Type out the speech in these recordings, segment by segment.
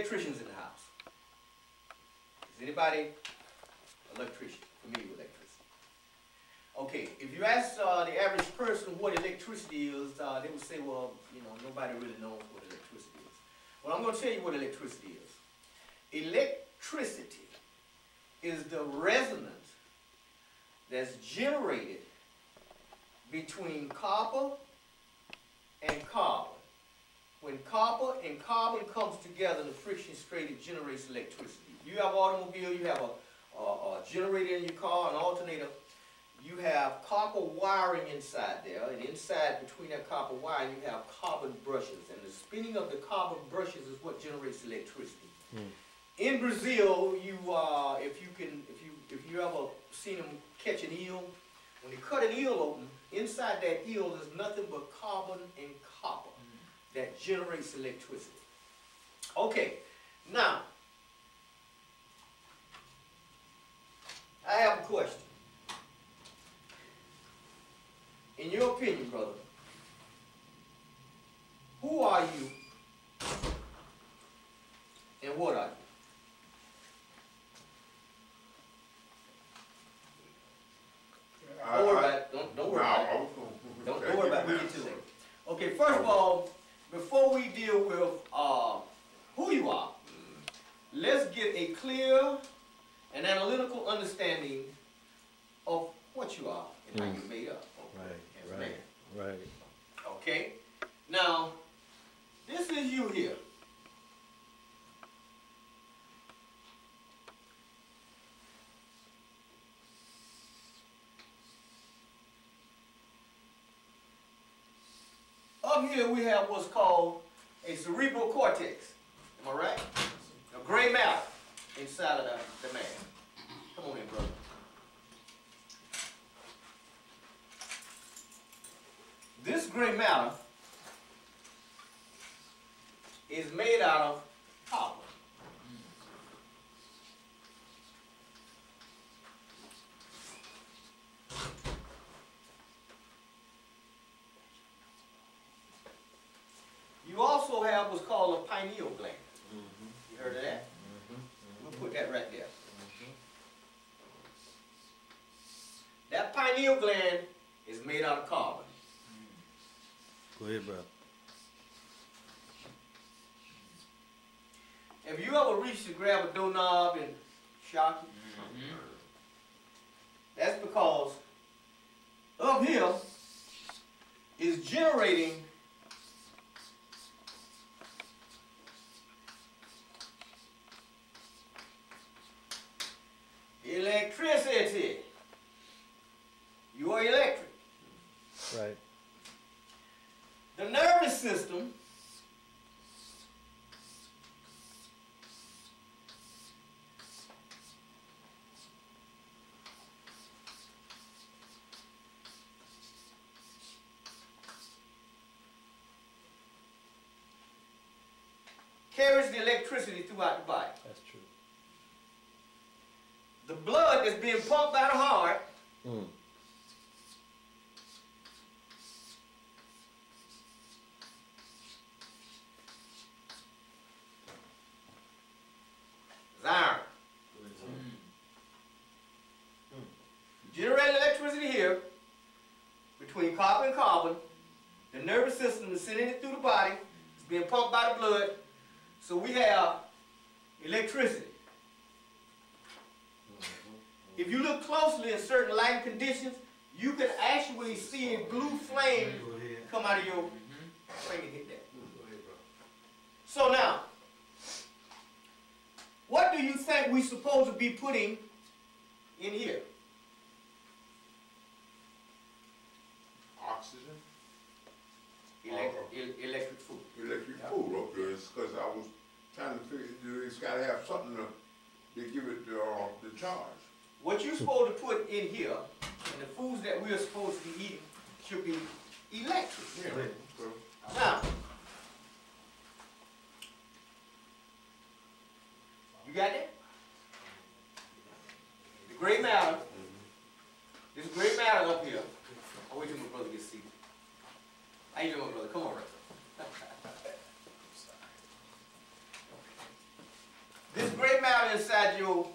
electricians in the house? Is anybody electrician, familiar with electricity? Okay, if you ask the average person what electricity is, they would say, well, you know, nobody really knows what electricity is. Well, I'm going to tell you what electricity is. Electricity is the resonance that's generated between copper and carbon. When copper and carbon comes together in the friction state, it generates electricity. You have an automobile, you have a generator in your car, an alternator. You have copper wiring inside there, and inside between that copper wire you have carbon brushes, and the spinning of the carbon brushes is what generates electricity. In Brazil, if you ever seen them catch an eel, when they cut an eel open, inside that eel is nothing but carbon and copper that generates electricity. Okay, now I have a question. In your opinion, brother, who are you and what are you? Don't worry about it. Don't worry about it. Don't worry about it. We'll get to that. Okay, first of all, before we deal with who you are, let's get a clear and analytical understanding of what you are and how you're made up. Right. Okay. Now, this is you here. Up here we have what's called a cerebral cortex. Am I right? A gray matter inside of the man. Come on in, brother. This gray matter is made out of copper. You also have what's called a pineal gland. You heard of that? We'll put that right there. That pineal gland is made out of carbon. Go ahead, bro. Have you ever reached to grab a doorknob and shock it? That's because up here is generating electricity. You are electric. Right. The nervous system carries the electricity throughout the body. That's true. The blood that's being pumped by the heart is iron. Generating electricity here between copper and carbon. The nervous system is sending it through the body. It's being pumped by the blood. So we have electricity. If you look closely in certain lighting conditions, you can actually see a blue flame come out of your finger. Hit that. So now, what do you think we're supposed to be putting in here? Oxygen? Electric food. Electric food, okay. It's because I was trying to figure, it's got to have something to give it the charge. What you're supposed to put in here, and the foods that we're supposed to be eating, should be electric. Yeah. Now, you got that? The gray matter. This gray matter up here. Oh, wait till my brother gets seated. How you doing, brother? Come on, right. gray matter inside your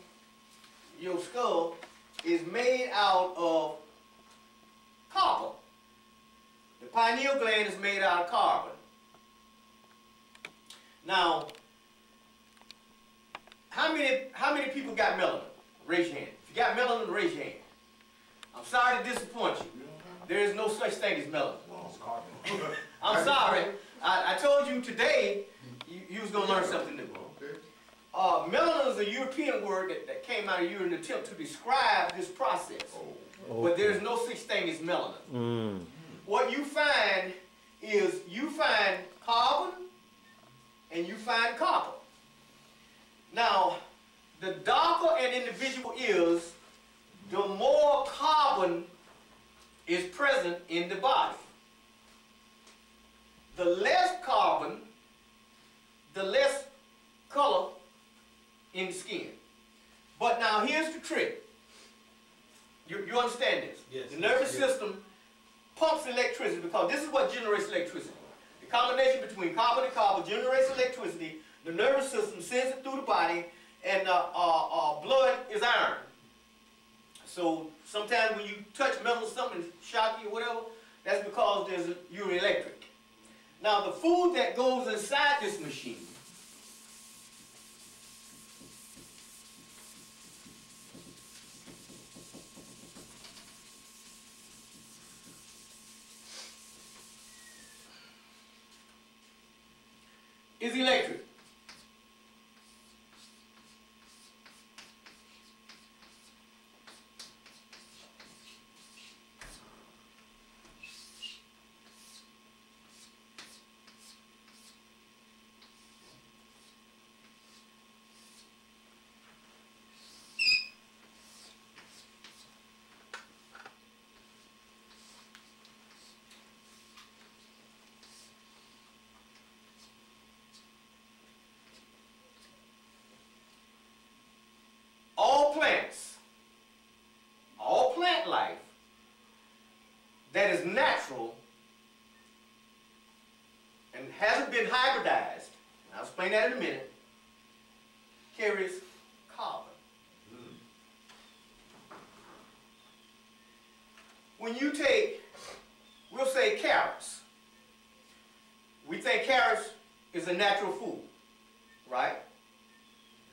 skull is made out of copper. The pineal gland is made out of carbon. Now, how many people got melanin? Raise your hand. If you got melanin, raise your hand. I'm sorry to disappoint you. There is no such thing as melanin. I'm sorry. I told you today you was going to learn something new. Melanin is a European word that came out of Europe in an attempt to describe this process. But there's no such thing as melanin. What you find is you find carbon and you find copper. Now, the darker an individual is, the more carbon is present in the body. The less carbon, the less color in the skin. But now here's the trick. You understand this? Yes. The nervous system pumps electricity because this is what generates electricity. The combination between carbon and copper generates electricity. The nervous system sends it through the body, and blood is iron. So sometimes when you touch metal or something, shock you or whatever, that's because you're electric. Now the food that goes inside this machine is electric. All plant life that is natural and hasn't been hybridized, I'll explain that in a minute, carries carbon. When you take, we'll say carrots. We think carrots is a natural food, right?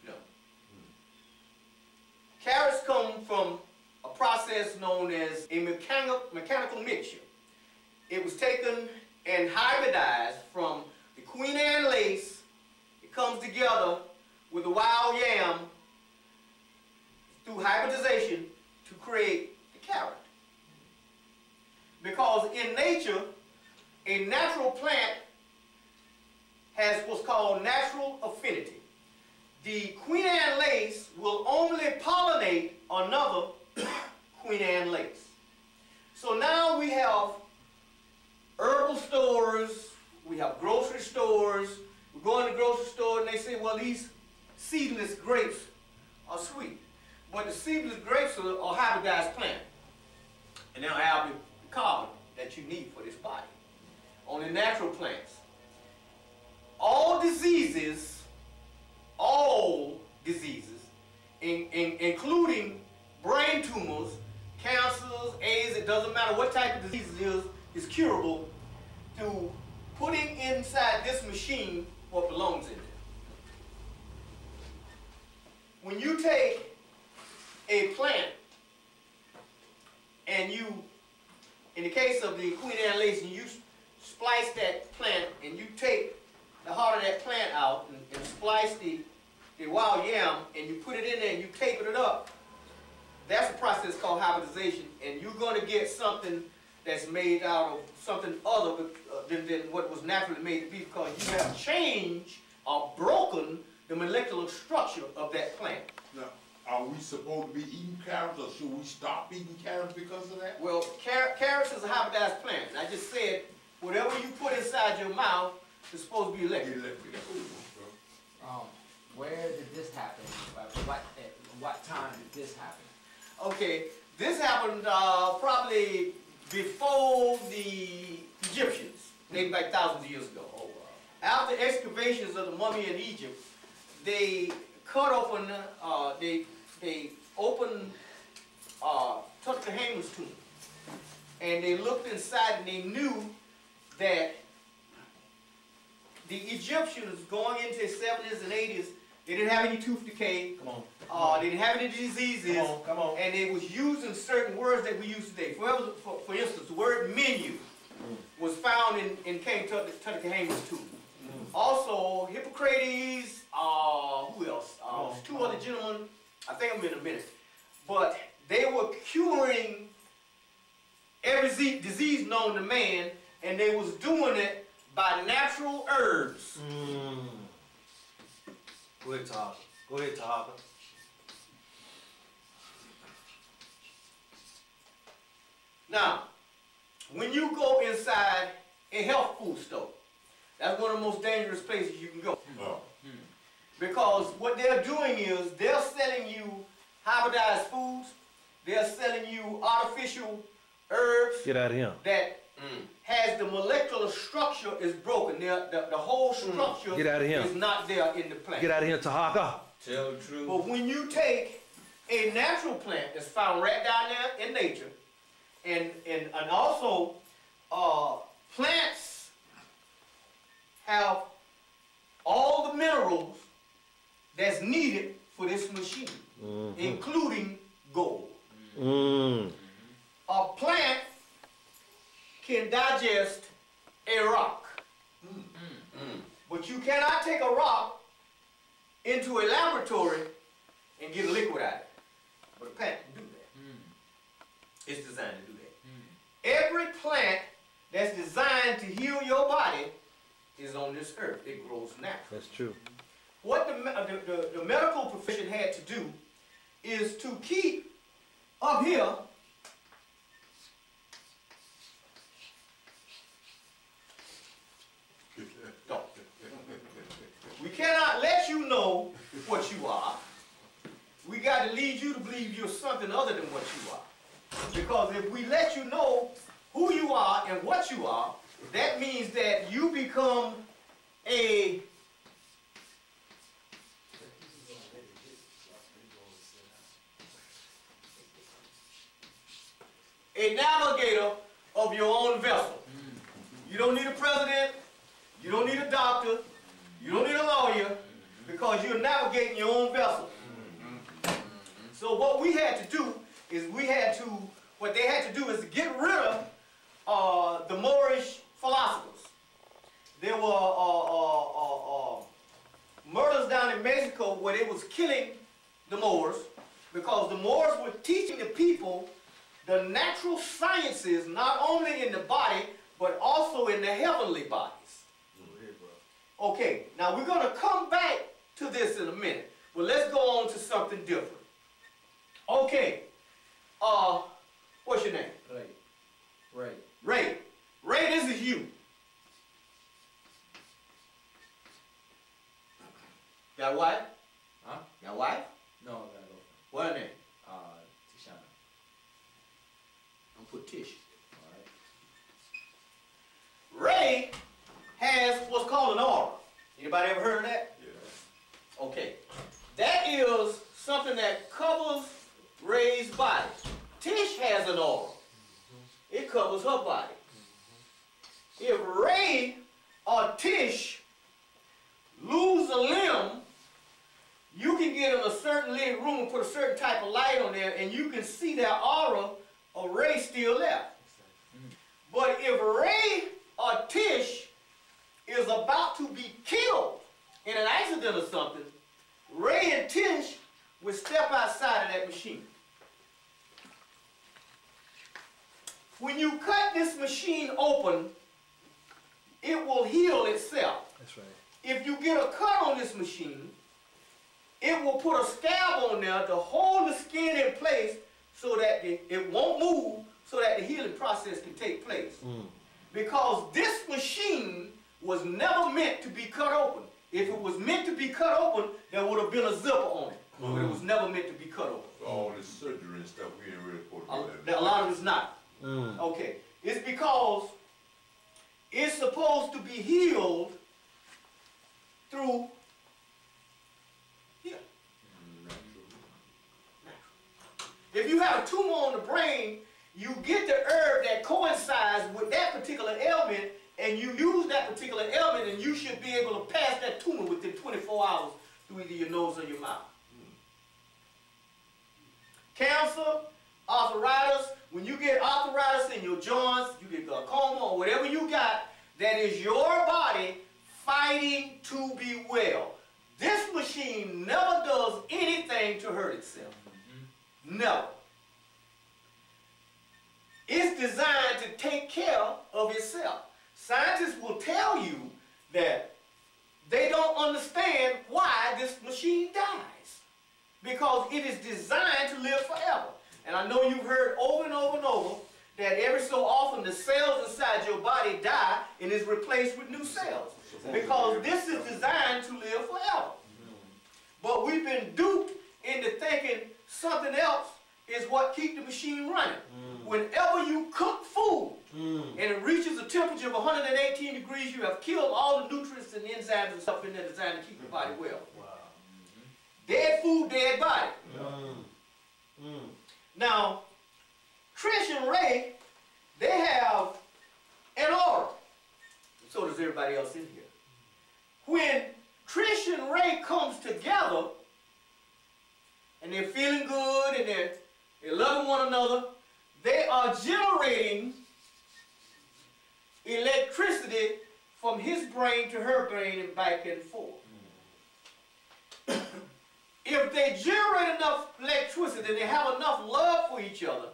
No. Carrots come from a process known as a mechanical mixture. It was taken and hybridized from the Queen Anne lace. It comes together with the wild yam through hybridization to create the carrot. Because in nature, a natural plant has what's called natural affinity. The Queen Anne lace will only pollinate another Queen Anne lace. So now we have herbal stores, we have grocery stores. We go in the grocery store and they say, well, these seedless grapes are sweet. But the seedless grapes are hybridized plant. And they'll have the carbon that you need for this body. On the natural plants. All diseases, including brain tumors, cancers, AIDS, it doesn't matter what type of disease it is curable through putting inside this machine what belongs in it. When you take a plant and you, in the case of the Queen Anne lace, and you splice that plant and you take the heart of that plant out and splice the wild yam and you put it in there and you taper it up, that's a process called hybridization, and you're going to get something that's made out of something other than what was naturally made to be, because you have changed or broken the molecular structure of that plant. Now, are we supposed to be eating carrots, or should we stop eating carrots because of that? Well, carrots is a hybridized plant. I just said whatever you put inside your mouth is supposed to be electric. Where did this happen? What time did this happen? Okay, this happened probably before the Egyptians, dating back thousands of years ago. After excavations of the mummy in Egypt, they cut open, they opened Tutankhamun's tomb, and they looked inside and they knew that the Egyptians going into their 70s and 80s, they didn't have any tooth decay. Come on. They didn't have any diseases. Come on. And they was using certain words that we use today. For instance, the word menu was found in King Tutankhamun's tomb. Also, Hippocrates, who else? Two other gentlemen, I think I'm in a minute. But they were curing every disease known to man, and they was doing it by natural herbs. Go ahead, Tarhaka. Go ahead, Tarhaka. Now, when you go inside a health food store, that's one of the most dangerous places you can go. Oh. Because what they're doing is they're selling you hybridized foods, they're selling you artificial herbs Get out of here. that has the molecular structure is broken. The whole structure Get outta here. is not there in the plant. Get out of here, Tarhaka. Tell the truth. But when you take a natural plant that's found right down there in nature, and also plants have all the minerals that's needed for this machine, including gold. A plant can digest a rock, but you cannot take a rock into a laboratory and get a liquid out of it. But a plant can do that. It's designed to do that. Every plant that's designed to heal your body is on this earth. It grows naturally. That's true. What the medical profession had to do is to keep up here we cannot let you know what you are. We got to lead you to believe you're something other than what you are. Because if we let you know who you are and what you are, that means that you become a navigator of your own vessel. You don't need a president, you don't need a doctor, you don't need a lawyer, because you're navigating your own vessel. So what we had to do is what they had to do is to get rid of the Moorish philosophers. There were murders down in Mexico where they was killing the Moors because the Moors were teaching the people the natural sciences, not only in the body, but also in the heavenly bodies. Okay, now we're going to come back to this in a minute, but let's go on to something different. Okay, what's your name? Ray. Ray. Ray, this is you. Got a wife? Huh? Got a wife? No, I gotta go. What her name? Tishana. I'm put Tish. All right. Ray has what's called an aura. Anybody ever heard of that? Yeah. Okay. That is something that covers Ray's body. Tish has an aura. It covers her body. If Ray or Tish lose a limb, you can get in a certain lit room and put a certain type of light on there, and you can see that aura of Ray still left. But if Ray or Tish is about to be killed in an accident or something, Ray and Tish will step outside of that machine. When you cut this machine open, it will heal itself. That's right. If you get a cut on this machine, it will put a scab on there to hold the skin in place so that it won't move, so that the healing process can take place. Because this machine was never meant to be cut open. If it was meant to be cut open, there would have been a zipper on it. But it was never meant to be cut open. So all this surgery and stuff, we ain't really supposed to do A lot of it's not. Okay. It's because it's supposed to be healed through here. if you have a tumor on the brain, you get the herb that coincides with that particular ailment, and you use that particular ailment, and you should be able to pass that tumor within 24 hours through either your nose or your mouth. Cancer, arthritis, when you get arthritis in your joints, you get glaucoma or whatever you got, that is your body fighting to be well. This machine never does anything to hurt itself. Never. It's designed to take care of itself. Scientists will tell you that they don't understand why this machine dies, because it is designed to live forever. And I know you've heard over and over and over that every so often the cells inside your body die and is replaced with new cells, because this is designed to live forever. But we've been duped into thinking something else is what keeps the machine running. Whenever you cook food and it reaches a temperature of 118 degrees, you have killed all the nutrients and enzymes and stuff in there designed to keep your body well. Dead food, dead body. Now, Trish and Ray, they have an aura. So does everybody else in here. When Trish and Ray comes together and they're feeling good and they're loving one another, they are generating electricity from his brain to her brain and back and forth. If they generate enough electricity and they have enough love for each other,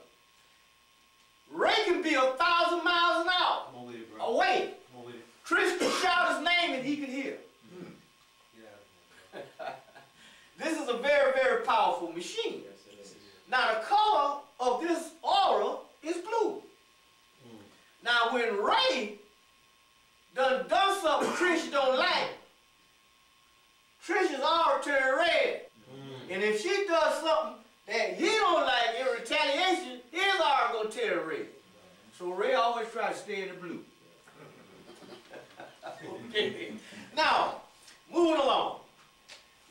Ray can be 1,000 miles an hour away. Trish can shout his name and he can hear. This is a very, very powerful machine. Now the color of this aura is blue. Now when Ray done something Trish don't like, Trish's aura turn red. And if she does something that he don't like in retaliation, his aura gonna turn red. So Ray always tries to stay in the blue. Okay. Now, moving along.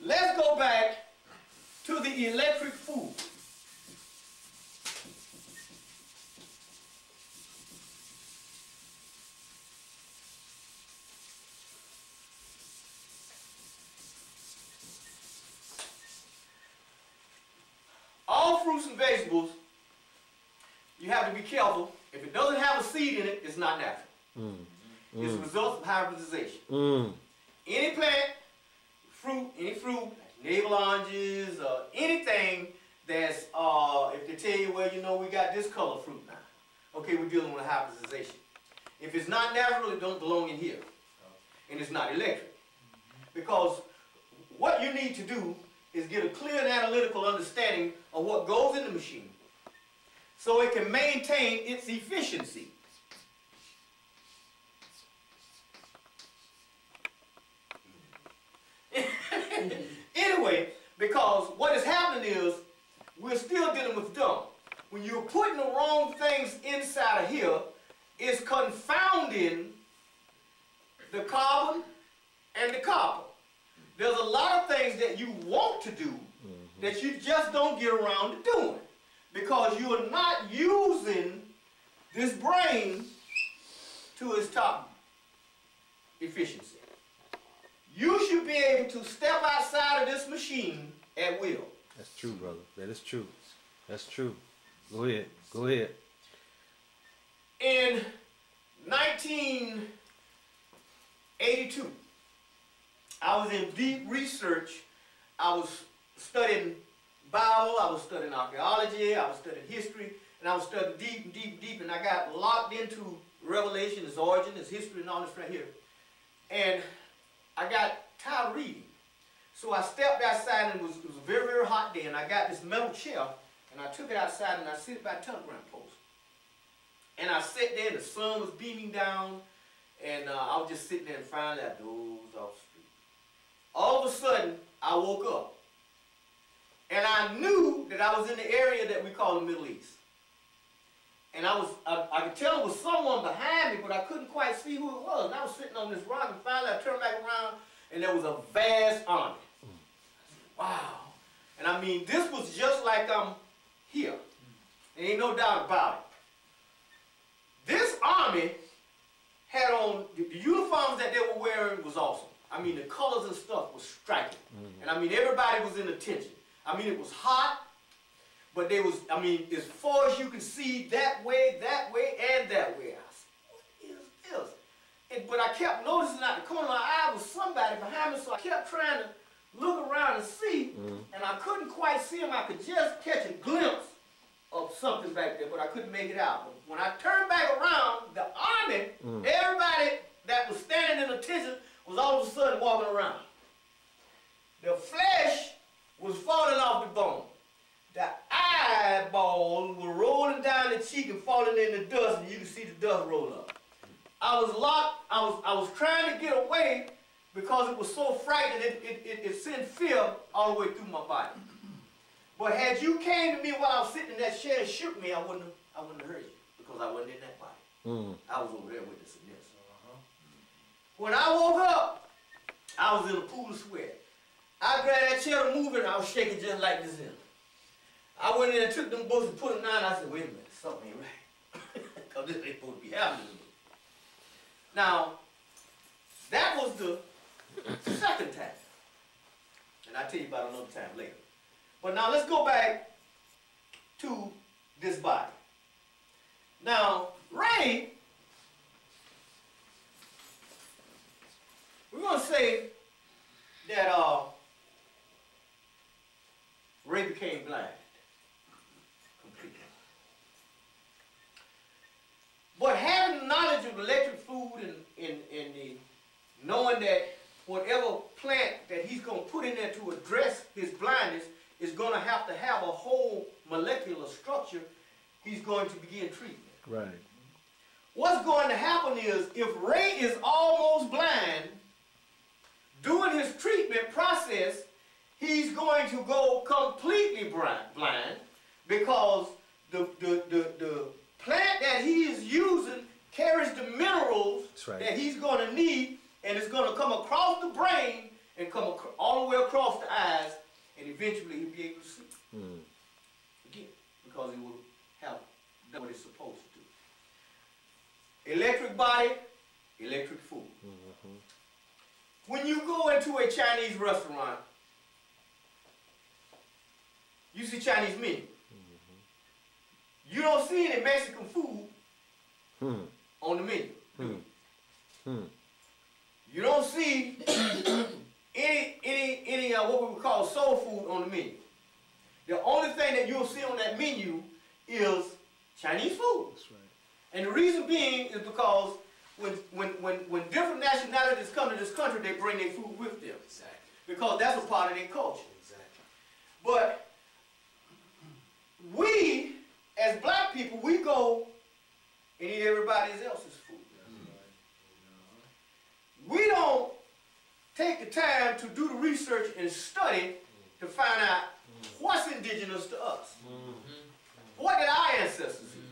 Let's go back to the electric food. All fruits and vegetables, you have to be careful. If it doesn't have a seed in it, it's not natural. It's a result of hybridization. Any plant, any fruit, navel oranges, anything that's, if they tell you, well, you know, we got this color fruit now. Okay, we're dealing with hybridization. If it's not natural, it don't belong in here. And it's not electric. Because what you need to do is get a clear and analytical understanding of what goes in the machine so it can maintain its efficiency. Anyway, because what is happening is we're still dealing with dumb. When you're putting the wrong things inside of here, it's confounding the carbon and the copper. There's a lot of things that you want to do that you just don't get around to doing because you are not using this brain to its top efficiency. You should be able to step outside of this machine at will. That's true, brother. That is true. That's true. Go ahead. Go ahead. In 1982, I was in deep research. I was studying Bible, I was studying archaeology, I was studying history, and I was studying deep and deep and deep, and I got locked into Revelation, its origin, its history, and all this right here. And I got tired of reading. So I stepped outside, and it was a very, very hot day, and I got this metal chair, and I took it outside, and I sit by a telegram post. And I sat there, and the sun was beaming down, and I was just sitting there, and finally I dozed off the street. All of a sudden, I woke up. And I knew that I was in the area that we call the Middle East. And I could tell it was someone behind me, but I couldn't quite see who it was. And I was sitting on this rock, and finally I turned back around, and there was a vast army. Wow. And I mean, this was just like I'm here. There ain't no doubt about it. This army had on, the uniforms that they were wearing was awesome. I mean, the colors and stuff was striking. And I mean, everybody was in attention. I mean, it was hot, but they was, I mean, as far as you can see that way, and that way. I said, what is this? But I kept noticing out the corner of my eye was somebody behind me, so I kept trying to look around and see, and I couldn't quite see him. I could just catch a glimpse of something back there, but I couldn't make it out. But when I turned back around, the army, everybody that was standing in attention was all of a sudden walking around. The flesh was falling off the bone. The eyeballs were rolling down the cheek and falling in the dust, and you could see the dust roll up. I was locked. I was trying to get away because it was so frightening. It sent fear all the way through my body. But had you came to me while I was sitting in that chair and shook me, I wouldn't have hurt you because I wasn't in that body. I was over there witnessing this. When I woke up, I was in a pool of sweat. I grabbed that chair to move it, and I was shaking just like this in. I went in and took them books and put them down. I said, wait a minute, something ain't right. Because this ain't supposed to be happening to me. Now, that was the second time. And I'll tell you about another time later. But now let's go back to this body. Now, Ray, we're going to say that Ray became blind completely. But having knowledge of electric food and the knowing that whatever plant that he's going to put in there to address his blindness is going to have a whole molecular structure, he's going to begin treatment. Right. What's going to happen is, if Ray is almost blind, during his treatment process, he's going to go completely blind because the plant that he is using carries the minerals that he's going to need, and it's going to come across the brain and come all the way across the eyes, and eventually he'll be able to see. Again, because he will have done what it's supposed to do. Electric body, electric food. When you go into a Chinese restaurant, you see Chinese menu. You don't see any Mexican food on the menu. You don't see any what we would call soul food on the menu. The only thing that you'll see on that menu is Chinese food. That's right. And the reason being is because when different nationalities come to this country, they bring their food with them. Exactly. Because that's a part of their culture. Exactly. But we, as black people, we go and eat everybody else's food. We don't take the time to do the research and study to find out what's indigenous to us. What did our ancestors eat?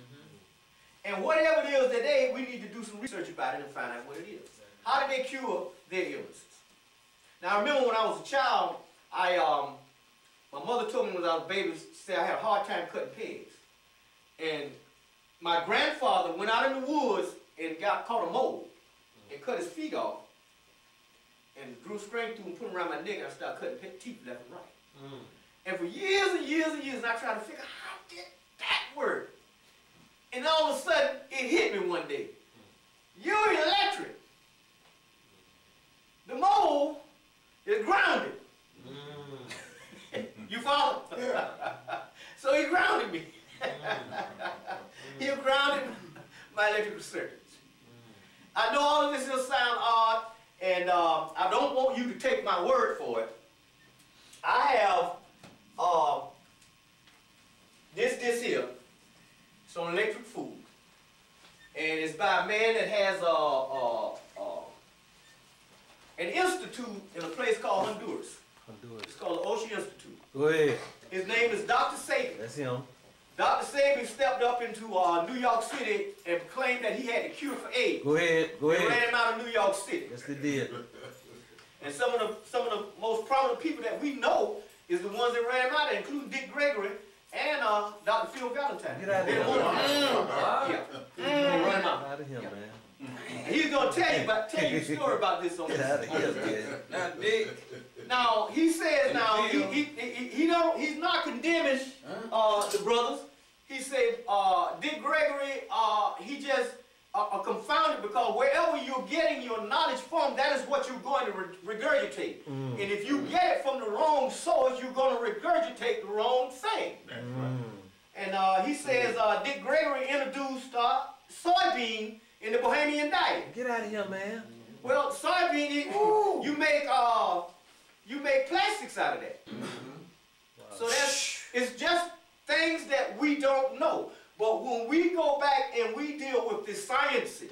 And whatever it is that we need to do some research about it and find out what it is. How did they cure their illnesses? Now I remember when I was a child, my mother told me when I was a baby, said I had a hard time cutting pegs. And my grandfather went out in the woods and caught a mole and cut his feet off and drew string through and put them around my neck, and I started cutting teeth left and right. And for years and years and years, and I tried to figure out how did that work. And all of a sudden, it hit me one day. You're electric. The mole is grounded. You follow? Yeah. So he grounded me. He grounded my electrical circuits. I know all of this will sound odd, and I don't want you to take my word for it. I have this here. It's on electric food, and it's by a man that has an institute in a place called Honduras. It's called the Ocean Institute. Go ahead. His name is Dr. Saban. That's him. Dr. Saban stepped up into New York City and claimed that he had the cure for AIDS. Go ahead. Go They ahead. ran him out of New York City. Yes, they did. And some of the most prominent people that we know is the ones that ran him out, including Dick Gregory and Dr. Phil Valentine. Get out of They here. don't want him. Wow. Yeah. Run him Get out. out of here, man. And he's gonna tell you a story about this on Get this. out of here, man. Not big. Now he says he's not condemning the brothers. He said Dick Gregory he just confounded because wherever you're getting your knowledge from, that is what you're going to regurgitate. And if you get it from the wrong source, you're going to regurgitate the wrong thing. And he says Dick Gregory introduced soybean in the Bohemian diet. Get out of here, man. Well, soybean, you make plastics out of that. So it's just things that we don't know. But when we go back and we deal with the sciences,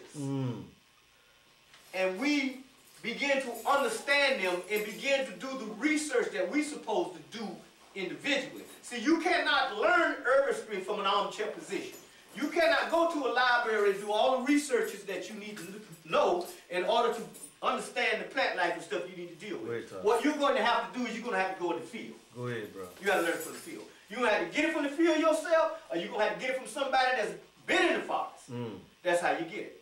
and we begin to understand them and begin to do the research that we're supposed to do individually. See, you cannot learn herbistry from an armchair position. You cannot go to a library and do all the researches that you need to know in order to understand the plant life and stuff you need to deal with. What you're going to have to do is you're going to have to go in the field. Go ahead, bro. You got to learn from the field. You're going to have to get it from the field yourself, or you're going to have to get it from somebody that's been in the forest. That's how you get it.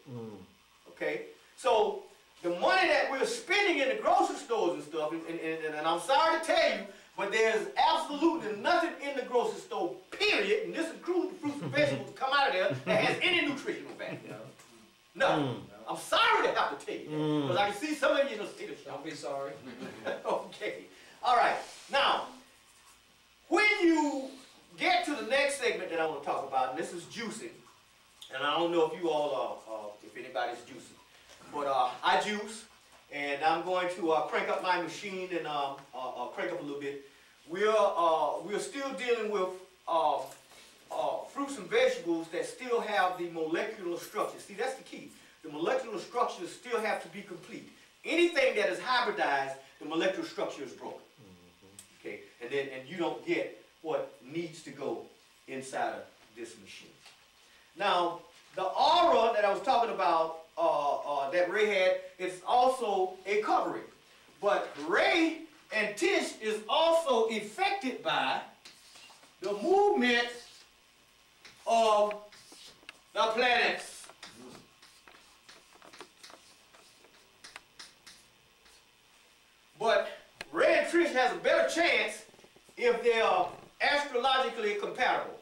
Okay? So, the money that we're spending in the grocery stores and stuff, and I'm sorry to tell you, but there's absolutely nothing in the grocery store, period, and this includes the fruits and vegetables come out of there, that has any nutritional value. No. I'm sorry to have to tell you that, because I can see some of you in the state of shock. Don't be sorry. Okay. All right. Now, when you get to the next segment that I want to talk about, and this is juicing, and I don't know if you all are, if anybody's juicing, but I juice, and I'm going to crank up my machine and crank up a little bit. We're still dealing with fruits and vegetables that still have the molecular structure. See, that's the key. The molecular structures still have to be complete. Anything that is hybridized, the molecular structure is broken. Okay, and you don't get what needs to go inside of this machine. Now, the aura that I was talking about, that Ray had, is also a covering. But Ray and Tish is also affected by the movement of the planets. But Ray and Trish has a better chance if they are astrologically compatible.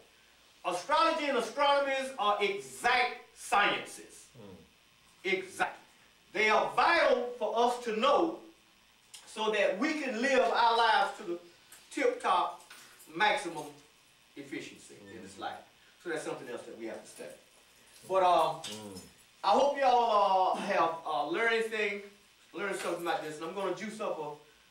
Astrology and astronomy are exact sciences. Exact. They are vital for us to know so that we can live our lives to the tip-top maximum efficiency in this life. So that's something else that we have to study. But I hope y'all have learned anything, learned something about this, and I'm going to juice up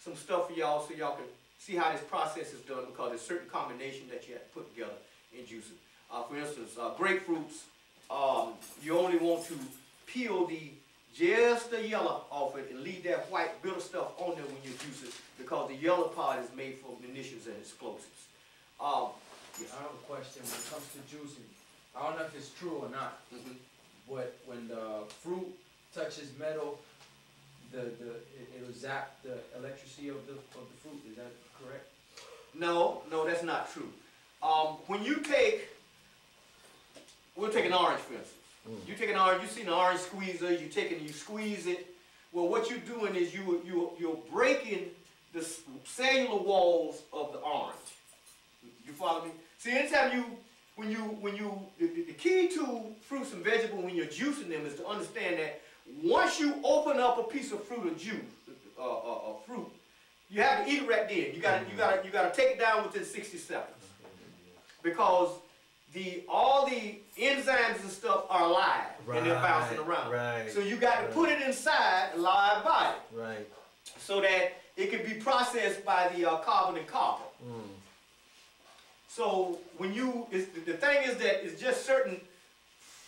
some stuff for y'all so y'all can see how this process is done, because there's certain combinations that you have to put together in juicing. For instance, grapefruits, you only want to peel just the yellow off it and leave that white bitter stuff on there when you juice it, because the yellow part is made for munitions and explosives. Yes. I have a question when it comes to juicing. I don't know if it's true or not, but when the fruit touches metal, it'll zap the electricity of the fruit. Is that correct? No, that's not true. When you we'll take an orange for instance. You take an orange, you see an orange squeezer, you take it and you squeeze it. Well, what you're doing is you're breaking the cellular walls of the orange. You follow me? See, anytime the key to fruits and vegetables when you're juicing them is to understand that once you open up a piece of fruit or juice, fruit, you have to eat it right then. You gotta take it down within 60 seconds, because all the enzymes and stuff are alive and they're bouncing around. Right, so you got to put it inside a live body, right, so that it can be processed by the carbon and copper. So when the thing is that it's just certain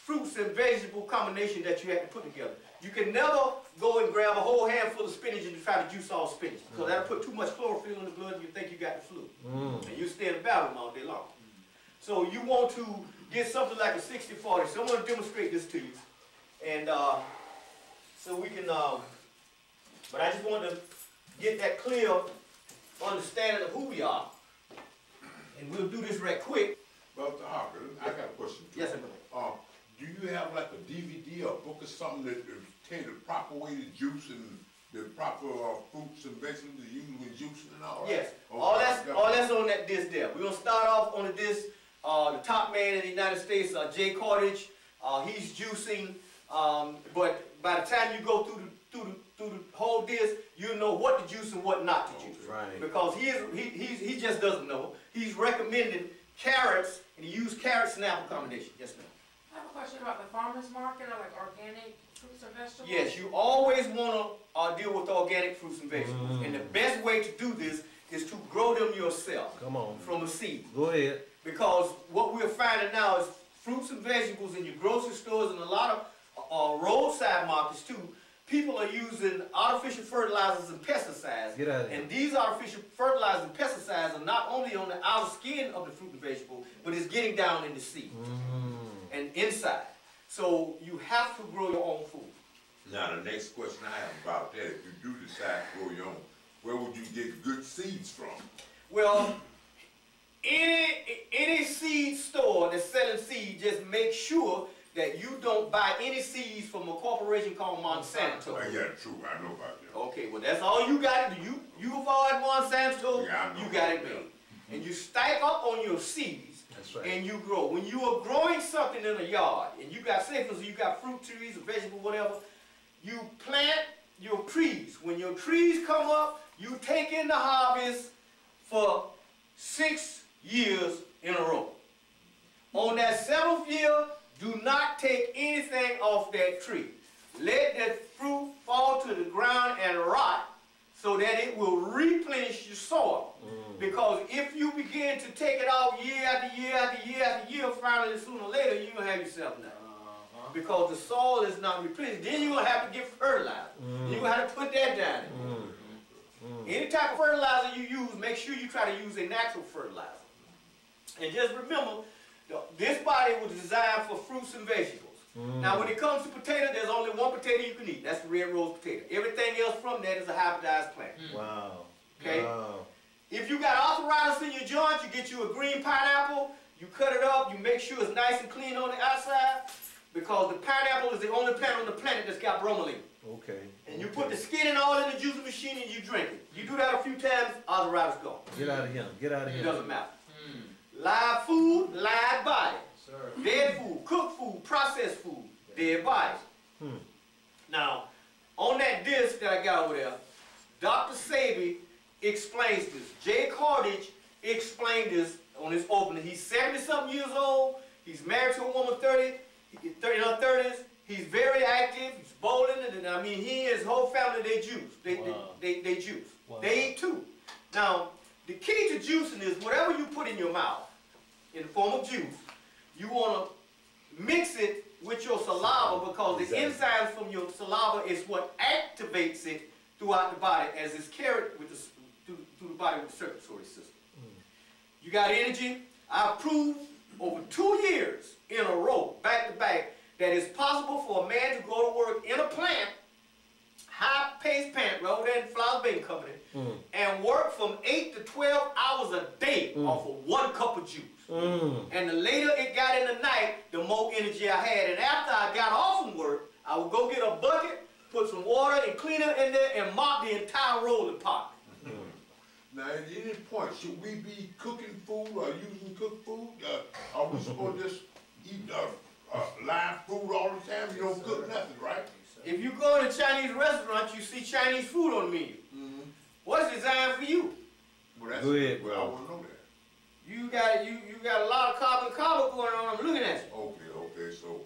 fruits and vegetable combination that you have to put together. You can never go and grab a whole handful of spinach and try to juice all spinach, because that'll put too much chlorophyll in the blood and you think you got the flu. And you stay in the bathroom all day long. So you want to get something like a 60-40. So I'm going to demonstrate this to you. And so we can, but I just wanted to get that clear understanding of who we are. and we'll do this right quick. Well, Tarhaka, I got a question too. Yes, sir. Do you have like a DVD or book or something that tell you the proper way to juice and the proper fruits and vegetables to use when juicing and all that? Yes, Okay, all that's on that disc there. We're gonna start off on the disc. The top man in the United States, Jay Cordage, he's juicing. But by the time you go through the whole disc, you know what to juice and what not to juice. Right. Because he just doesn't know. He's recommending carrots, and he used carrots and apple combination. Yes, ma'am. I have a question about the farmer's market or like organic fruits or vegetables. Yes, you always want to deal with organic fruits and vegetables. And the best way to do this is to grow them yourself. Come on. From a seed. Go ahead. Because what we're finding now is fruits and vegetables in your grocery stores and a lot of roadside markets too, people are using artificial fertilizers and pesticides. Get out of here. And these artificial fertilizers and pesticides are not only on the outer skin of the fruit and vegetable, but it's getting down in the seed and inside. So you have to grow your own food. Now, the next question I have about that, if you do decide to grow your own, where would you get good seeds from? Well, any seed store that's selling seeds, just make sure that you don't buy any seeds from a corporation called Monsanto. Yeah, true, I know about that. Okay, well that's all you got to do. You avoid Monsanto, Yeah, I know. you got it made. And you stack up on your seeds. That's right. And you grow. When you are growing something in a yard, and you got, say for instance, you got fruit trees or vegetable, whatever, you plant your trees. When your trees come up, you take in the harvest for 6 years in a row. On that 7th year, do not take anything off that tree. Let that fruit fall to the ground and rot so that it will replenish your soil. Because if you begin to take it off year after year after year after year, finally sooner or later you're going to have yourself nothing. Because the soil is not replenished. Then you're going to have to get fertilizer. You're going to have to put that down. Any type of fertilizer you use, make sure you try to use a natural fertilizer. And just remember, this body was designed for fruits and vegetables. Now when it comes to potato, there's only one potato you can eat. That's the red rose potato. Everything else from that is a hybridized plant. Wow. Okay? Wow. If you got arthritis in your joints, you get you a green pineapple, you cut it up, you make sure it's nice and clean on the outside, because the pineapple is the only plant on the planet that's got bromelain. Okay. And you put the skin and all in the juicing machine and you drink it. You do that a few times, arthritis gone. Get out of here. Get out of It here. doesn't matter. Live food, live body. Sir. Dead food, cooked food, processed food, dead bodies. Now, on that disc that I got over there, Dr. Sabi explains this. Jay Cordage explained this on his opening. He's 70-something years old. He's married to a woman 30 in her 30s. He's very active. He's bowling. And I mean, he and his whole family, they juice. They juice. Wow. They eat too. Now, the key to juicing is whatever you put in your mouth in the form of juice, you want to mix it with your saliva, because the enzymes from your saliva is what activates it throughout the body as it's carried with through the body with the circulatory system. You got energy. I've proved over 2 years in a row, back to back, that it's possible for a man to go to work in a plant, high-paced plant, right over there in Flowers Baking Company, and work from 8 to 12 hours a day off of 1 cup of juice. And the later it got in the night, the more energy I had. And after I got off from work, I would go get a bucket, put some water and cleaner in there, and mop the entire rolling pot. Now, at any point, should we be cooking food or using cooked food? Are we supposed to just eat live food all the time? You don't cook nothing, right? If you go to a Chinese restaurant, you see Chinese food on the menu. What's designed for you? Well, that's Go ahead, well, I bro. want to know that. You got a lot of carbon going on. I'm looking at you. Okay, so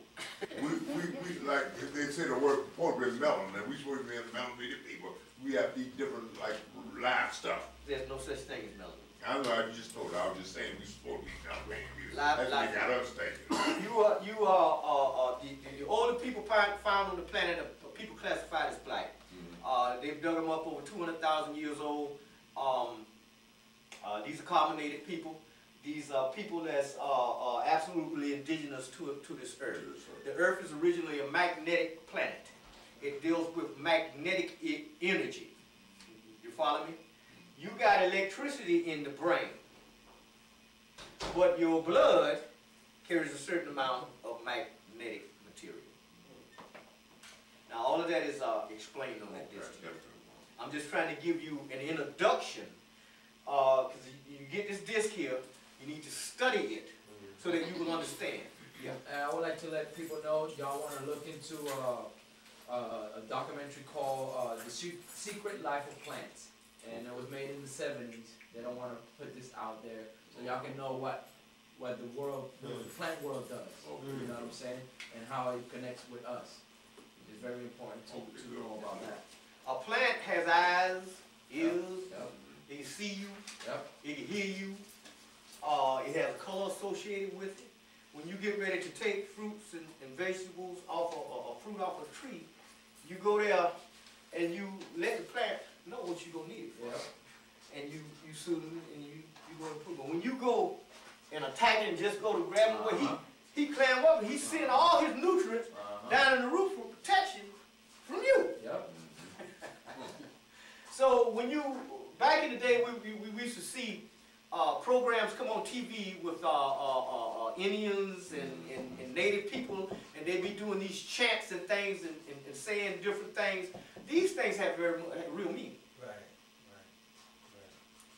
we like, if they say the word supposed to be melon, and we supposed to be melanated people, we have to eat different, like, live stuff. There's no such thing as melanin. I know, I just told you, I was just saying we supposed to eat melanated. Live- That's what live- they got us thinking. You are the only people found on the planet of people classified as black. They've dug them up over 200,000 years old. These are carbonated people. These are people that's absolutely indigenous to this earth. The earth is originally a magnetic planet. It deals with magnetic energy. You follow me? You got electricity in the brain. but your blood carries a certain amount of magnetic material. Now all of that is explained on that disc. I'm just trying to give you an introduction, because you get this disc here, you need to study it so that you will understand. Yeah. And I would like to let people know, y'all want to look into a documentary called The Secret Life of Plants. And it was made in the 70s. They don't want to put this out there, so y'all can know what the world, the plant world does. You know what I'm saying? And how it connects with us. It's very important to know about that. A plant has eyes, ears, Yep. it can see you, Yep. it can hear you, it has a color associated with it. When you get ready to take fruits and vegetables off a fruit off a tree, you go there and you let the plant know what you're going to need it for. Yep. And you soothe them and you go and prove. But when you go and attack it and just go to grab him, where he climb up and he's sending all his nutrients down in the root for protection from you. Yep. So when back in the day, we used to see programs come on TV with Indians and Native people, and they'd be doing these chants and things and saying different things. These things have real meaning. Right.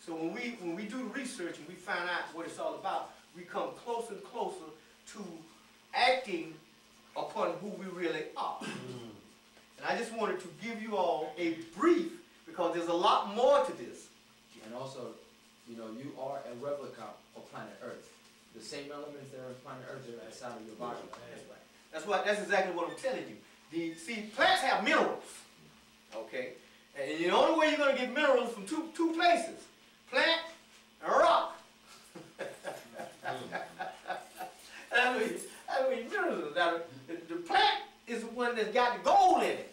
So when we do the research and we find out what it's all about, we come closer and closer to acting upon who we really are. And I just wanted to give you all a brief, because there's a lot more to this. And also, you know, you are a replica of planet Earth. The same elements that are in planet Earth are inside of your body. That's right. That's exactly what I'm telling you. See, plants have minerals, okay? And the only way you're going to get minerals from two places, plant and rock. I mean minerals. Now, the plant is the one that's got the gold in it.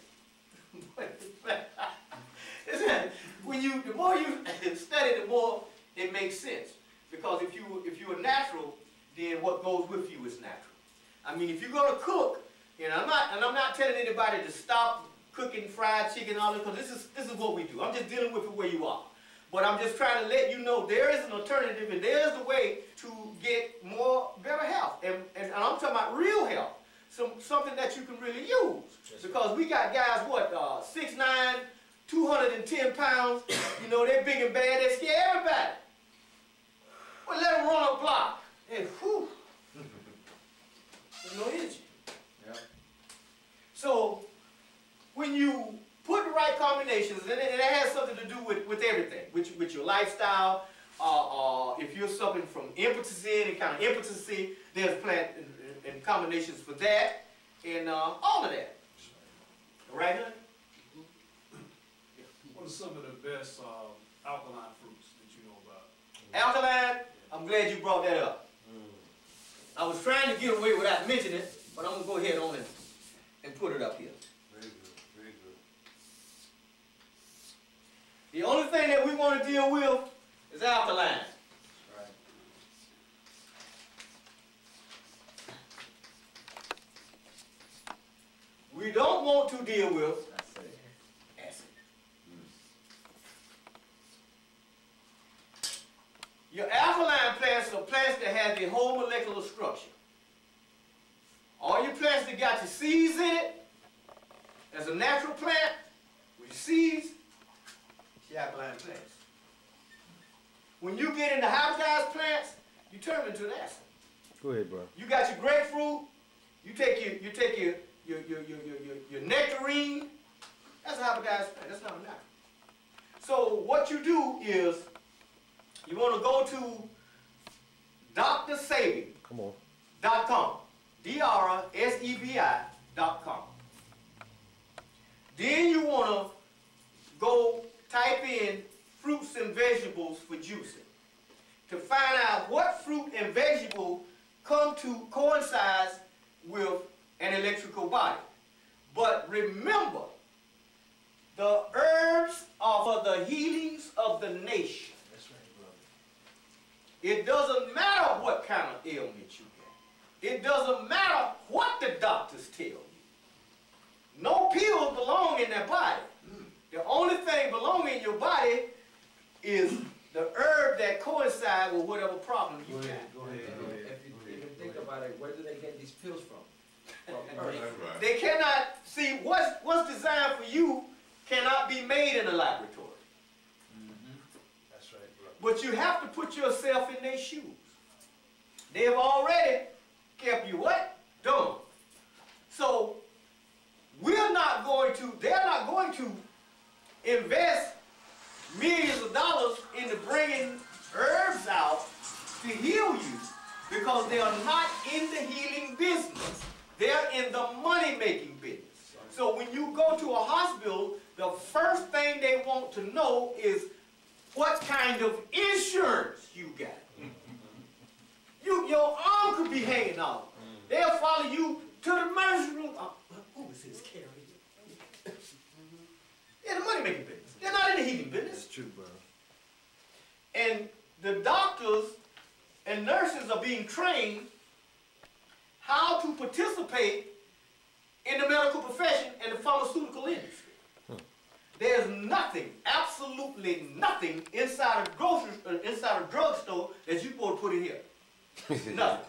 The more you study, the more it makes sense. Because if you're natural, then what goes with you is natural. I mean, if you're gonna cook, and I'm not telling anybody to stop cooking fried chicken and all that, because this is what we do. I'm just dealing with it where you are. But I'm just trying to let you know there is an alternative, and there's the way to get better health. And I'm talking about real health. Something that you can really use. Because we got guys, 6'9", 210 pounds, you know, they're big and bad, they scare everybody. Well, let them run a block, and whew, there's no energy. Yep. So, when you put the right combinations, and it has something to do with everything, with your lifestyle, if you're suffering from impotency, any kind of impotency, there's plant and combinations for that, and all of that. Right, honey? What are some of the best alkaline fruits that you know about? Alkaline, I'm glad you brought that up. I was trying to get away without mentioning it, but I'm going to go ahead on and put it up here. Very good, very good. The only thing that we want to deal with is alkaline. Right. We don't want to deal with acid. Your alkaline plants are plants that have the whole molecular structure. All your plants that got your seeds in it, as a natural plant, with your seeds, it's your alkaline plants. When you get into hybridized plants, you turn them into an acid. Go ahead, bro. You got your grapefruit, you take your nectarine, that's a hybridized plant, that's not a natural. So what you do is, you want to go to drsebi.com, DRSEBI.com. Then you want to go type in fruits and vegetables for juicing to find out what fruit and vegetable coincides with an electrical body. But remember, the herbs are for the healings of the nation. That's right, brother. It doesn't matter what kind of ailment you get. It doesn't matter what the doctors tell you. No pills belong in that body. The only thing belonging in your body is the herb that coincide with whatever problem you Go got. ahead, go ahead, go ahead. If you even think about it, where do they get these pills from? From That's earth. right. They cannot, see, what's designed for you cannot be made in a laboratory. That's right, bro. But you have to put yourself in their shoes. They have already kept you what? Dumb. So, they're not going to invest millions of dollars into bringing herbs out to heal you because they are not in the healing business. They're in the money-making business. So when you go to a hospital, the first thing they want to know is what kind of insurance you got. Your arm could be hanging out. They'll follow you to the emergency room. Who is this carrying? Yeah, the money-making business. They're not in the healing business. That's true, bro. And the doctors and nurses are being trained how to participate in the medical profession and the pharmaceutical industry. There's nothing, absolutely nothing inside a drugstore that you're supposed to put in here. Nothing.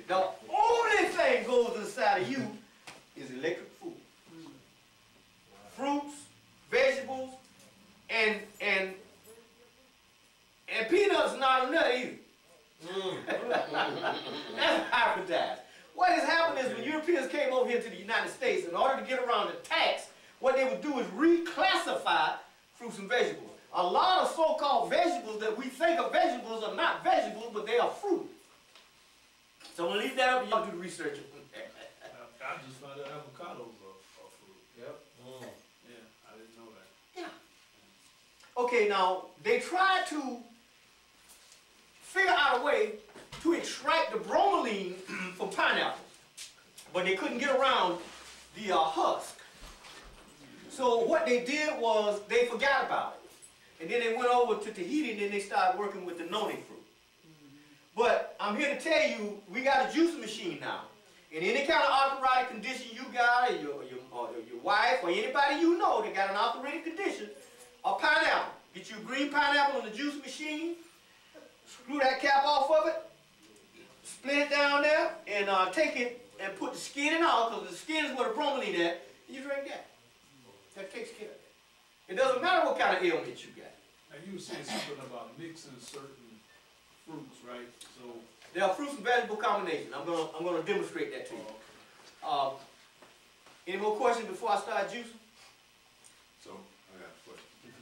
The only thing goes inside of you is electric food. Fruits, vegetables, and peanuts not enough either. That's hybridized. What has happened is when Europeans came over here to the United States, in order to get around the tax, what they would do is reclassify fruits and vegetables. A lot of so-called vegetables that we think are vegetables are not vegetables, but they are fruit. So I'm going to leave that up to y'all to do the research. I just found out avocados are fruit. Yep. Yeah, I didn't know that. Yeah. Okay, now, they tried to figure out a way to extract the bromelain from pineapples, but they couldn't get around the husk. So what they did was they forgot about it. And then they went over to Tahiti and then they started working with the noni fruit. But I'm here to tell you, we got a juicing machine now. In any kind of arthritic condition you got, or your wife, or anybody you know that got an arthritic condition, a pineapple. Get you a green pineapple in the juice machine, screw that cap off of it, split it down there, and take it and put the skin in all, because the skin is where the bromelain at, and you drink that. That takes care of it. It doesn't matter what kind of ailment you got. Now you were saying something about mixing certain fruits, right? So, There are fruits and vegetable combinations. I'm gonna demonstrate that to you. Any more questions before I start juicing? So, I got a question.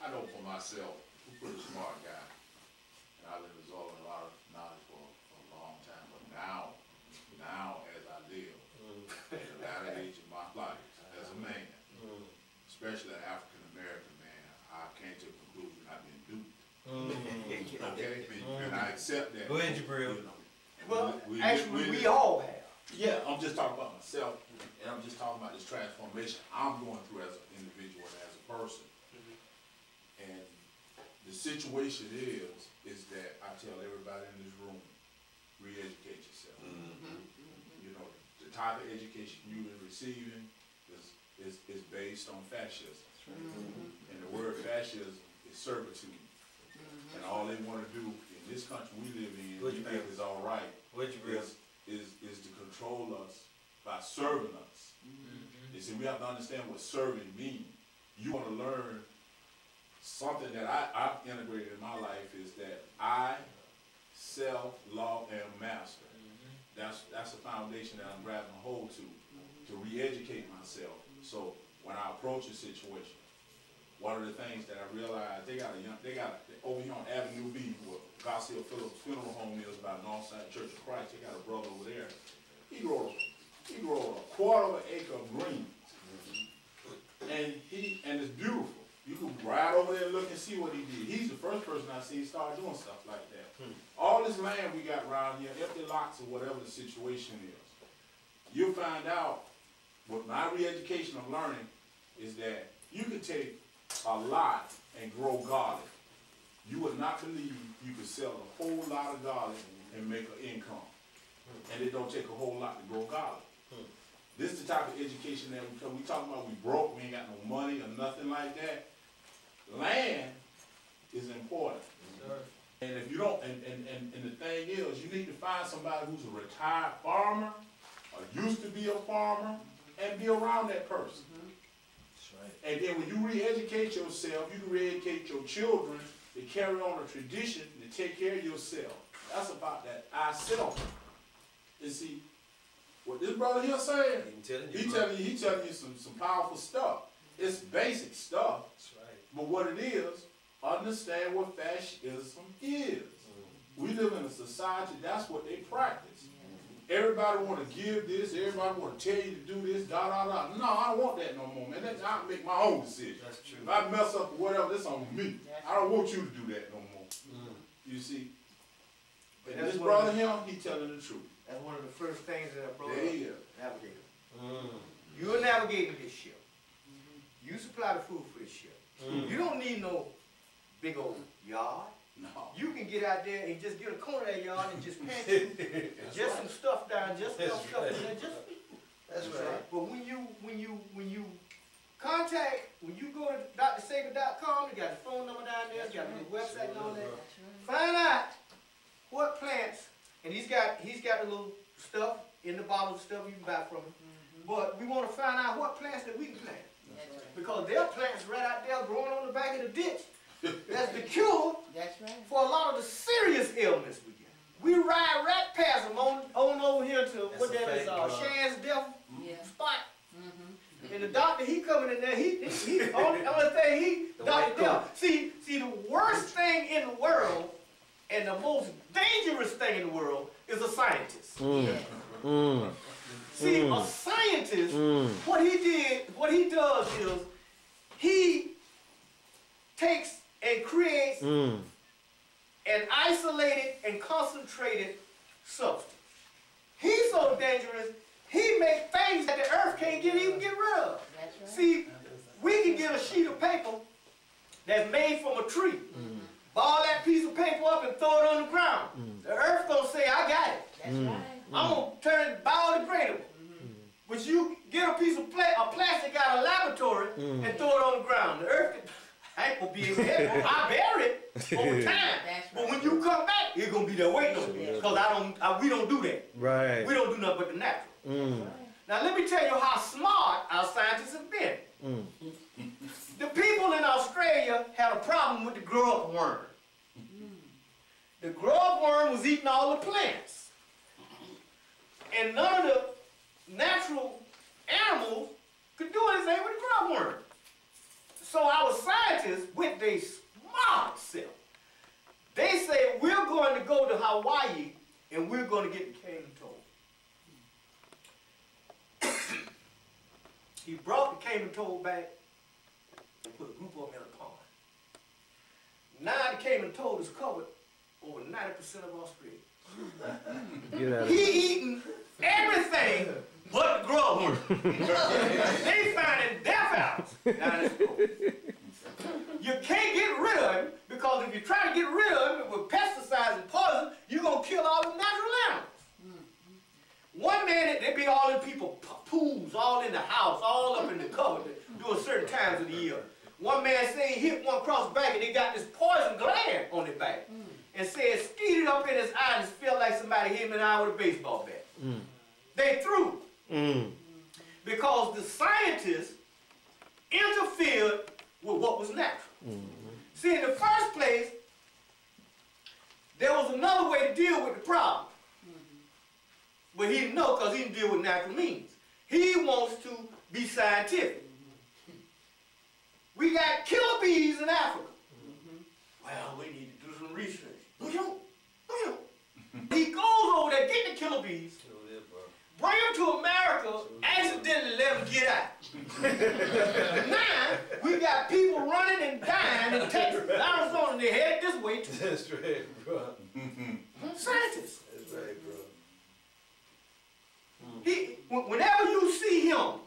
I know for myself, I'm a pretty smart guy, and I've been absorbing a lot of knowledge for a long time, but now as I live, at the latter age of my life, as a man, especially an African American man, I came to the conclusion I've been duped. Okay, and I accept that. Go ahead, Jabril. You know, Well, we actually, we all have. Yeah, I'm just talking about myself, and I'm just talking about this transformation I'm going through as an individual and as a person. And the situation is that I tell everybody in this room, re-educate yourself. You know, the type of education you've been receiving is based on fascism. And the word fascism is servitude. And all they want to do in this country we live in, we think is all right, is to control us by serving us. You see, we have to understand what serving means. You want to learn something that I've integrated in my life is that I, self, love, and master. That's the foundation that I'm grabbing a hold to re-educate myself. So when I approach a situation, one of the things that I realized, they got over here on Avenue B, where Garcia Phillips Funeral Home is by Northside Church of Christ, they got a brother over there. He grew a quarter of an acre of greens. And it's beautiful. You can ride over there and look and see what he did. He's the first person I see start doing stuff like that. All this land we got around here, empty lots or whatever the situation is, you'll find out, what my re-education of learning is that you can take a lot and grow garlic. You would not believe you could sell a whole lot of garlic and make an income. And it don't take a whole lot to grow garlic. This is the type of education that we talking about. We broke, we ain't got no money or nothing like that. land is important. Sir. And if you don't, and the thing is, you need to find somebody who's a retired farmer, or used to be a farmer, and be around that person. That's right. And then when you re-educate yourself, you can re-educate your children to carry on a tradition, to take care of yourself. That's about that ourself. And see, what this brother here saying, he telling you some powerful stuff. It's basic stuff. That's right. But what it is, understand what fascism is. We live in a society, that's what they practice. Everybody want to give this, everybody want to tell you to do this, da da da. No, I don't want that no more, man. I make my own decision. That's true. If I mess up or whatever, that's on me. I don't want you to do that no more. You see? And this brother here, he telling the truth. That's one of the first things that I brought There up. he is. Navigator. You're navigating this ship. You supply the food for this ship. You don't need no big old yard. No. You can get out there and just get a corner of that yard and just plant just some stuff down, just some stuff in there, just That's right. But when you contact, when you go to drsager.com, you got the phone number down there, you got the website and all that. Find out what plants, and he's got the little stuff in the bottle of stuff you can buy from him. But we want to find out what plants that we can plant. Because there are plants right out there growing on the back of the ditch. That's the cure for a lot of the serious ailments we get. We ride right past them on over here to what that is, Shan's Death Spot. And the doctor, he coming in there, only thing Dr. Death. See, the worst thing in the world and the most dangerous thing in the world is a scientist. See, a scientist, what he does is, he takes and creates an isolated and concentrated substance. He's so dangerous, he makes things that the earth can't even get rid of. See, we can get a sheet of paper that's made from a tree, ball that piece of paper up and throw it on the ground. The earth gonna say, I got it. I'm gonna turn it biodegradable. But you get a piece of plastic out of a laboratory and throw it on the ground. The earth I ain't gonna be able to help it. I bear it over time. But when you come back, it's gonna be there waiting on me. Because we don't do that. Right. We don't do nothing but the natural. Now let me tell you how smart our scientists have been. The people in Australia had a problem with the grow-up worm. The grow-up worm was eating all the plants. And none of the natural animals could do anything with the grow-up worm. So our scientists, with their smart self, they say we're going to go to Hawaii and we're going to get the cane toad. He brought the cane toad back and put a group of them in a pond. Now the cane toad is covered over 90% of Australia. He eating everything but the grub worm. They finding death out down this road. You can't get rid of him because if you try to get rid of him with pesticides and poison, you're going to kill all the natural animals. One minute they be all in people's pools, all in the house, all up in the cupboard during certain times of the year. One man said he hit one across the back and they got this poison gland on his back. And said it skeeted up in his eye and it felt like somebody hit him in the eye with a baseball bat. They threw. Because the scientists interfered with what was natural. See, in the first place, there was another way to deal with the problem. But he didn't know because he didn't deal with natural means. He wants to be scientific. We got killer bees in Africa. Well, we need to do some research. He goes over there, get the killer bees, bring them to America, accidentally let them get out. Now, we got people running and dying in Texas, Arizona, and they're headed this way too. That's right, bro. Scientists. That's right, bro. Whenever you see him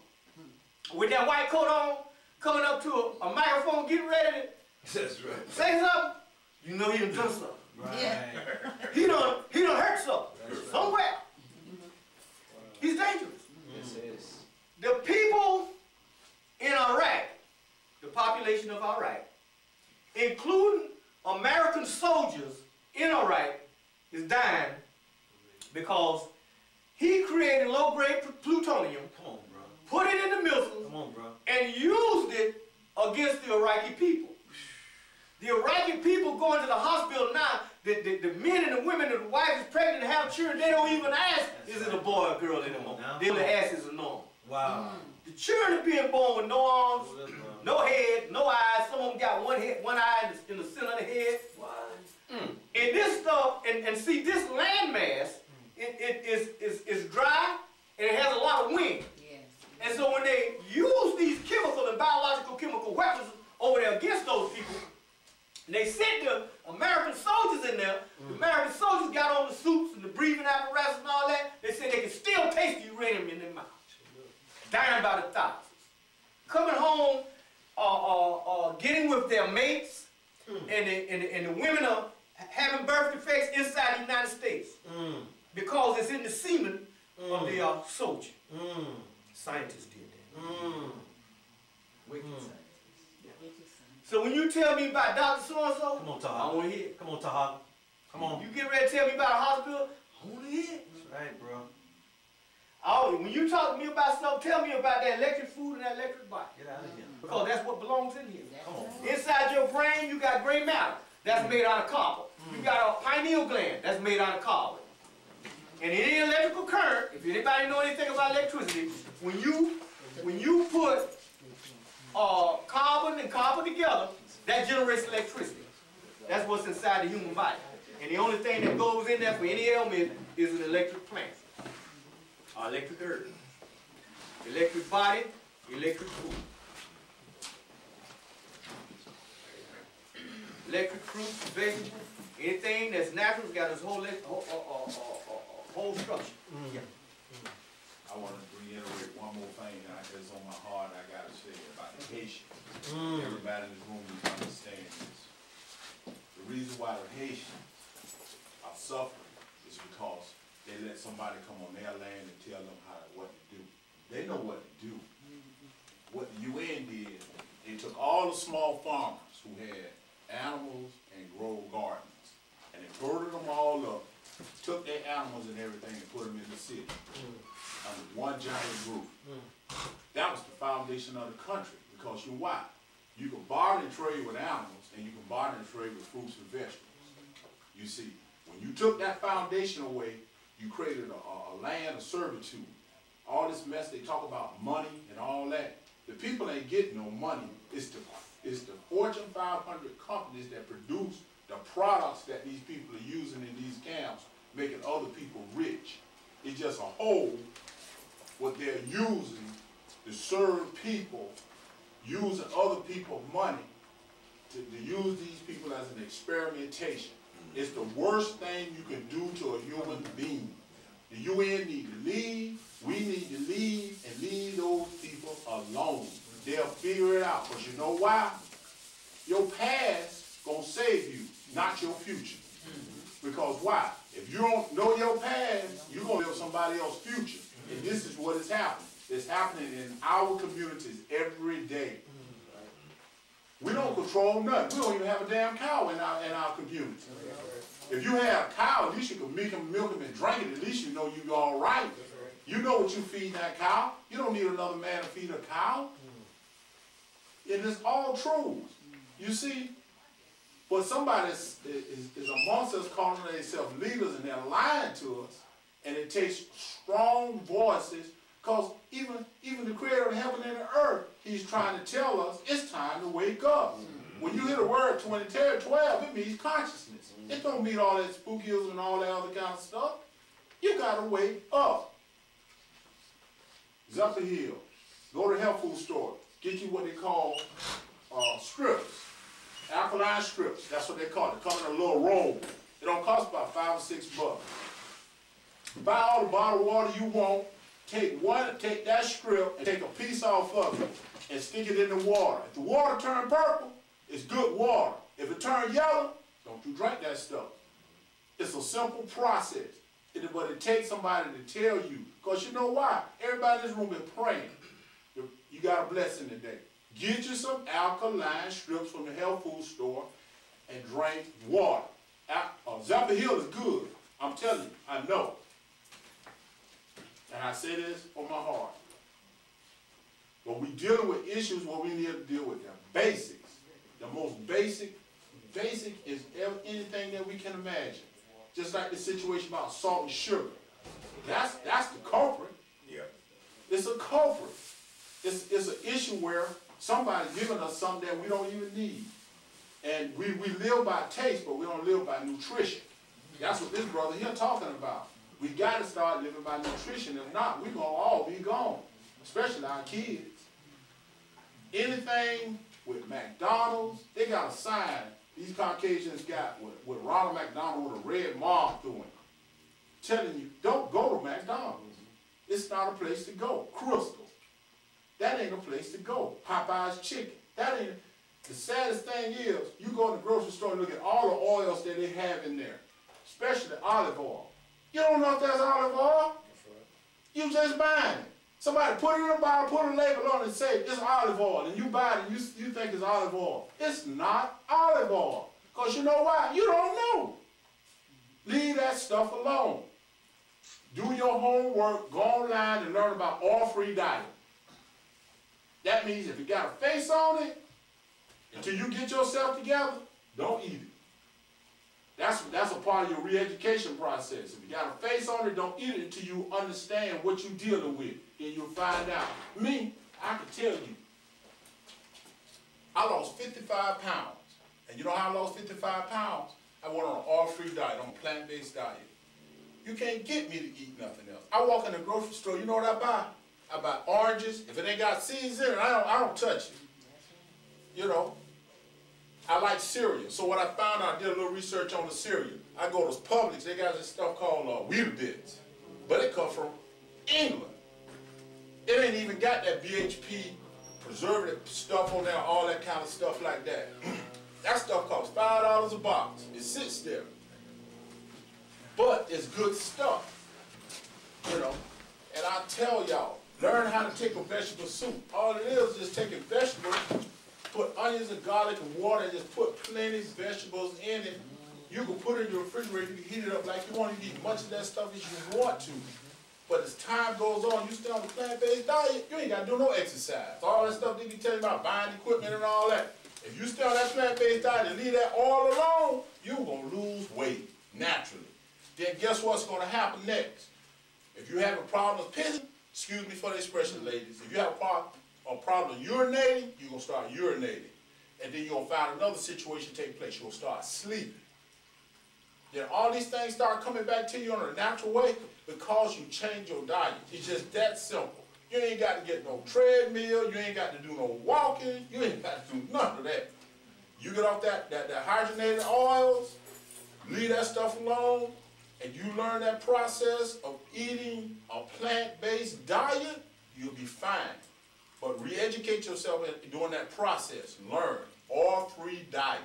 with that white coat on, coming up to a microphone, getting ready to That's right. say something, you know he done done something. Right. He done hurt something somewhere. He's dangerous. Yes, yes. The people in Iraq, the population of Iraq, including American soldiers in Iraq, is dying because he created low-grade plutonium, Come on, bro. put it in the missiles, Come on, bro. and used it against the Iraqi people. The Iraqi people going to the hospital now, the men and the women and the wife is pregnant and have children, they don't even ask, is it a boy or a girl anymore? They only ask, is it a normal? Wow. The children are being born with no arms, no head, no eyes. Some of them got one head, one eye in the center of the head. And this stuff, and see, this landmass, it is dry and it has a lot of wind. Yes. And so when they use these chemical and biological chemical weapons over there against those people, and they sent the American soldiers in there, the American soldiers got on the suits and the breathing apparatus and all that. They said they could still taste the uranium in their mouth. Dying by the thousands. Coming home, getting with their mates, and the women are having birth defects inside the United States because it's in the semen of the soldier. Scientists did that. Wicked science. So when you tell me about Dr. So-and-so, Come on, I Tarhaka. want to hear it. Come on, Tarhaka. Come on. You get ready to tell me about a hospital, I want to hear it. That's right, bro. When you talk to me about something, tell me about that electric food and that electric body. Get out of here. Because that's what belongs in here. Come on. Inside your brain, you got gray matter. That's made out of copper. You got a pineal gland. That's made out of carbon. And any electrical current, if anybody know anything about electricity, when you put carbon and copper together, that generates electricity. That's what's inside the human body. And the only thing that goes in there for any ailment is an electric plant. Or electric herb. Electric body, electric food. Electric fruits, vegetables, anything that's natural has got its whole structure. I want to reiterate one more thing that's on my heart I got to say about the Haitians. Everybody in this room needs to understand this. The reason why the Haitians are suffering is because they let somebody come on their land and tell them what to do. They know what to do. What the UN did, they took all the small farmers who had animals and grow gardens, and they girded them all up, took their animals and everything and put them in the city under one giant roof. That was the foundation of the country, because you why? You can barter and trade with animals, and you can barter and trade with fruits and vegetables. You see, when you took that foundation away, you created a land of servitude. All this mess they talk about money and all that, the people ain't getting no money. It's the Fortune 500 companies that produce the products that these people are using in these camps, making other people rich. It's just a whole, what they're using to serve people, using other people's money, to use these people as an experimentation. It's the worst thing you can do to a human being. The UN need to leave, we need to leave, and leave those people alone. They'll figure it out, because you know why? Your past gonna save you, not your future. Because why? If you don't know your past, you're gonna live somebody else's future. And this is what is happening. It's happening in our communities every day. We don't control nothing. We don't even have a damn cow in our community. If you have a cow, at least you can milk them and drink it. At least you know you're all right. You know what you feed that cow. You don't need another man to feed a cow. It is all true. You see, but somebody is amongst us calling themselves leaders, and they're lying to us. And it takes strong voices, because even the creator of heaven and the earth, he's trying to tell us it's time to wake up. When you hear the word 12, it means consciousness. It don't mean all that spookism and all that other kind of stuff. You gotta wake up. Zephyr Hill. Go to the health food store. Get you what they call strips. Alkaline strips. That's what they call it. They come in a little roll. It don't cost about $5 or $6. Buy all the bottled water you want. Take that strip and take a piece off of it and stick it in the water. If the water turn purple, it's good water. If it turn yellow, don't you drink that stuff. It's a simple process. But it takes somebody to tell you. Because you know why? Everybody in this room is praying. You got a blessing today. Get you some alkaline strips from the health food store and drink water. Zappa Hill is good. I'm telling you, I know. And I say this from my heart. But we dealing with issues where we need to deal with them. Basics. The most basic is anything that we can imagine. Just like the situation about salt and sugar. That's the culprit. Yeah. It's a culprit. It's an issue where somebody's giving us something that we don't even need. And we live by taste, but we don't live by nutrition. That's what this brother here talking about. We got to start living by nutrition. If not, we're going to all be gone, especially our kids. Anything with McDonald's, they got a sign these Caucasians got with Ronald McDonald with a red mark through it, telling you, don't go to McDonald's. It's not a place to go. Crystal, that ain't a place to go. Popeye's chicken, that ain't. The saddest thing is, you go to the grocery store and look at all the oils that they have in there, especially olive oil. You don't know if that's olive oil. You just buying it. Somebody put it in a bottle, put a label on it and say it's olive oil, and you buy it and you think it's olive oil. It's not olive oil. Because you know why? You don't know. Leave that stuff alone. Do your homework, go online and learn about oil-free diet. That means if you got a face on it, until you get yourself together, don't eat it. That's a part of your re-education process. If you got a face on it, don't eat it until you understand what you're dealing with. Then you'll find out. Me, I can tell you, I lost 55 pounds. And you know how I lost 55 pounds? I went on an oil-free diet, on a plant-based diet. You can't get me to eat nothing else. I walk in the grocery store, you know what I buy? I buy oranges. If it ain't got seeds in it, I don't touch it. You know, I like cereal. So what I found out, I did a little research on the cereal. I go to Publix, they got this stuff called Weetabix. But it comes from England. It ain't even got that BHP preservative stuff on there, all that kind of stuff like that. That stuff costs $5 a box. It sits there. But it's good stuff. You know, and I tell y'all, learn how to take a vegetable soup. All it is just taking vegetables, put onions and garlic and water, and just put plenty of vegetables in it. You can put it in your refrigerator, you can heat it up like you want to eat as much of that stuff as you want to. But as time goes on, you stay on the plant-based diet, you ain't got to do no exercise. All that stuff they be telling you about buying equipment and all that. If you stay on that plant-based diet and leave that all alone, you're going to lose weight naturally. Then guess what's going to happen next? If you have a problem with pissing, excuse me for the expression, ladies, if you have a problem urinating, you're going to start urinating. And then you're going to find another situation take place. You're going to start sleeping. Then all these things start coming back to you in a natural way because you change your diet. It's just that simple. You ain't got to get no treadmill. You ain't got to do no walking. You ain't got to do none of that. You get off that hydrogenated oils, leave that stuff alone, and you learn that process of eating a plant-based diet, you'll be fine. But re-educate yourself during that process. Learn oil-free diet.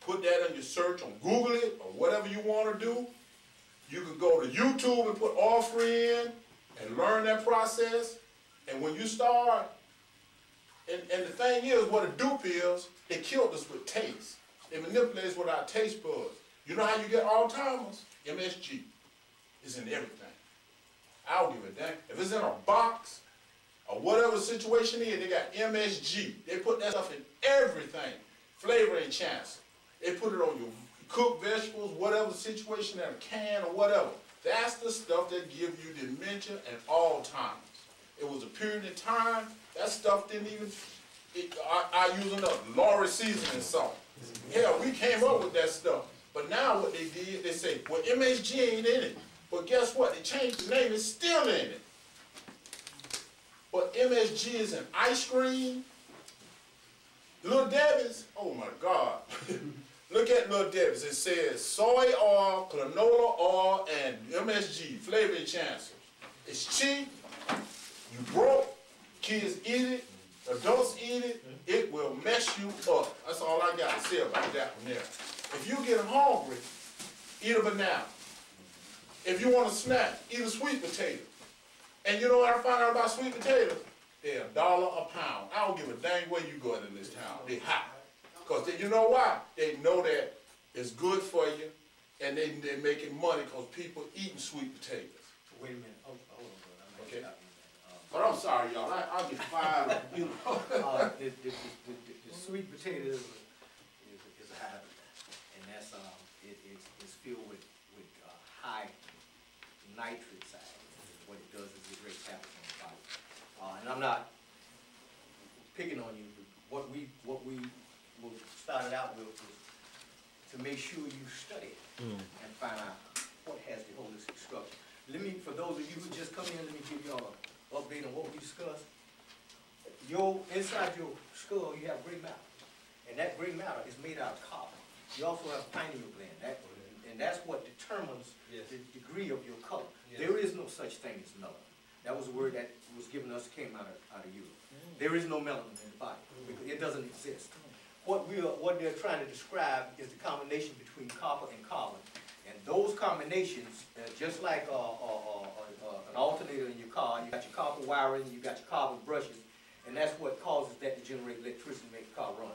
Put that in your search on Google it or whatever you want to do. You can go to YouTube and put oil-free in and learn that process. And when you start, and the thing is, what a dupe is, they killed us with taste. They manipulate us with our taste buds. You know how you get Alzheimer's? MSG is in everything. I don't give a damn. If it's in a box or whatever situation is, they got MSG. They put that stuff in everything. Flavor enhancer. They put it on your cooked vegetables, whatever situation, in a can or whatever. That's the stuff that gives you dementia and Alzheimer's. It was a period of time, that stuff didn't even, I use enough Lorry seasoning salt. Hell, we came up with that stuff. But now what they did, they say, well, MSG ain't in it. But guess what? They changed the name, it's still in it. But MSG is in ice cream. Little Debbie's, oh my God. Look at Little Debbie's. It says soy oil, canola oil, and MSG, flavor enhancers. It's cheap. You broke. Kids eat it. Adults eat it. It will mess you up. That's all I got to say about that one there. If you get hungry, eat a banana. If you want a snack, eat a sweet potato. And you know what I found out about sweet potatoes? they're $1 a pound. I don't give a dang where you going in this town. They high. Because you know why? They know that it's good for you, and they're making money because people eating sweet potatoes. Wait a minute, hold on, brother. I'm Okay. stop you, But I'm sorry, y'all. I'll get fired. You know. the sweet potato is a hybrid, and that's it's filled with high nitrate side. What it does is it breaks tablets on the body. And I'm not picking on you. But what we started out with was to make sure you study it and find out what has the holistic structure. For those of you who just come in, let me give y'all an update on what we discussed. Inside your skull, you have gray matter, and that gray matter is made out of carbon. You also have pineal gland, and that's what determines the degree of your color. There is no such thing as melanin. That was a word that was given us, came out of Europe. There is no melanin in the body, because it doesn't exist. What they're trying to describe is the combination between copper and carbon. And those combinations, just like an alternator in your car, you got your copper wiring, you got your carbon brushes, and that's what causes that to generate electricity to make the car run.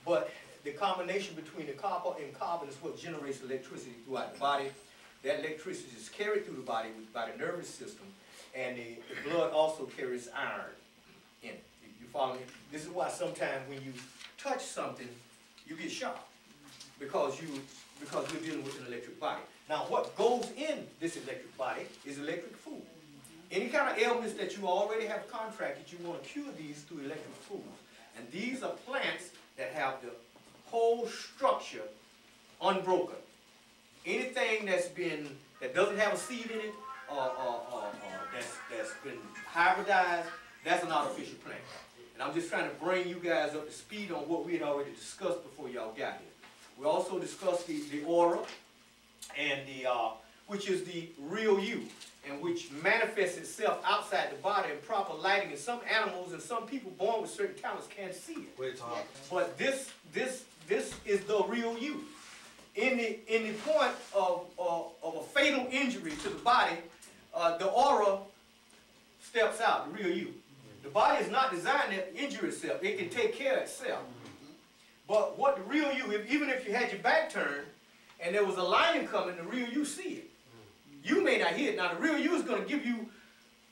But the combination between the copper and carbon is what generates electricity throughout the body. That electricity is carried through the body by the nervous system, and the blood also carries iron in it. You follow me? This is why sometimes when you touch something, you get shocked, because we're dealing with an electric body. Now, what goes in this electric body is electric food. Any kind of ailments that you already have contracted, you want to cure these through electric foods. And these are plants that have the whole structure unbroken. Anything that doesn't have a seed in it, or that's been hybridized, that's an artificial plant. And I'm just trying to bring you guys up to speed on what we had already discussed before y'all got here. We also discussed the aura, and which is the real you, and which manifests itself outside the body in proper lighting. And some animals and some people born with certain talents can't see it. Wait, Tom. But this is the real you. In the point of a fatal injury to the body, the aura steps out, the real you. The body is not designed to injure itself. It can take care of itself. But what the real you, even if you had your back turned and there was a lion coming, the real you see it. You may not hear it. Now, the real you is going to give you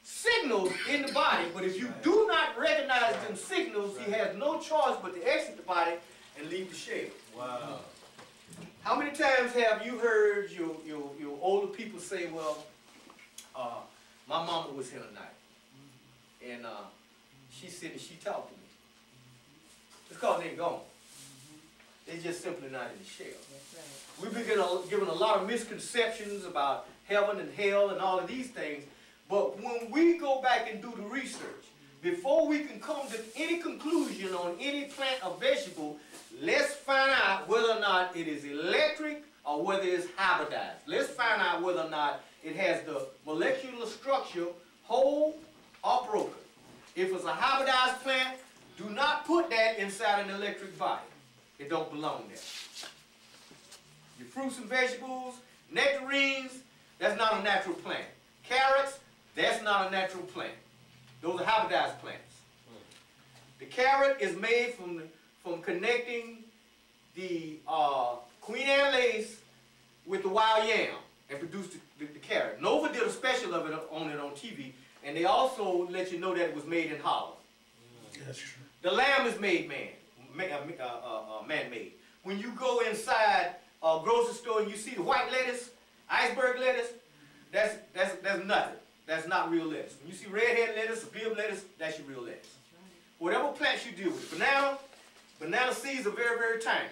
signals in the body, but if you do not recognize them signals, he has no choice but to exit the body and leave the shell. Wow. How many times have you heard your older people say, well, my mama was here tonight, and she said that she talked to me. It's because they're gone. They're just simply not in the shell. We've been given a lot of misconceptions about heaven and hell and all of these things, but when we go back and do the research, before we can come to any conclusion on any plant or vegetable, let's find out whether or not it is electric or whether it's hybridized. Let's find out whether or not it has the molecular structure whole or broken. If it's a hybridized plant, do not put that inside an electric body. It don't belong there. Your fruits and vegetables, nectarines, that's not a natural plant. Carrots, that's not a natural plant. Those are hybridized plants. The carrot is made from connecting the Queen Anne lace with the wild yam and produced the carrot. Nova did a special of it on TV, and they also let you know that it was made in Holland. That's true. The lamb is made man-made. When you go inside a grocery store and you see the white lettuce, iceberg lettuce, that's nothing. That's not real lettuce. When you see redhead lettuce or bib lettuce, that's your real lettuce. Whatever plants you deal with. Banana seeds are very, very tiny.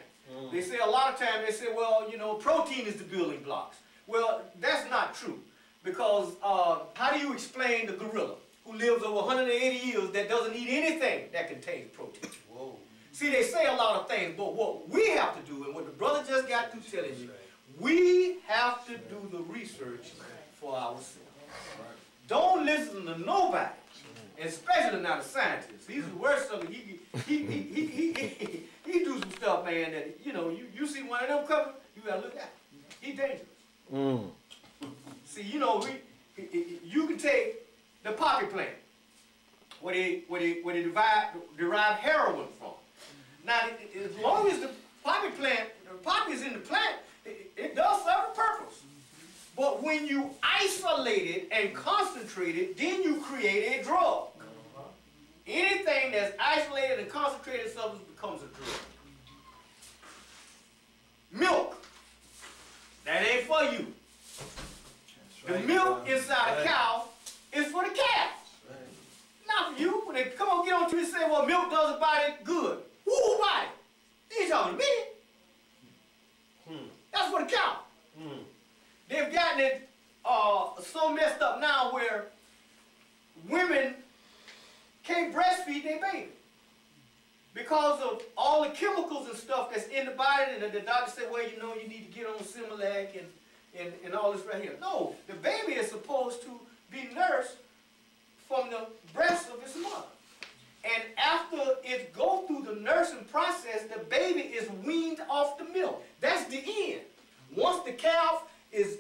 They say a lot of times, they say, well, you know, protein is the building blocks. Well, that's not true. Because how do you explain the gorilla who lives over 180 years that doesn't eat anything that contains protein? Whoa. See, they say a lot of things, but what we have to do, and what the brother just got through telling you, we have to do the research for ourselves. Don't listen to nobody, especially not a scientist. He's the worst of it. He do some stuff, man, that, you know, you see one of them coming, you gotta look at him. He's dangerous. See, you know, you can take the poppy plant, where they they derive heroin from. Now, as long as the poppy is in the plant, it does serve a purpose. But when you isolate it and concentrate it, then you create a drug. Anything that's isolated and concentrated substance becomes a drug. Milk, that ain't for you. The milk inside a cow is for the calf. Not for you. When they come on, get on to you and say, well, milk does a body good. Who body? They ain't talking to me. That's for the cow. They've gotten it so messed up now where women can't breastfeed their baby because of all the chemicals and stuff that's in the body, and the doctor said, well, you know, you need to get on Similac and all this right here. No, the baby is supposed to be nursed from the breast of its mother. And after it goes through the nursing process, the baby is weaned off the milk. That's the end. Once the calf is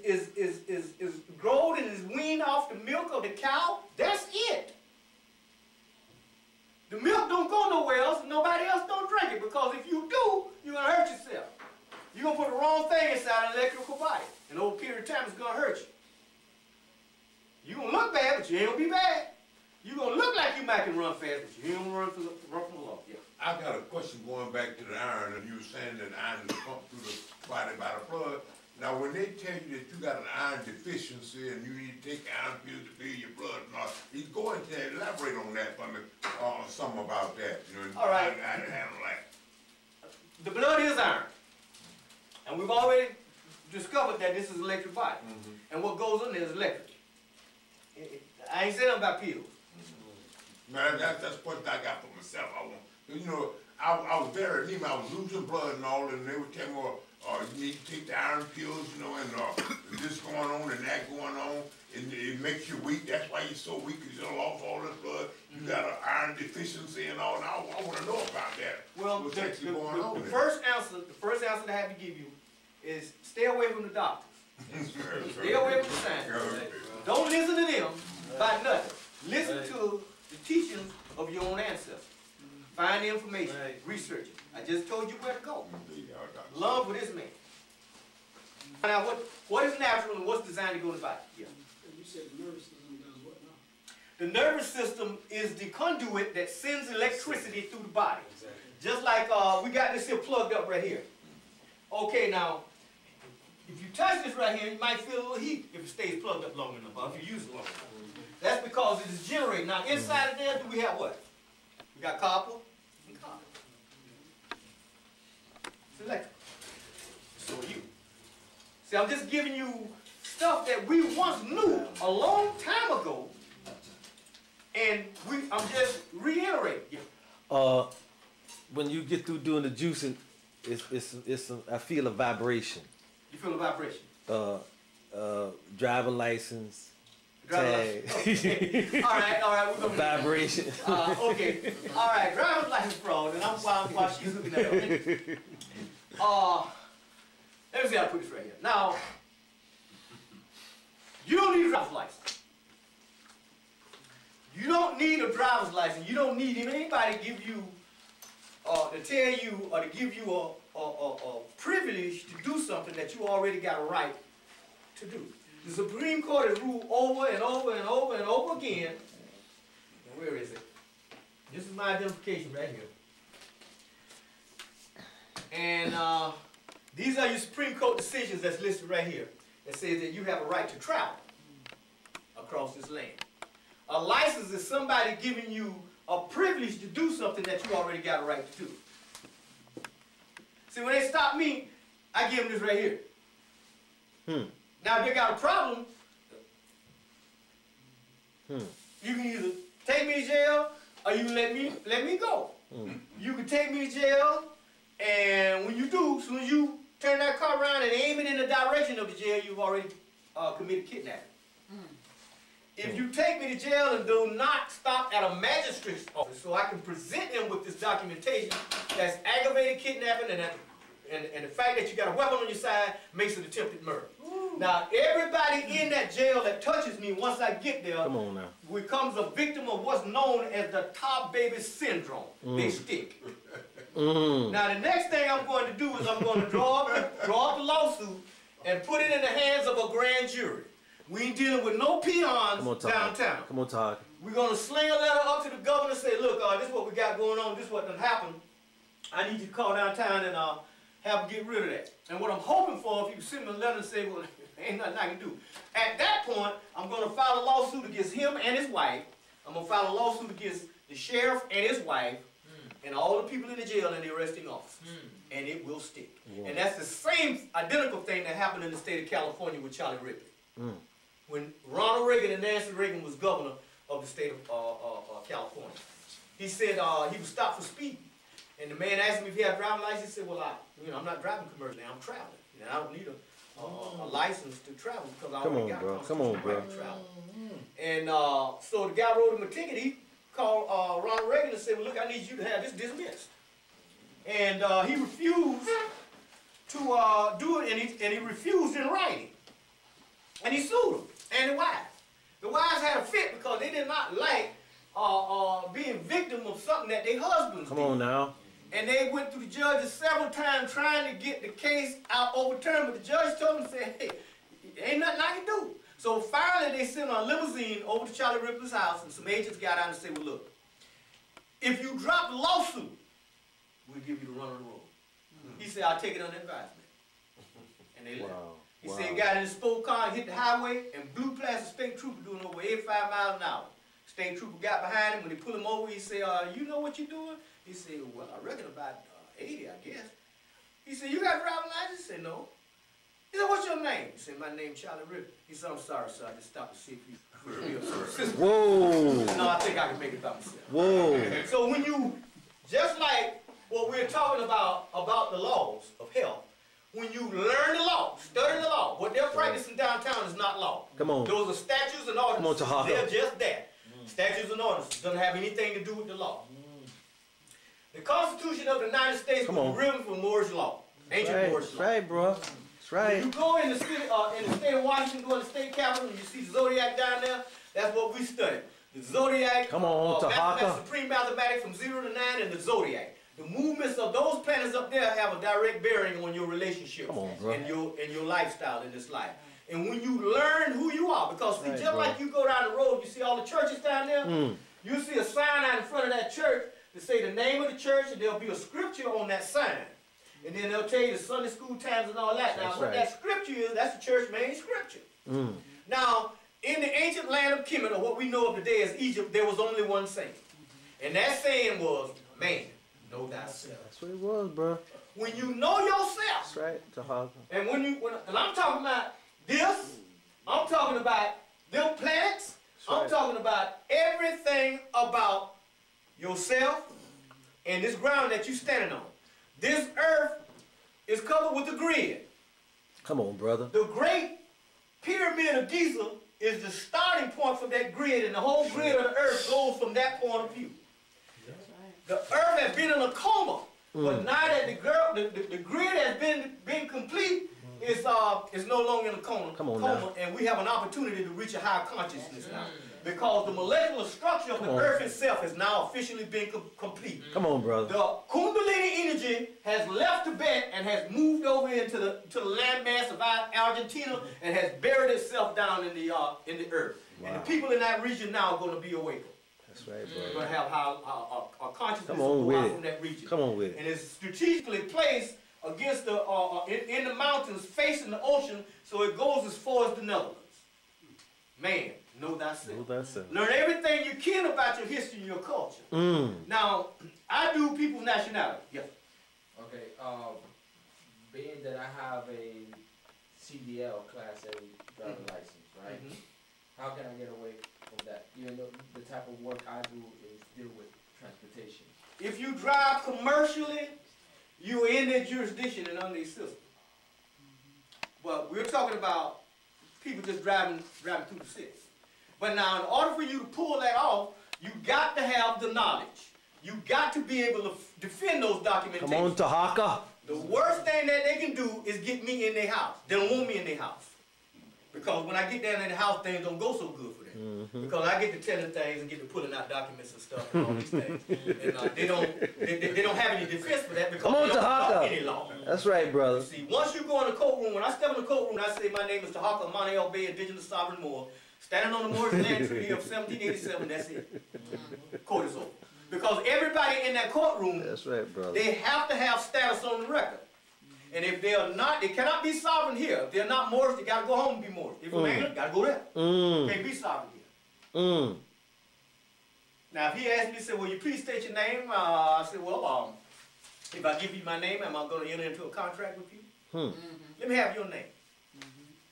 grown and is weaned off the milk of the cow, that's it. The milk don't go nowhere else, and nobody else don't drink it, because if you do, you're going to hurt yourself. You're going to put the wrong thing inside an electrical body. And over a period of time, it's going to hurt you. You're going to look bad, but you ain't going to be bad. You're going to look like you might can run fast, but you ain't going to run from the law. Yeah. I got a question going back to the iron, and you were saying that iron is pumped through the body by the blood. Now, when they tell you that you got an iron deficiency and you need to take iron pills to fill your blood and all, you go into elaborate on that for me, something about that. You know, all right. I handle that. The blood is iron. And we've already discovered that this is an electric body. And what goes on there is electric. I ain't saying nothing about pills. Man, that's what I got for myself. You know, I was very anemic. I was losing blood and all, and they would tell me, well, you need to take the iron pills, you know, and this going on and that going on, and it makes you weak. That's why you're so weak, because you lost all this blood. You got an iron deficiency and all. And I want to know about that. Well, what's actually going on the first answer that I have to give you is stay away from the doctors. Stay away from the scientists. Don't listen to them about nothing. Listen to the teachings of your own ancestors. Find the information, research it. I just told you where to go. Love for this man. Now, what is natural and what's designed to go in the body? Yeah. You said the nervous system does what now? The nervous system is the conduit that sends electricity through the body. Exactly. Just like we got this here plugged up right here. Okay, now, if you touch this right here, you might feel a little heat if it stays plugged up long enough, or if you use it long enough. That's because it is generating. Now, inside of there, do we have what? We got copper and copper. It's electric. So are you. See, I'm just giving you stuff that we once knew a long time ago, and I'm just reiterating. When you get through doing the juicing, I feel a vibration. You feel a vibration? Driving license. Driver's license. Okay. All right. We're gonna vibration. Okay. All right. Driver's license fraud, and while she's looking at it. Let me see how to put this right here. Now, you don't need a driver's license. You don't need a driver's license. You don't need anybody to give you, to tell you, or to give you a privilege to do something that you already got a right to do. The Supreme Court has ruled over and over and over and over again. And where is it? This is my identification right here. And these are your Supreme Court decisions that's listed right here. That says that you have a right to travel across this land. A license is somebody giving you a privilege to do something that you already got a right to do. See, when they stop me, I give them this right here. Now, if they got a problem, you can either take me to jail or you can let me go. You can take me to jail, and when you do, as soon as you turn that car around and aim it in the direction of the jail, you've already committed kidnapping. If you take me to jail and do not stop at a magistrate's office so I can present them with this documentation that's aggravated kidnapping and the fact that you got a weapon on your side makes it attempted murder. Now, everybody in that jail that touches me, once I get there, Come on now. becomes a victim of what's known as the top baby syndrome. They stick. Now, the next thing I'm going to do is I'm going to draw up the lawsuit and put it in the hands of a grand jury. We ain't dealing with no peons downtown. Come on, Tarhaka. We're going to sling a letter up to the governor and say, look, this is what we got going on. This is what done happened. I need you to call downtown and have them get rid of that. And what I'm hoping for, if you send me a letter and say, well, ain't nothing I can do. At that point, I'm going to file a lawsuit against him and his wife. I'm going to file a lawsuit against the sheriff and his wife and all the people in the jail and the arresting officers. And it will stick. Wow. And that's the same identical thing that happened in the state of California with Charlie Ripley. When Ronald Reagan and Nancy Reagan was governor of the state of California. He said he was stopped for speeding. And the man asked him if he had a driving license. He said, well, I'm not driving commercially, I'm traveling. And I don't need a license to travel because I already got a travel. And so the guy wrote him a ticket. He called Ronald Reagan and said, well, look, I need you to have this dismissed. And he refused to do it, and he refused in writing. And he sued him and the wives. The wives had a fit because they did not like being victim of something that their husbands did. Come on now. And they went through the judges several times trying to get the case out overturned, but the judge told them, said, hey, ain't nothing I can do. So finally they sent a limousine over to Charlie Ripley's house, and some agents got out and said, well, look, if you drop the lawsuit, we'll give you the run on the road. He said, I'll take it under advisement. And they left. He said he got in his sport car and hit the highway, and blue plastic state trooper doing over 85 miles an hour. State trooper got behind him. When they pulled him over, he said, you know what you're doing? He said, well, I reckon about 80, I guess. He said, you got a driving license? He said, no. He said, what's your name? He said, my name's Charlie Ripley. He said, I'm sorry, sir. I just stopped to see if you were real sister. Whoa. No, I think I can make it by myself. Whoa. So when you, just like what we're talking about the laws of health, when you learn the law, study the law, what they're practicing downtown is not law. Come on. Those are statutes and ordinances. Come on, Tarhaka. They're just that. Statutes and ordinances don't have anything to do with the law. The Constitution of the United States was written from Moore's law, ancient Moore's law. That's right, bro. That's right. When you go in the state of Washington, go in the state capitol, and you see the zodiac down there, that's what we studied. The zodiac, come on, Tarhaka. Supreme mathematics from 0 to 9, and the zodiac. The movements of those planets up there have a direct bearing on your relationships and your lifestyle in this life. And when you learn who you are, because see, just like you go down the road, you see all the churches down there, you see a sign out in front of that church to say the name of the church, and there'll be a scripture on that sign. And then they'll tell you the Sunday school times and all that. Now, what that scripture is, that's the church main scripture. Now, in the ancient land of Kemet, or what we know of today as Egypt, there was only one saying. And that saying was, man, know thyself. That's what it was, bro. When you know yourself. That's right, Tarhaka. And and I'm talking about this, I'm talking about them planets, I'm talking about everything about yourself and this ground that you're standing on. This earth is covered with a grid. Come on, brother. The great pyramid of Giza is the starting point for that grid, and the whole grid of the earth goes from that point of view. The earth has been in a coma, but now that the grid has been complete, it's no longer in a coma. Come on now. And we have an opportunity to reach a higher consciousness now. Because the molecular structure of the earth itself has now officially been complete. Come on, brother. The Kundalini energy has left Tibet and has moved over into the landmass of Argentina and has buried itself down in the earth. Wow. And the people in that region now are going to be awakened. That's right, bro. We're going to have a consciousness from that region. Come on with it. And it's strategically placed against the in the mountains facing the ocean, so it goes as far as the Netherlands. Man. Know thyself. Know thyself. Learn everything you can about your history and your culture. Now, I do people's nationality. Yes. Okay. Being that I have a CDL Class A driver license, right? How can I get away from that? Even though the type of work I do is deal with transportation. If you drive commercially, you're in their jurisdiction and under their system. But we're talking about people just driving through the city. But now, in order for you to pull that off, you got to have the knowledge. You got to be able to defend those documentations. Come on, Tarhaka. The worst thing that they can do is get me in their house. They don't want me in their house. Because when I get down in the house, things don't go so good for them. Mm-hmm. Because I get to telling things and get to pulling out documents and stuff and all these things. And they don't have any defense for that because Come on, they don't talk Tarhaka. any law. That's right, brother. See, once you go in the courtroom, when I step in the courtroom, I say my name is Tarhaka Monte Bay, Indigenous Sovereign Moor, standing on the Moorish Land Treaty of 1787, that's it. Court is over. Because everybody in that courtroom, That's right, brother. they have to have status on the record. And if they are not, they cannot be sovereign here. If they're not Moorish, they gotta go home and be Moorish. If you're England, gotta go there. Can't be sovereign here. Now, if he asked me, say, "Will you please state your name?" I said, "Well, if I give you my name, am I going to enter into a contract with you? Let me have your name.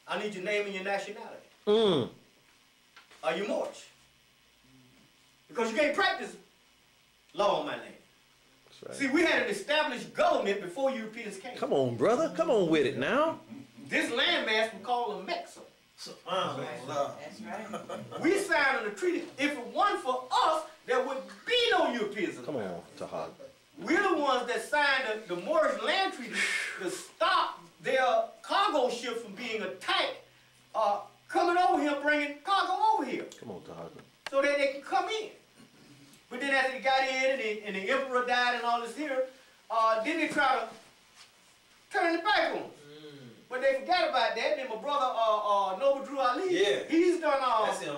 I need your name and your nationality. Are you Moorish? Because you can't practice law on my name." That's See, right. we had an established government before Europeans came. Come on, brother. Come on with it now. This landmass we call a Mexico. That's right. We signed a treaty. If it wasn't for us, there would be no Europeans. Come on, Tarhaka. We're the ones that signed the Moorish Land Treaty to stop their cargo ships from being attacked, coming over here, bringing cargo over here, Come on, Tarhaka. so that they can come in. But then after they got in and the emperor died and all this here, then they try to turn it back on us. But they forgot about that. Then my brother, Noble Drew Ali, Yeah. he's done, That's him.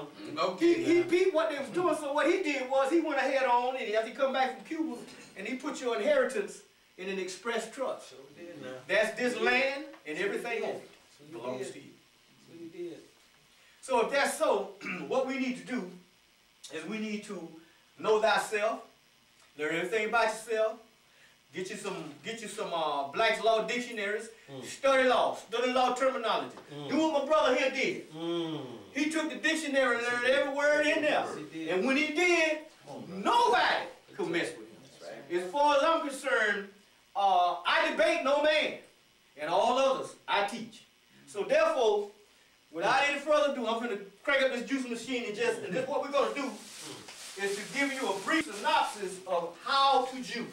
he peeped what they was doing, so what he did was he went ahead on, and as he come back from Cuba, and he put your inheritance in an express trust. So we did now. That's this land, and everything on it So you belongs did. to you. So you did. So if that's so, what we need to do is we need to know thyself, learn everything about yourself, get you some Black's Law dictionaries, study law terminology. Do what my brother here did. He took the dictionary and learned every word in there. Yes, he did. And when he did, nobody could mess with him. As far as I'm concerned, I debate no man, and all others I teach. So therefore, without any further ado, I'm going to crank up this juice machine and this what we're going to do is to give you a brief synopsis of how to juice.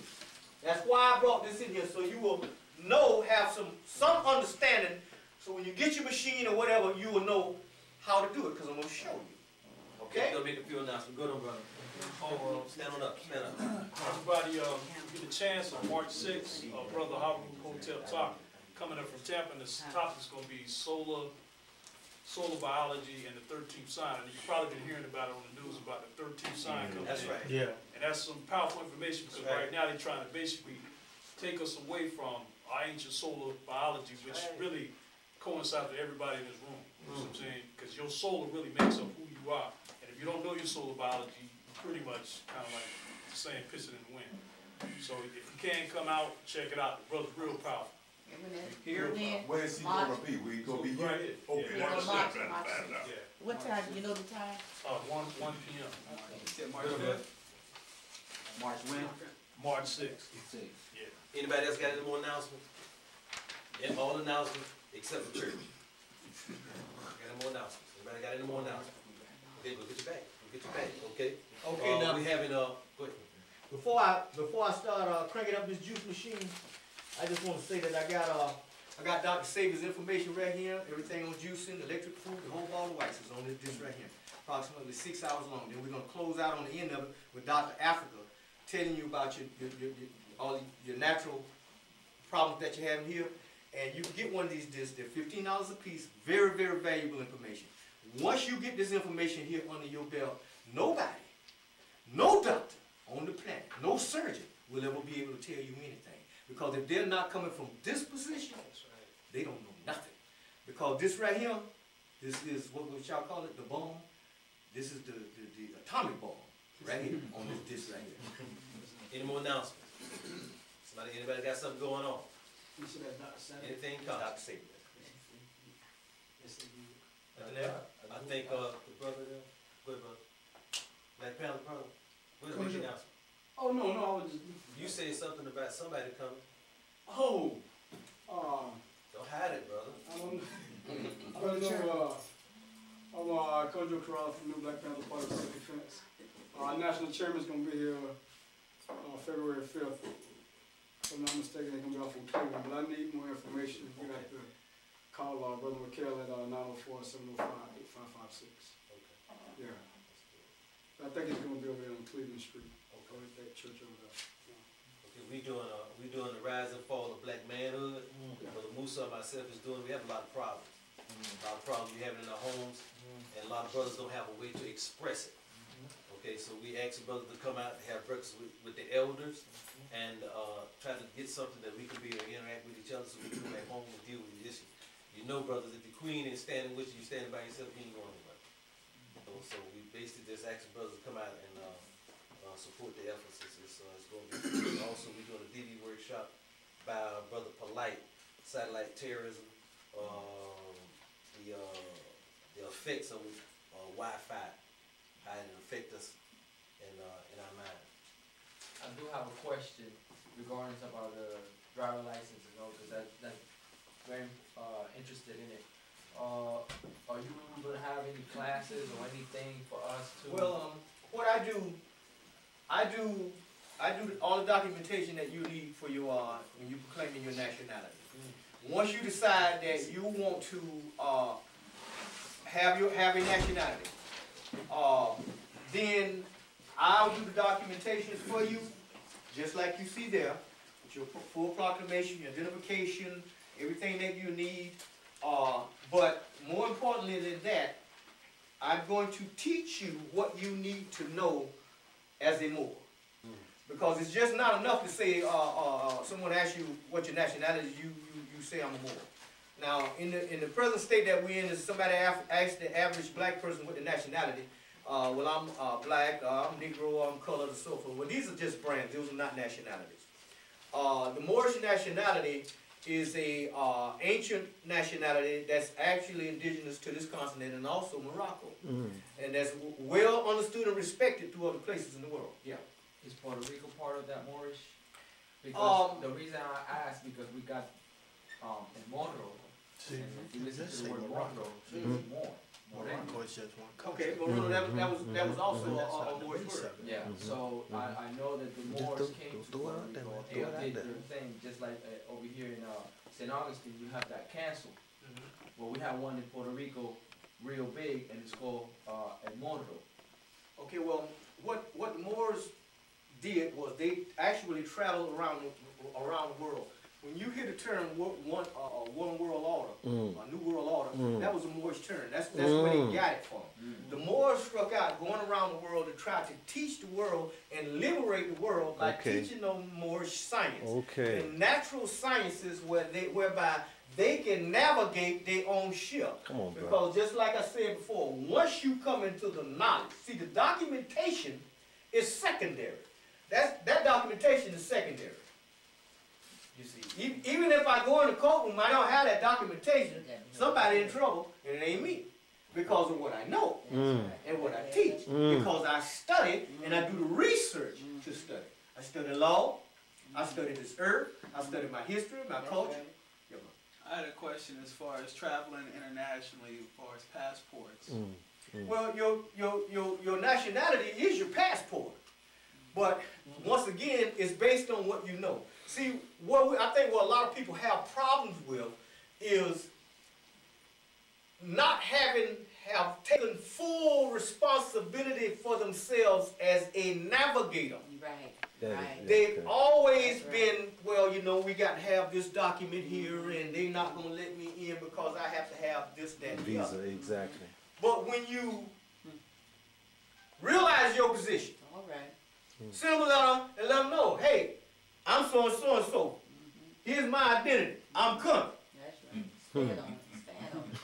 That's why I brought this in here, so you will have some understanding, so when you get your machine or whatever, you will know how to do it, because I'm going to show you. Okay? Gonna make a few announcements. Go on, brother. Oh, stand on up. Stand up. Everybody, get a chance on March 6th, Brother Haru Hotel Talk, coming up from Tampa, and this topic's gonna be solar biology and the 13th sign. And you've probably been hearing about it on the news about the 13th sign coming in. That's right. Yeah. And that's some powerful information, because That's right. right now they're trying to basically take us away from our ancient solar biology, which really coincides with everybody in this room. You know what I'm saying? Because your solar really makes up who you are. And if you don't know your solar biology, you pretty much kind of like saying piss it in the wind. So if you can come out, check it out. The brother's real powerful. Here? Where is he gonna be? We gonna be Right here? here. Okay, Yeah. March March 7th, March find out. Yeah. What time, you know the time? 1 p.m. March when? March 6th. Yeah. Anybody else got any more announcements? Yeah, all announcements except the church. Got any more announcements? Anybody got any more announcements? Okay, go get your bag. Go get your bag. Okay. Okay, now, we having go ahead. before I start cranking up this juice machine, I just want to say that I got Dr. Saber's information right here, everything on juicing, electric food, the whole ball of wax is on this right here. Approximately 6 hours long. Then we're gonna close out on the end of it with Dr. Africa telling you about all your natural problems that you're having here. And you can get one of these discs, they're $15 a piece, very, very valuable information. Once you get this information here under your belt, nobody, no doctor on the planet, no surgeon will ever be able to tell you anything. Because if they're not coming from this position, they don't know nothing. Because this right here, this is what y'all call it, the bomb. This is the atomic bomb right here on this disc right here. Any more announcements? Anybody got something going on? You should have Dr. Sanders. Anything coming? Dr. Saber. I think the brother there, go ahead, brother. Black Panther brother. Where's the announcement? Oh, no, I was just. You said something about somebody coming. Oh, Don't hide it, brother. I don't know, I'm Kojo Corral from New Black Panther Party of Self-Defense. Our national chairman's gonna be here, February 5th. If I'm not mistaken, they're gonna be off on cable, but I need more information. You have to Call Brother McKell at 904-705-8556. Okay. Yeah. I think it's gonna be over there on Cleveland Street, Okay. over at that church over there. Okay, we doing the rise and fall of black manhood. Brother Musa and myself is doing, we have a lot of problems. A lot of problems we have in our homes, and a lot of brothers don't have a way to express it. Okay, so we ask the brothers to come out and have breakfast with the elders, and try to get something that we can be able to interact with each other, so we can go back home and deal with the issue. You know, brothers, if your queen ain't standing with you, you standing by yourself, you ain't going anywhere. So we basically just asking brothers to come out and support the efforts. It's going to be. Also, we're doing a DD workshop by Brother Polite, satellite terrorism, the effects of Wi-Fi, how it affect us in our mind. I do have a question regarding about the driver license, because that's very interested in it. Are you gonna have any classes or anything for us to? Well, what I do all the documentation that you need for your, when you proclaiming your nationality. Once you decide that you want to have a nationality, then I'll do the documentation for you, just like you see there, with your full proclamation, your identification, everything that you need. But more importantly than that, I'm going to teach you what you need to know as a Moor. Because it's just not enough to say, someone asks you what your nationality is, you say I'm a Moor. Now, in the present state that we're in, is somebody asks the average black person what the nationality, well, I'm black, I'm Negro, I'm colored, and so forth. Well, these are just brands, those are not nationalities. The Moorish nationality is a ancient nationality that's actually indigenous to this continent and also Morocco. And that's well understood and respected through other places in the world. Yeah. Is Puerto Rico part of that Moorish? Because the reason I asked, because we got in Monroe, and if you listen to the word Monroe, it's more. Okay, well, that was also a Moorish word. Yeah, so I know that the Moors came to Puerto Rico, they did their thing, just like over here in St. Augustine, you have that cancel. Well, we have one in Puerto Rico, real big, and it's called El Monroe. Okay, well, what the Moors did was they actually traveled around the world. When you hear the term one world order, a new world order, that was a Moorish term. That's where they got it from. The Moors struck out going around the world to try to teach the world and liberate the world by teaching them Moorish science. The natural sciences whereby they can navigate their own ship. Come on, bro. Because just like I said before, once you come into the knowledge, see, the documentation is secondary. That documentation is secondary. You see, even if I go in the courtroom, I don't have that documentation, somebody in trouble, and it ain't me. Because of what I know, and what I teach. Because I study, and I do the research to study. I study law, I study this earth, I study my history, my culture. I had a question as far as traveling internationally, as far as passports. Well, your nationality is your passport. But once again, it's based on what you know. See, I think what a lot of people have problems with is not have taken full responsibility for themselves as a navigator. Right. They've always been, well, you know, we got to have this document here, and they're not going to let me in because I have to have this, that, and the Visa, other. exactly. But when you realize your position, send them a letter and let them know, hey, I'm so and so and so. Here's my identity. I'm coming. Stand on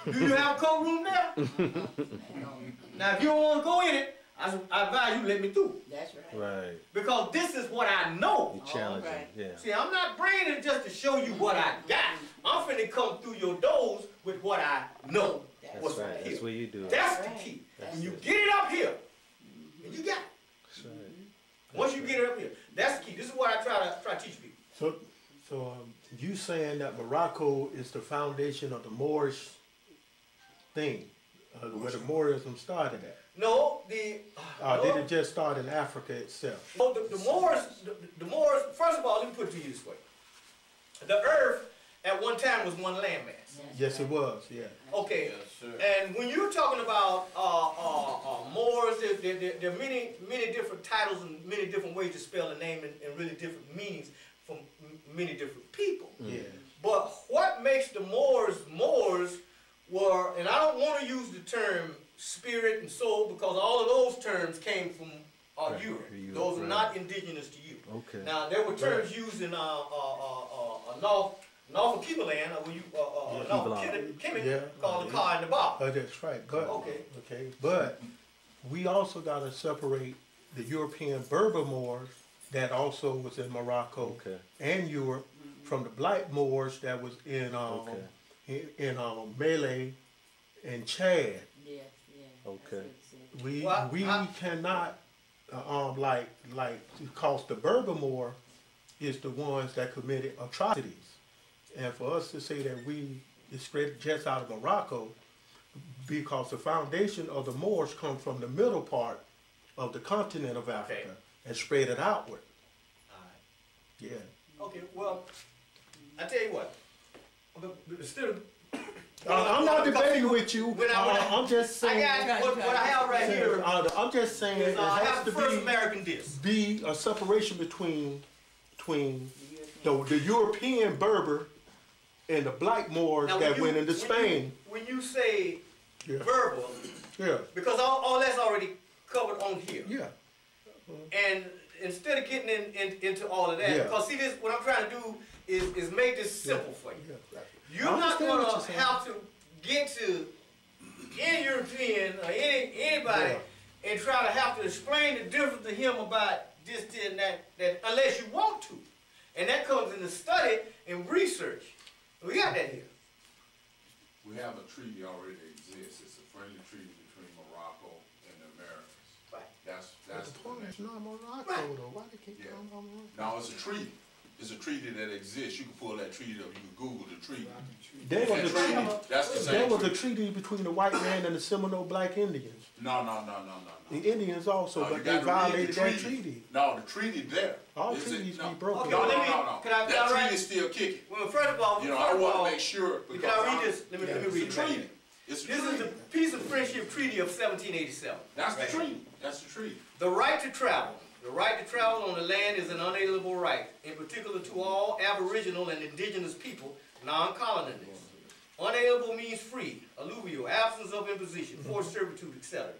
it. Do you have a courtroom there? Now, if you don't want to go in it, I advise you let me through. That's right. Right. Because this is what I know. You challenge right. them, yeah. See, I'm not bringing it just to show you what I got. I'm finna come through your doors with what I know. That's What's right. right That's here. what you do. That's the key. When you get it up here, and you got it. That's right. Once you get it up here, that's the key. This is what I try to teach people. So you saying that Morocco is the foundation of the Moorish thing, where the Moorism started at? No, Did it just start in Africa itself? the Moors, first of all, let me put it to you this way. The earth at one time was one landmass. Yes, it was, yeah. Okay, Yes, sir. and when you're talking about Moors, there are many different titles and many different ways to spell a name and really different meanings from many different people. Yeah. But what makes the Moors were, and I don't want to use the term spirit and soul because all of those terms came from Europe. Those are not indigenous to you. Okay. Now there were terms used in North of Kibaland, North of Kemet, Yeah. called the car and the bar. That's right, but, Okay. but we also gotta separate the European Berber Moors that also was in Morocco and Europe from the black Moors that was in Malay and Chad. Yeah. Okay. That's We cannot because the Berber Moor is the ones that committed atrocities. And for us to say that we is straight just out of Morocco, because the foundation of the Moors come from the middle part of the continent of Africa and spread it outward. Yeah. Okay, well, I tell you what, still. I'm not debating with you. I'm just saying. I got what I have right here. I'm just saying it I has have to the first American disc. be a separation between the European Berber and the black Moors that went into Spain. When you say Berber, Yeah. because all that's already covered on here. Yeah. And instead of getting into all of that, because see this, what I'm trying to do is make this simple for you. Yeah. You're not going to have to get to any European or anybody and try to have to explain the difference to him about this, and that unless you want to. And that comes in the study and research. We got that here. We have a treaty already that exists. It's a friendly treaty between Morocco and the Americans. Right. That's the connection. It's not Morocco though. Why they keep calling Morocco? No, it's a treaty. It's a treaty that exists. You can pull that treaty up. You can Google the treaty. There was, That's the same there was a treaty. treaty between the white man and the Seminole black Indians. No. The Indians also, No, you but they gotta read violated the that treaty. No, the treaty there. All Is it? treaties No. be broken. Okay, No, well, no, let me- no. can I- That all right. treaty is still kicking. Well, first of all, I want to make sure. Can I read this? Let me It's read a it right treaty. here. It's a This treaty. is the Peace and Friendship Treaty of 1787. That's the Right. treaty. That's the treaty. The right to travel. The right to travel on the land is an unalienable right, in particular to all aboriginal and indigenous people, non-colonists. Unalienable means free, alluvial, absence of imposition, forced servitude, etc.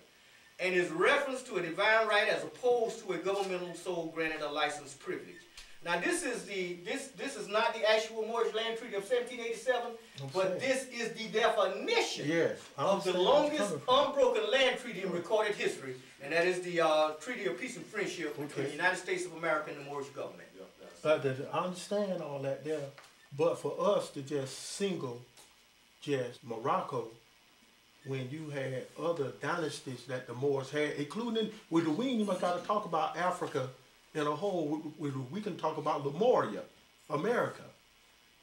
And is reference to a divine right as opposed to a governmental sole granted a license privilege. Now this is not the actual Moorish Land Treaty of 1787, but this is the definition of the longest unbroken land treaty in recorded history, and that is the Treaty of Peace and Friendship between the United States of America and the Moorish government. But I understand all that there, but for us to just single just Morocco, when you had other dynasties that the Moors had, including we ain't even got to talk about Africa in a whole. We can talk about Lemuria, America,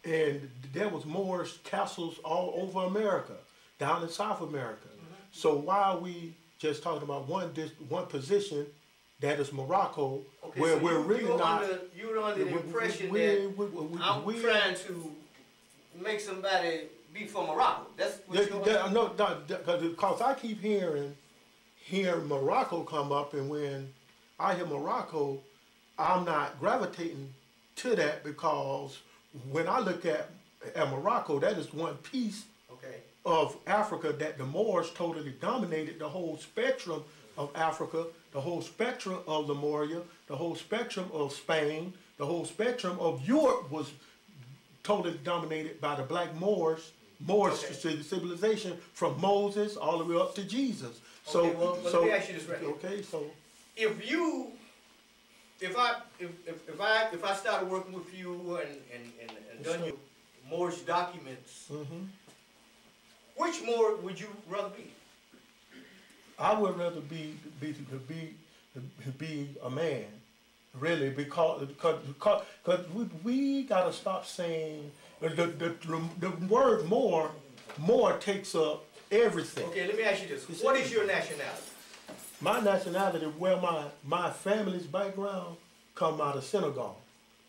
and there was Moorish castles all over America, down in South America. So why are we just talking about one position? That is Morocco, where we're really not. You're under the impression that I'm trying to make somebody be from Morocco. That's what you're because I keep hearing Morocco come up, and when I hear Morocco, I'm not gravitating to that because when I look at Morocco, that is one piece of Africa that the Moors totally dominated the whole spectrum of Africa, the whole spectrum of Lemuria, the whole spectrum of Spain, the whole spectrum of Europe was totally dominated by the black Moors, civilization from Moses all the way up to Jesus. So, let me ask you this right here. Okay, so if I started working with you and done your Moorish documents, which Moor would you rather be? I would rather be a man, really, because we gotta stop saying the word more takes up everything. Okay, let me ask you this: what is your nationality? My nationality, where my family's background come out of Senegal.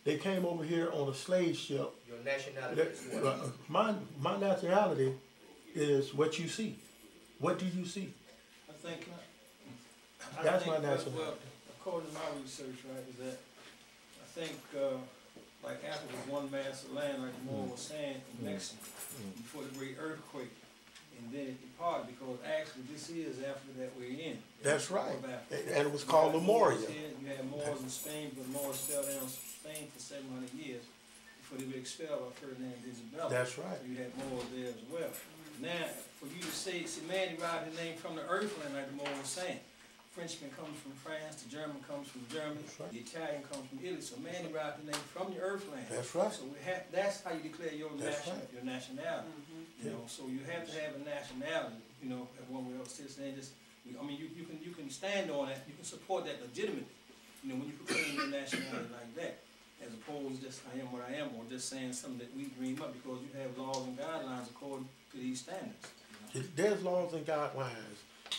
They came over here on a slave ship. Your nationality is what? My nationality is what you see. What do you see? I think, That's my nationality. well, according to my research, right, is that I think, like Africa was one mass of land, like the Moore was saying, in Mexico, before the great earthquake. And then it departed, because actually this is Africa that we're in. That's right. North Africa. And it was called Lemuria. You had Moors in Spain, but Moors fell down Spain for 700 years before they were expelled by Ferdinand and Isabella. That's right. So you had Moors there as well. Now, for you to say, see, man derived his name from the earthland, like the Moor was saying. Frenchman comes from France, the German comes from Germany, Right. the Italian comes from Italy. So man derived the name from the earthland. That's right. So that's how you declare your That's right. your nationality. You know, so you have to have a nationality. You know, as one way of saying this. I mean, you can stand on that. You can support that legitimately. You know, when you proclaim your nationality like that, as opposed to just I am what I am, or just saying something that we dream up, because you have laws and guidelines according to these standards. You know? There's laws and guidelines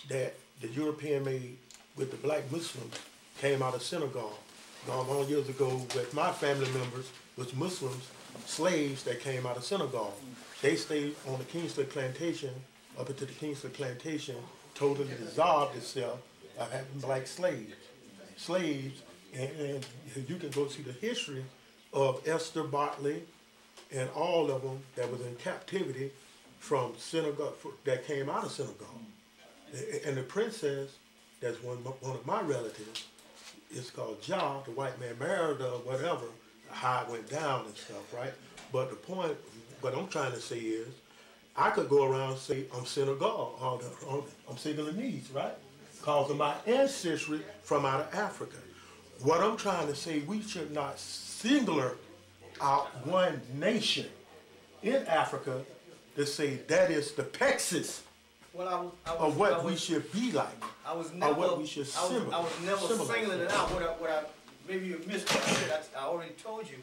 that the European made with the black Muslims, came out of Senegal. Long years ago, with my family members was Muslims, slaves that came out of Senegal. They stayed on the Kingsley plantation, up until the Kingsley plantation totally dissolved itself of having black slaves, and you can go see the history of Esther Bartley and all of them that was in captivity from Senegal, that came out of Senegal. And the princess, that's one of my relatives, it's called Ja, the white man married her, whatever, how it went down and stuff, right? But the point, what I'm trying to say is, I could go around and say I'm Senegal, I'm Senegalese, right? Because of my ancestry from out of Africa. What I'm trying to say, we should not singular out one nation in Africa to say that is the Texas of what we should be like. I was never, what we should I was never singling it out. Maybe you missed what I said. I already told you.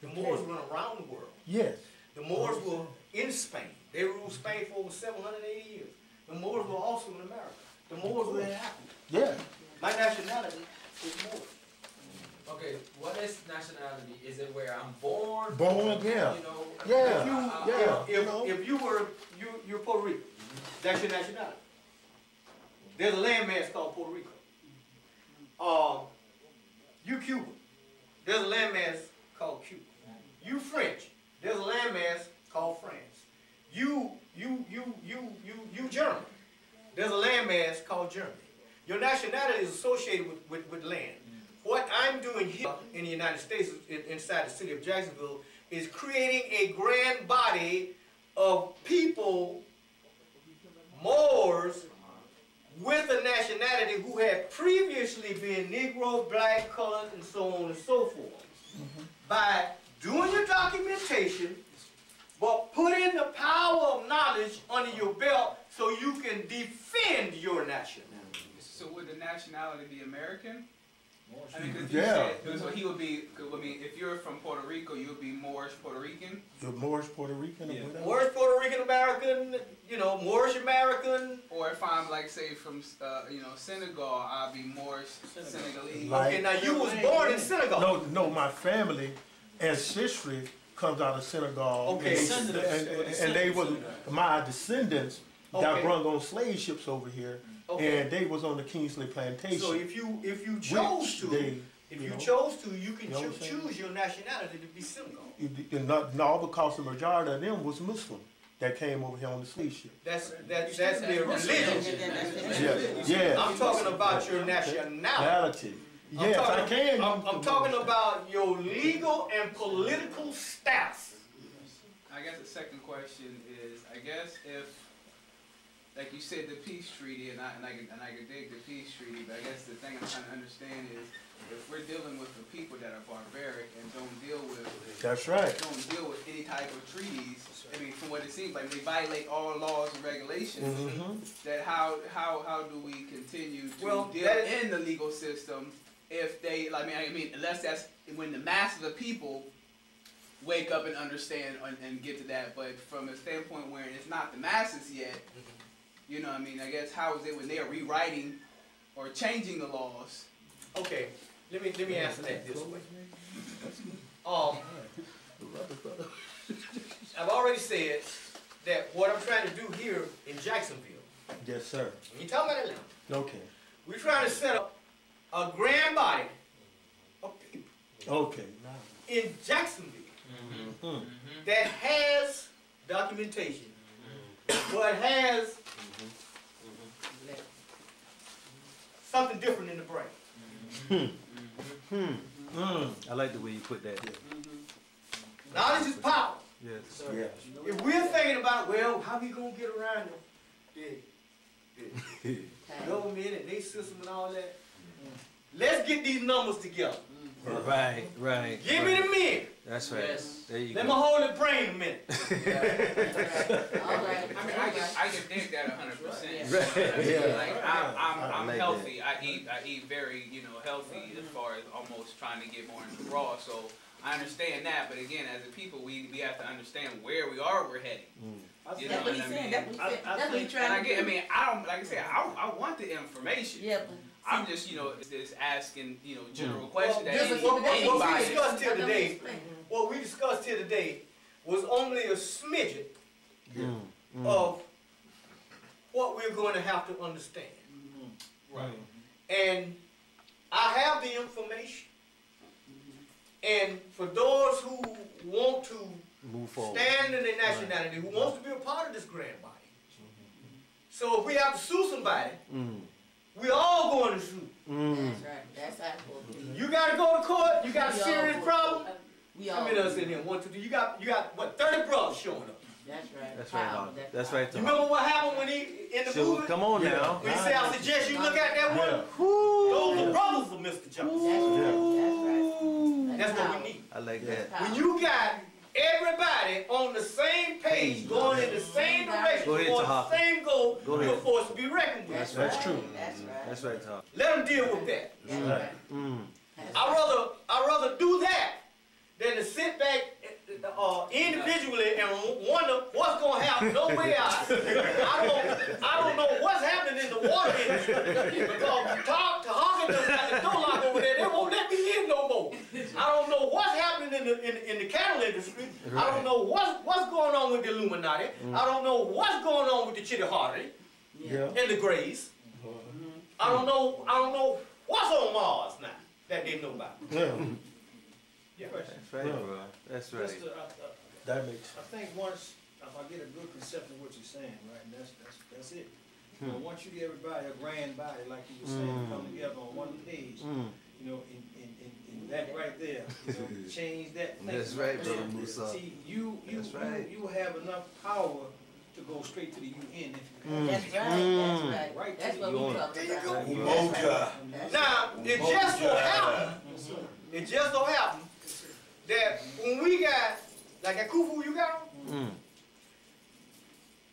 The Moors run around the world. Yes. The Moors were in Spain. They ruled Spain for over 780 years. The Moors were also in America. The Moors were in Africa. Yeah. My nationality is Moor. Okay, what is nationality? Is it where I'm born? Born, yeah. You know, Yeah. If you were, you're Puerto Rico. That's your nationality. There's a landmass called Puerto Rico. You Cuban. There's a landmass called Cuba. You French. There's a landmass called France. You German. There's a landmass called Germany. Your nationality is associated with land. What I'm doing here in the United States, inside the city of Jacksonville, is creating a grand body of people, Moors, with a nationality who had previously been Negro, black, colored, and so on and so forth. By doing your documentation, but putting the power of knowledge under your belt so you can defend your nationality. So would the nationality be American? I mean, 'cause Yeah. you said, so he would be, I mean, if you're from Puerto Rico, you would be Moorish Puerto Rican? The Moorish Puerto Rican or whatever. Moorish Puerto Rican American, Moorish American. Or if I'm, like, say, from, Senegal, I'll be Moorish Senegalese. Like- Okay, now you was born in Senegal. No, my family ancestry comes out of Senegal. Okay. And they was my descendants got Okay. brung on slave ships over here, Okay. and they was on the Kingsley plantation. So if you chose to, you can You know what I'm saying? choose your nationality to be Senegal. No, because the majority of them was Muslim that came over here on the slave ship. That's their religion. Yeah. I'm talking about your nationality. Nationality. Yes, I can. I'm talking about your legal and political status. I guess the second question is, I guess if, like you said, the peace treaty, and I can dig the peace treaty, but I guess the thing I'm trying to understand is, if we're dealing with the people that are barbaric and don't deal with any type of treaties, I mean, from what it seems like, they violate all laws and regulations. That how do we continue to deal in the legal system if they, I mean, unless that's when the mass of the people wake up and understand and get to that, but from a standpoint where it's not the masses yet, I mean, I guess how is it when they are rewriting or changing the laws? Okay, let me answer that this way. I've already said that what I'm trying to do here in Jacksonville, Yes, sir. when you talk about Atlanta, Okay. we're trying to set up a grand body of people Okay. in Jacksonville Mm. that has documentation, but has something different in the brain. I like the way you put that. Knowledge is power. Yes. Yeah. If we're thinking about, well, how we gonna get around the government and their system and all that, let's get these numbers together. Right, right. Give me the men. That's right. Yes. There you Let go. me hold the brain a minute. I mean, I can dig that 100%. Right. Yeah. Like I I'm like healthy. I eat very, healthy as far as almost trying to get more into raw. So I understand that, but again, as a people, we have to understand where we are, we're heading. You know That's what what he's I saying, mean? that's what he's saying, that's what he's And I trying to get, I do. mean, I don't, like I said, I want the information. Yeah, but. I'm just, just asking, general question that This is any- what we anybody. discussed here today. What we discussed here today was only a smidget of what we're going to have to understand. Right. And I have the information. And for those who want to Move forward. stand in their nationality, who wants to be a part of this grand body. So if we have to sue somebody, we all going to sue. That's right, that's how it's supposed to be. You got to go to court. You got a We all serious go- problem. We How all. many of us in here? 1, 2, 3. You got what? 30 brothers showing up. That's right. That's right, Power, Doc. that's That's power. right, You Doc. remember what happened when he in the So, movement? come on now. When he said, "I suggest you look at that one." Those are brothers of Mr. Johnson. That's That's power. what we need. I like that. Power. When you got everybody on the same page, going in the same direction, Go ahead, towards the Tarhaka. same goal, Go you're ahead. forced to be reckoned with. That's That's right. true. That's right. That's right, Doc. Let them deal with that. That's right. That's I'd rather do that than to sit back individually and wonder what's going to happen. No way out. I don't know what's happening in the water industry because Tarhaka doesn't have the door lock over there. They won't let me in no more. I don't know what's happening in the cattle industry. I don't know what's going on with the Illuminati. I don't know what's going on with the Chitty Hardy Yeah. and the Grays. I don't know what's on Mars now that they know about. Yeah. That's right, bro. That's right. Just, That makes I think once, if I get a good conception of what you're saying, right, and that's it. You know, once you get everybody, a grand body, like you were saying, come together on one page, you know, in that right there, change that thing. That's right, brother Musa. See, you will have enough power to go straight to the UN if you have. right. That's right. That's what we You talking There you about. go. That's right. Now, it just so happened that when we got, like at Khufu you got them,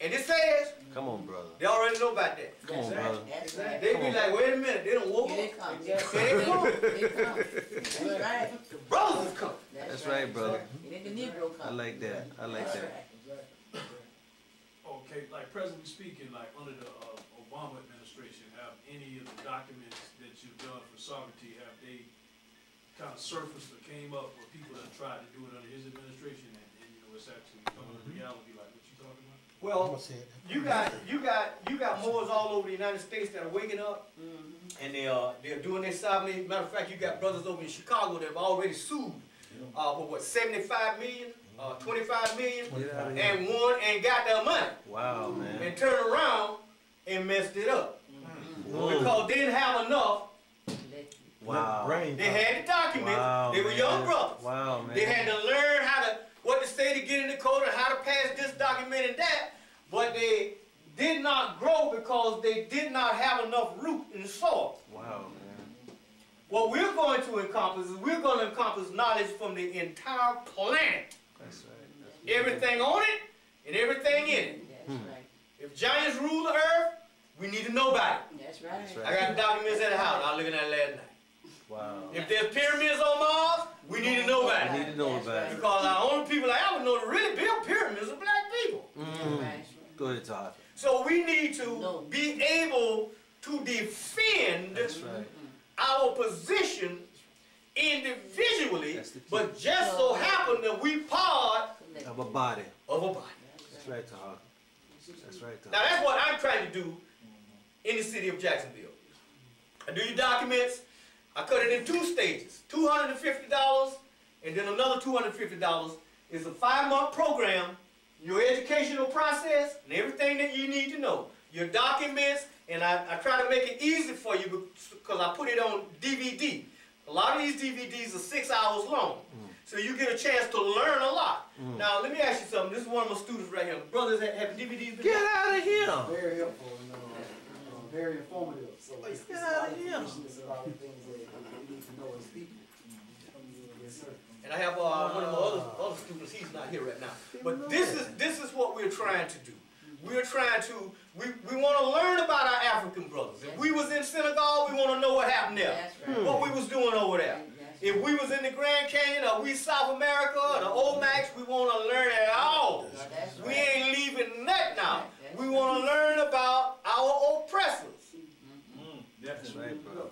and it says, Come on, brother. they already know about that. Come on, That's brother. right. That's right. They be like, wait a minute, they done woke Here they up. come. Here they come. They come. That's right. The brothers is coming. That's right, brother. It ain't the Negro I come. like that. I like That's that. right. Okay, like presently speaking, like under the Obama administration, have any of the documents that you've done for sovereignty, have they kind of surfaced or came up where people that tried to do it under his administration and it's actually becoming a reality like what you're talking about? Well, you got Moors all over the United States that are waking up, and they're doing their sovereignty. Matter of fact, you got brothers over in Chicago that have already sued for what, 75 million, 25 million, Get out of here. and won and got their money, Wow, man. and turned around and messed it up because they didn't have enough. Wow. brain. They had the documents. Wow, They were man. young brothers. Wow, man. They had to learn what to say to get in the code and how to pass this document and that, but they did not grow because they did not have enough root in the soil. Wow, man. What we're going to encompass is we're going to encompass knowledge from the entire planet. That's right. Everything on it and everything in it. That's right. If giants rule the earth, we need to know about it. That's right. That's right. I got the documents at the house. I was looking at it last night. Wow. If there's pyramids on Mars, we need to know about I it. need to know about it. Because our only people I ever know that really built pyramids are black people. Go ahead, Todd. So we need to be able to defend That's right. our position individually, That's the key. but just so happen that we part Of a body. of a body. That's right, Tarhaka. That's right, Now Tarhaka. that's what I'm trying to do in the city of Jacksonville. I do your documents, I cut it in 2 stages, $250 and then another $250. It's a 5-month program, your educational process and everything that you need to know. Your documents, and I try to make it easy for you because I put it on DVD. A lot of these DVDs are 6 hours long. So you get a chance to learn a lot. Now let me ask you something. This is one of my students right here. Brothers, have DVDs been Get out of here! Very helpful and very informative. So it's a lot of information, it's a lot of things that we need to know as people. Yes, sir. And I have one of my other students, he's not here right now. But this is what we're trying to do. We're trying to, we want to learn about our African brothers. If we was in Senegal, we want to know what happened there. What we was doing over there. If we was in the Grand Canyon or we South America or the Omax, we want to learn it all. We ain't leaving that now. We want to learn about our oppressors. That's right, bro.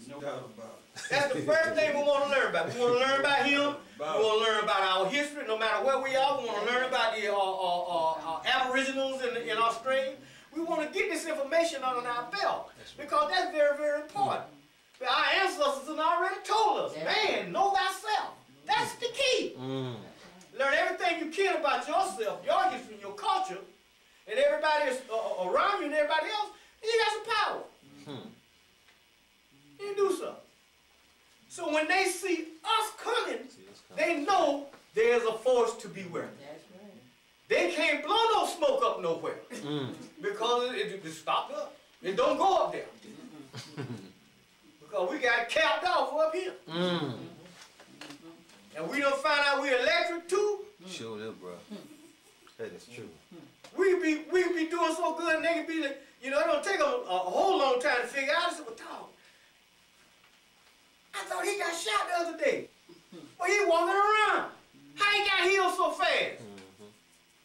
No doubt about it. That's the first thing we want to learn about. We want to learn about him. We want to learn about our history, no matter where we are. We want to learn about the aboriginals in Australia. We want to get this information under our belt because that's very, very important. Our ancestors have already told us, man, know thyself. That's the key. Learn everything you can about yourself, your history, your culture, and everybody around you and everybody else, and you got some power. You do something. So when they see us coming, they know there's a force to be reckoned. They can't blow no smoke up nowhere because it stopped up. It don't go up there. Because we got it capped off up here. And we don't find out we're electric too. Sure, that, bro. That is true. We be doing so good and they can be like, you know, it don't take them a whole long time to figure out. I said, well, dog, I thought he got shot the other day. Well, he walking around. How he got healed so fast?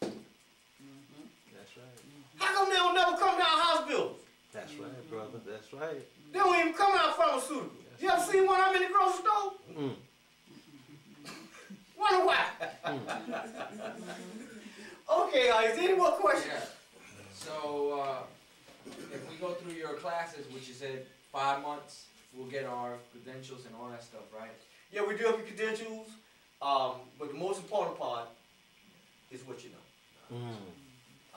That's right. How come they don't never come down hospitals? That's right, brother. That's right. They don't even come out pharmaceuticals. You ever seen one of them in the grocery store? Wonder why? Okay, is there any more questions? Yeah. So, if we go through your classes, which you said 5 months, we'll get our credentials and all that stuff, right? Yeah, we do have your credentials, but the most important part is what you know.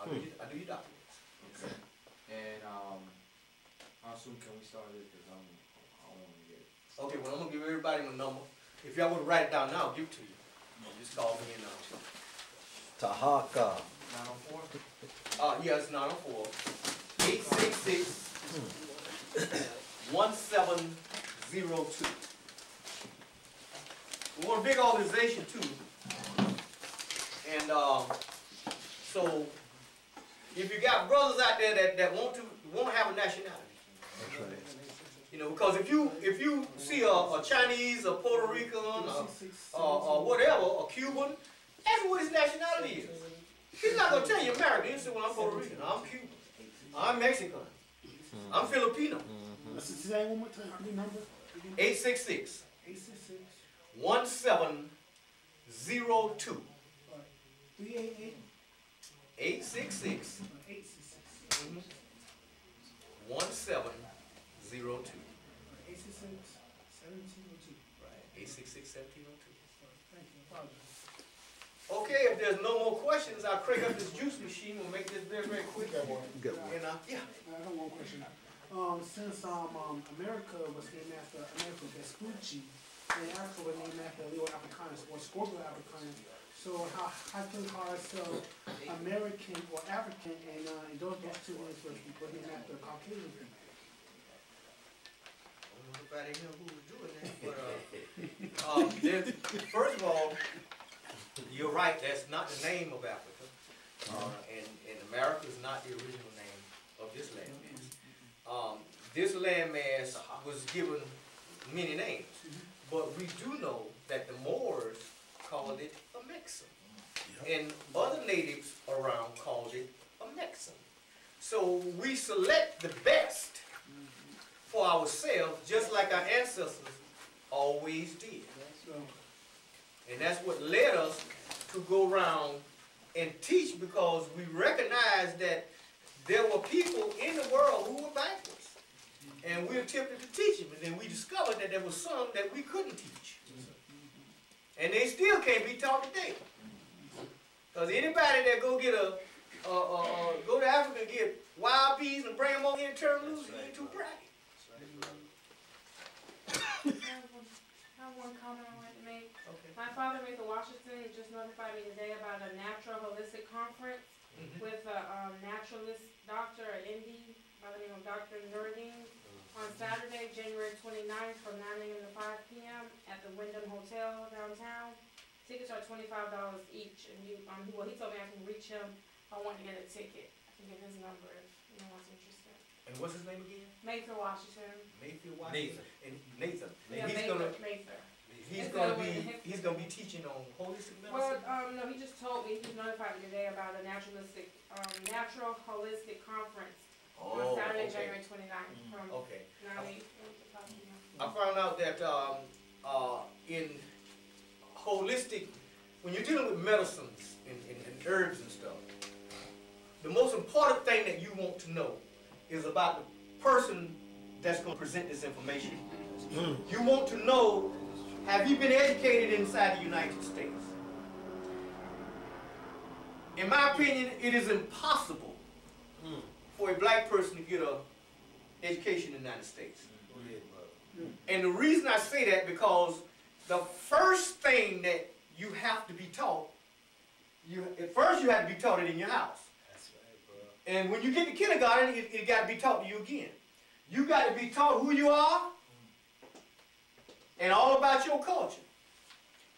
I do your documents. Okay. And how soon can we start it? Because I don't want to get it. Okay, well, I'm going to give everybody my number. If y'all want to write it down now, I'll give it to you. Just call me and Tarhaka. 904? yeah, it's 904 866 1702. We're a big organization too. And so if you got brothers out there that want to have a nationality. That's right. You know, because if you see a Chinese, a Puerto Rican, or whatever, a Cuban, ask him what his nationality is. He's not going to tell you American. He'll say, well, I'm Puerto Rican, I'm Cuban, I'm Mexican, I'm Filipino. Let's say one more time. Your number? 866 866 1702. 388 866 866 1702. 866 1702. Right, 866 1702. Thank you. Apologize. Okay, if there's no more questions, I'll crank up this juice machine. We'll make this very, very quick. Good one. And, yeah. I got one question. Since America was named after America Vespucci, and Africa was named after Leo Africanus or Scorpio Africanus, so how can we call ourselves American or African, and those two names were named after Caucasian people? Nobody knew who was doing that, but first of all, you're right. That's not the name of Africa, and America is not the original name of this landmass. This landmass was given many names, but we do know that the Moors called it a Mexan, and other natives around called it a Mexan. So we select the best for ourselves, just like our ancestors Always did. So, And that's what led us to go around and teach, because we recognized that there were people in the world who were backwards. And we attempted to teach them, and then we discovered that there was some that we couldn't teach. And they still can't be taught today. Because anybody that go get go to Africa and get wild peas and bring them over here and turn them loose, you ain't too bright. I have one comment I wanted to make. Okay. My father, Mr. Washington, just notified me today about a natural holistic conference with a naturalist doctor, an MD, by the name of Dr. Nuruddin, on Saturday, January 29th, from 9 a.m. to 5 p.m. at the Wyndham Hotel downtown. Tickets are $25 each, and he told me I can reach him if I want to get a ticket. I can get his number if anyone's interested. And what's his name again? Mayfield Washington. Mayfield Washington. And Nathan. Yeah, Mayfield. He's gonna be teaching on holistic Well, medicine. no, he just told me, he notified me today about a natural holistic conference on Saturday, okay. January 29th, from Okay. 9 a.m. to 5 p.m. I found out that in holistic, when you're dealing with medicines and herbs and stuff, the most important thing that you want to know is about the person that's going to present this information. You want to know, have you been educated inside the United States? In my opinion, it is impossible for a black person to get an education in the United States. And the reason I say that, because the first thing that you have to be taught, first you have to be taught it in your house. And when you get to kindergarten, it got to be taught to you again. You got to be taught who you are and all about your culture.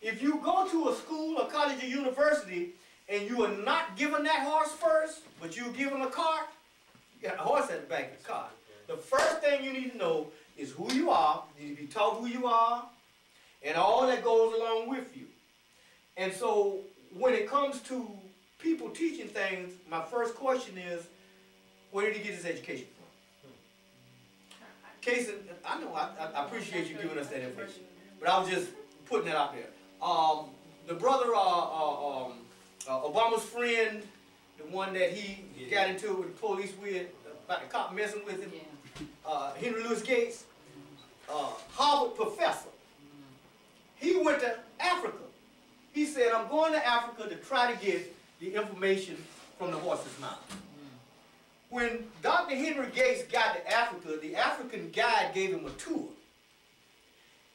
If you go to a school, a college, or university, and you are not given that horse first, but you give them a cart, you got a horse at the back of the cart. The first thing you need to know is who you are. You need to be taught who you are and all that goes along with you. And so when it comes to people teaching things, my first question is, where did he get his education from? Case, I know, I appreciate you giving us that information, but I was just putting that out there. The brother, Obama's friend, the one that he got into it with the police with, about the cop messing with him, Henry Louis Gates, Harvard professor. He went to Africa. He said, I'm going to Africa to try to get the information from the horse's mouth. When Dr. Henry Gates got to Africa, the African guide gave him a tour.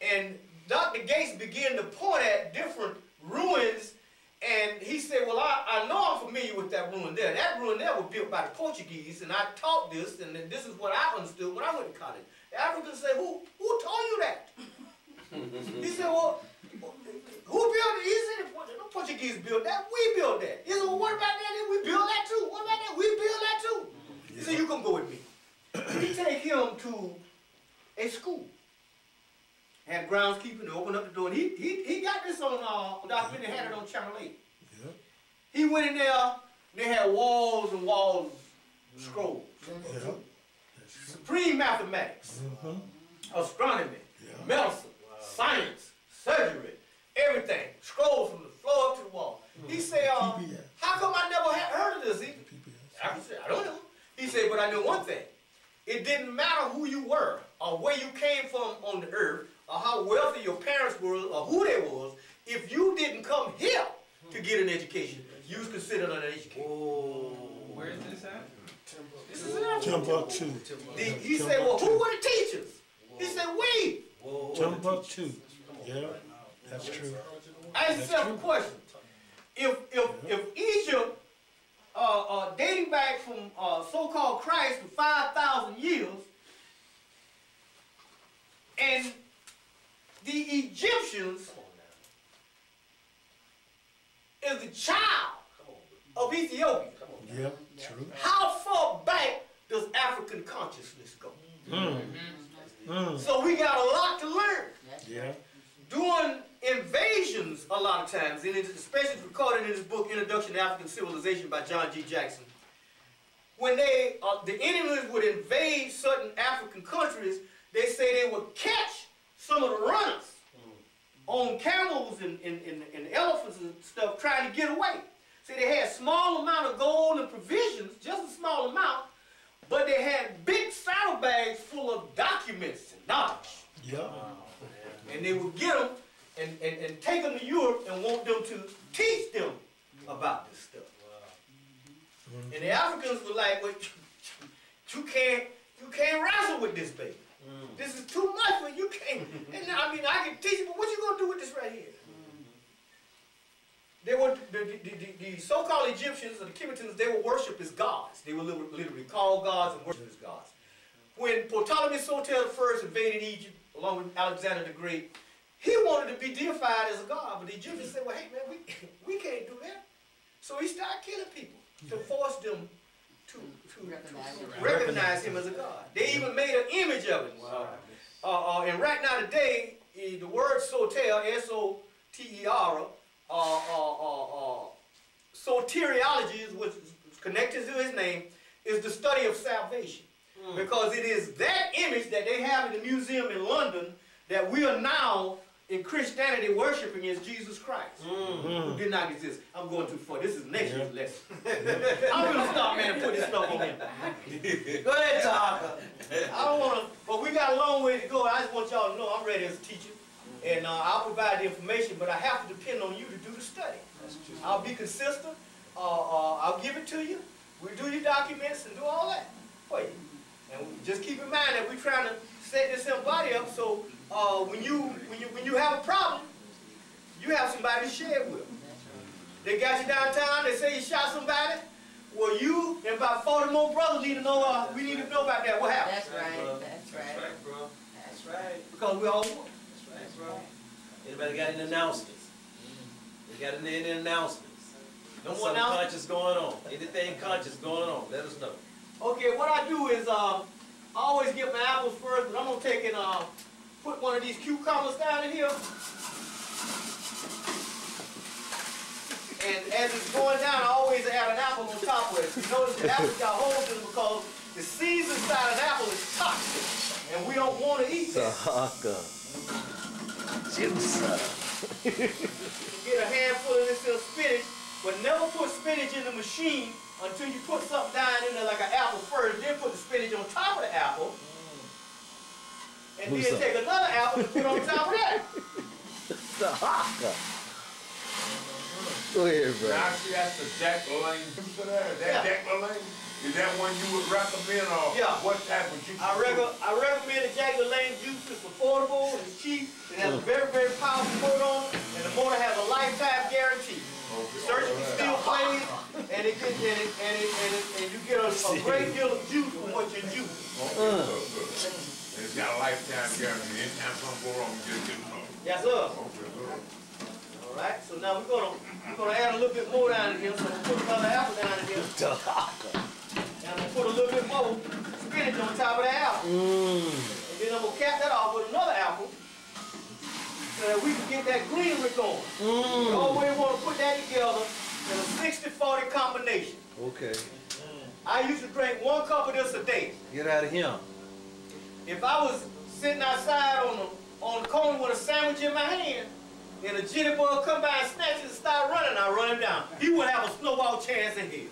And Dr. Gates began to point at different ruins, and he said, well, I know I'm familiar with that ruin there. That ruin there was built by the Portuguese, and I taught this, and this is what I understood when I went to college. The Africans said, who told you that? He said, well, who built it? He said, the Portuguese built that. We built that. He said, well, what about that? We built that too. What about that? We built that too. He said, you can go with me. He take him to a school. Had groundskeeping, and opened up the door. And he got this on, Dr. Finney had it on Channel 8. Yeah. He went in there, they had walls and walls of scrolls. Yeah. Supreme mathematics, astronomy, medicine, science, surgery, everything. Scrolls from the floor up to the wall. He said, how come I never had heard of this? I said, I don't know. He said, but I know one thing. It didn't matter who you were, or where you came from on the earth, or how wealthy your parents were, or who they was. If you didn't come here to get an education, you was considered uneducated. Where is this at? This is in Africa. Timbuktu. He said, well, who were the teachers? He said, we. Timbuktu. Yeah, that's true. I asked myself a question. If Egypt, dating back from so-called Christ to 5,000 years, and the Egyptians is the child of Ethiopia. Yeah, true. How far back does African consciousness go? So we got a lot to learn. Yeah. Doing invasions a lot of times, and it's especially recorded in his book, Introduction to African Civilization by John G. Jackson. When the enemies would invade certain African countries, they say they would catch some of the runners on camels and elephants and stuff trying to get away. See, they had small amount of gold and provisions, just a small amount, but they had big saddlebags full of documents and knowledge. Yeah. And they would get them and take them to Europe and want them to teach them about this stuff. And the Africans were like, well, you can't wrestle with this, baby. This is too much for you. You can't. And I mean, I can teach you, but what you gonna do with this right here? They were the so-called Egyptians or the Kemetans. They were worshipped as gods. They were literally called gods and worshipped as gods. When Ptolemy Soter I invaded Egypt along with Alexander the Great, he wanted to be deified as a god, but the Egyptians said, well, hey man, we can't do that. So he started killing people to force them to recognize him as a god. They even made an image of it. And right now today, the word Soter, S-O-T-E-R, soteriology, which is connected to his name, is the study of salvation. Because it is that image that they have in the museum in London that we are now in Christianity worshiping as Jesus Christ, who did not exist. I'm going too far. This is next year's lesson. I'm going to stop, man, and put this stuff on him. Go ahead, Tarhaka. I don't want to, but we got a long way to go. I just want y'all to know I'm ready as a teacher. And I'll provide the information, but I have to depend on you to do the study. I'll be consistent. I'll give it to you. We'll do your documents and do all that for you. And just keep in mind that we're trying to set this body up so when you have a problem, you have somebody to share it with. They got you downtown, they say you shot somebody. Well, you and about 40 more brothers need to know, we need to know about that. What happened? That's right, that's right. That's right, bro. That's right. Because we all one. That's right. Anybody got any announcements? They got any announcements? No more Something announcements? conscious going on. Anything conscious going on? Let us know. Okay, what I do is I always get my apples first, but I'm gonna take and put one of these cucumbers down in here. And as it's going down, I always add an apple on top of it. You notice the apple's got holes in it because the seeds inside an apple is toxic, and we don't want to eat that. Tarhaka. Juicer. Get a handful of this little spinach, but never put spinach in the machine until you put something down in there like an apple first, then put the spinach on top of the apple, and then take another apple and put on top of that. Tarhaka. Go ahead, bro. Now, see, that's the Jack LaLanne juice of that. That Jack LaLanne, is that one you would recommend, or what type of juice? I recommend the Jack LaLanne juice. It's affordable, it's cheap, it has a very, very powerful motor on it, and the motor has a lifetime guarantee. Surgery still plays, and you get a great deal of juice for what you juice. It's got a lifetime guarantee. Anytime something go wrong, you just get it. Yes, sir. All right. So now we're gonna add a little bit more down in here. So we'll put another apple down in here. And I'm gonna put a little bit more spinach on top of the apple. And then I'm gonna cap that off with another apple, so that we can get that greenery going. We always want to put that together in a 60-40 combination. Okay. I used to drink 1 cup of this a day. Get out of here. If I was sitting outside on the corner with a sandwich in my hand, and a jitty bug come by and snatch it and start running, I run him down. He wouldn't have a snowball chance in hell.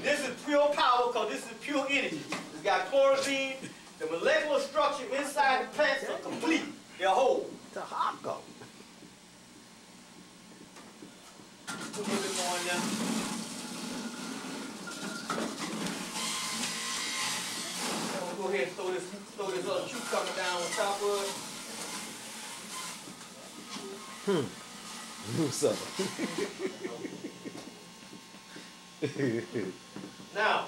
This is pure power because this is pure energy. It's got chlorazine. The molecular structure inside the plants are complete. They're whole. Tarhaka. Put a little bit more in there. I'm gonna go ahead and throw this other cucumber down on top of it. Now,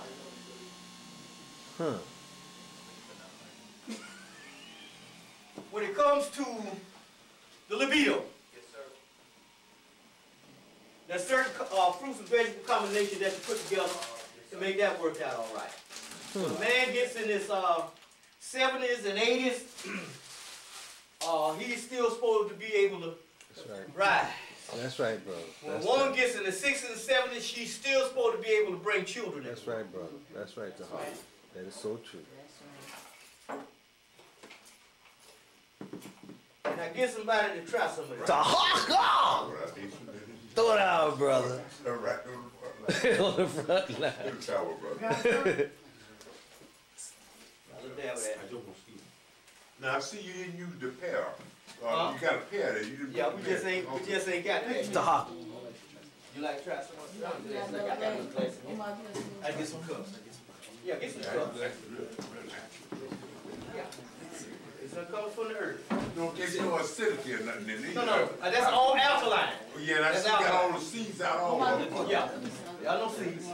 when it comes to the libido, there's certain fruits and vegetable combinations that you put together to make that work out all right. When a man gets in his 70s and 80s, he's still supposed to be able to ride. That's right, bro. When a woman gets in the 60s and 70s, she's still supposed to be able to bring children in. That's right, brother. That's right, Tarhaka. That is so true. Now get somebody to try some of that. Tarhaka! Throw it out, brother. Right On the front line. in the tower, brother. Now, I see you didn't use the pear. Huh? You got a pear there, you didn't Yeah, put we the just pear. ain't got that. Tarhaka. You like to try some of that? I got that little glass in here. I get some cups. Yeah, get some cups. Yeah. It's a color from the earth. Don't take no acidity or nothing in there. No, that's all alkaline. Yeah, and I That's see you got alkaline. all the seeds out all over. Yeah. Y'all know seeds.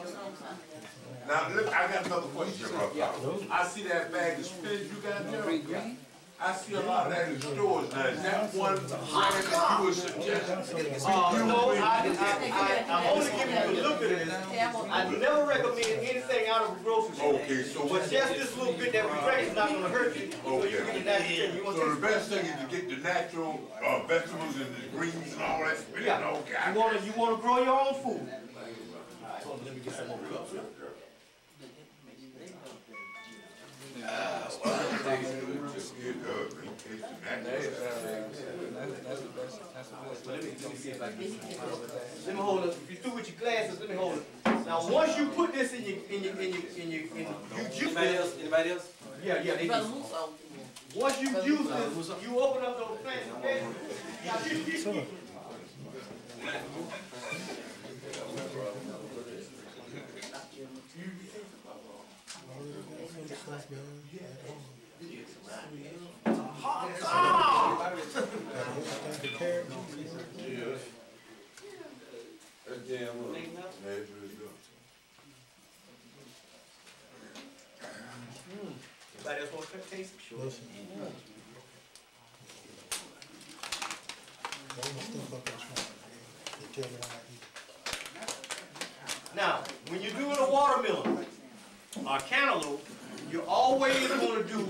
Now, look, I got another question, brother. Yeah. I see that bag of spinach you got there. I see a lot of that in stores now. Is that one brand that you would suggest? No, I'm only giving you a little bit of this. I never recommend anything out of a grocery store. Okay, so But just this little bit that we drink is not gonna hurt you. So you get the natural. You want So the to best thing is to get the natural vegetables and the greens and all that spinach. Yeah. Okay. You wanna grow your own food. Alright, hold on, let me get some more cups. It does, man. It tastes natural. Let me hold it. If you're through with your glasses, let me hold it. Now, once you put this in you juice this. Anybody else? Yeah, they do. Once you juice this, you open up those plants. Anybody else want to taste it? Sure. Now, when you're doing a watermelon or cantaloupe, you're always going to do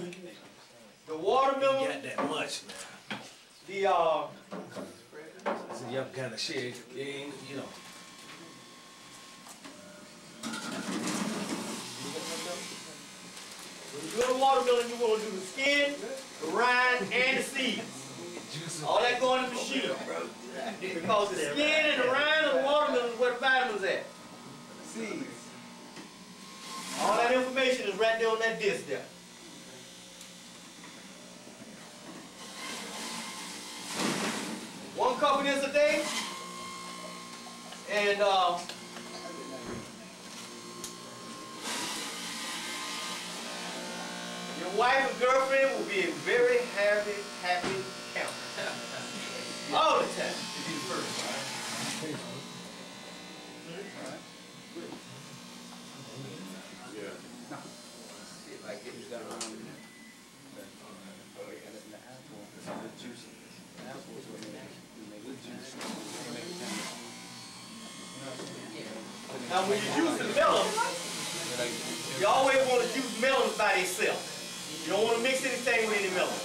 the watermelon. Got that much now. The So y'all kind of share, you know. when you're doing a watermelon, you want to do the skin, the rind, and the seeds. All that go in the machine. Because the skin and the rind of the watermelon is where the vitamins at. Seeds. All that information is right there on that disc there. One cup of this a day, and your wife and girlfriend will be a very happy camper. All the time. Now when you juice the melon, you always want to juice melons by themselves. You don't want to mix anything with any melon.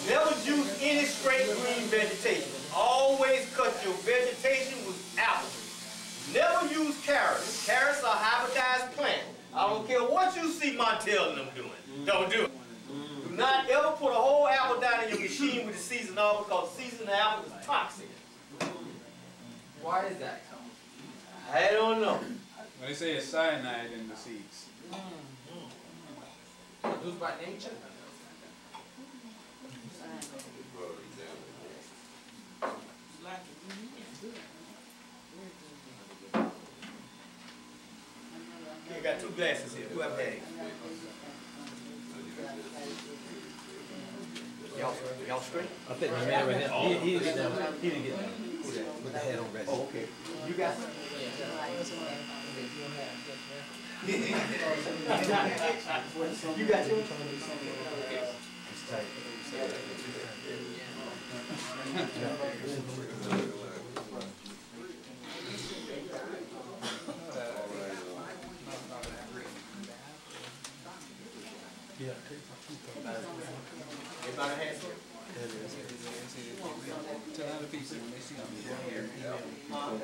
Never juice any straight green vegetation. Always cut your vegetation with apples. Never use carrots. Carrots are hybridized plants. I don't care what you see Montel and them doing. Don't do it. Do not ever put a whole apple down in your machine with the season on, because seasoned apple is toxic. Why is that? I don't know. They say it's cyanide in the seeds. Produced by nature? You got two glasses here. Who have that? Y'all straight? I think my man right here, he didn't get down. He didn't get down. With the head on rest. Oh, okay. You got some? You got two? It's tight. Everybody has some? Tell other people when they see them here, they all have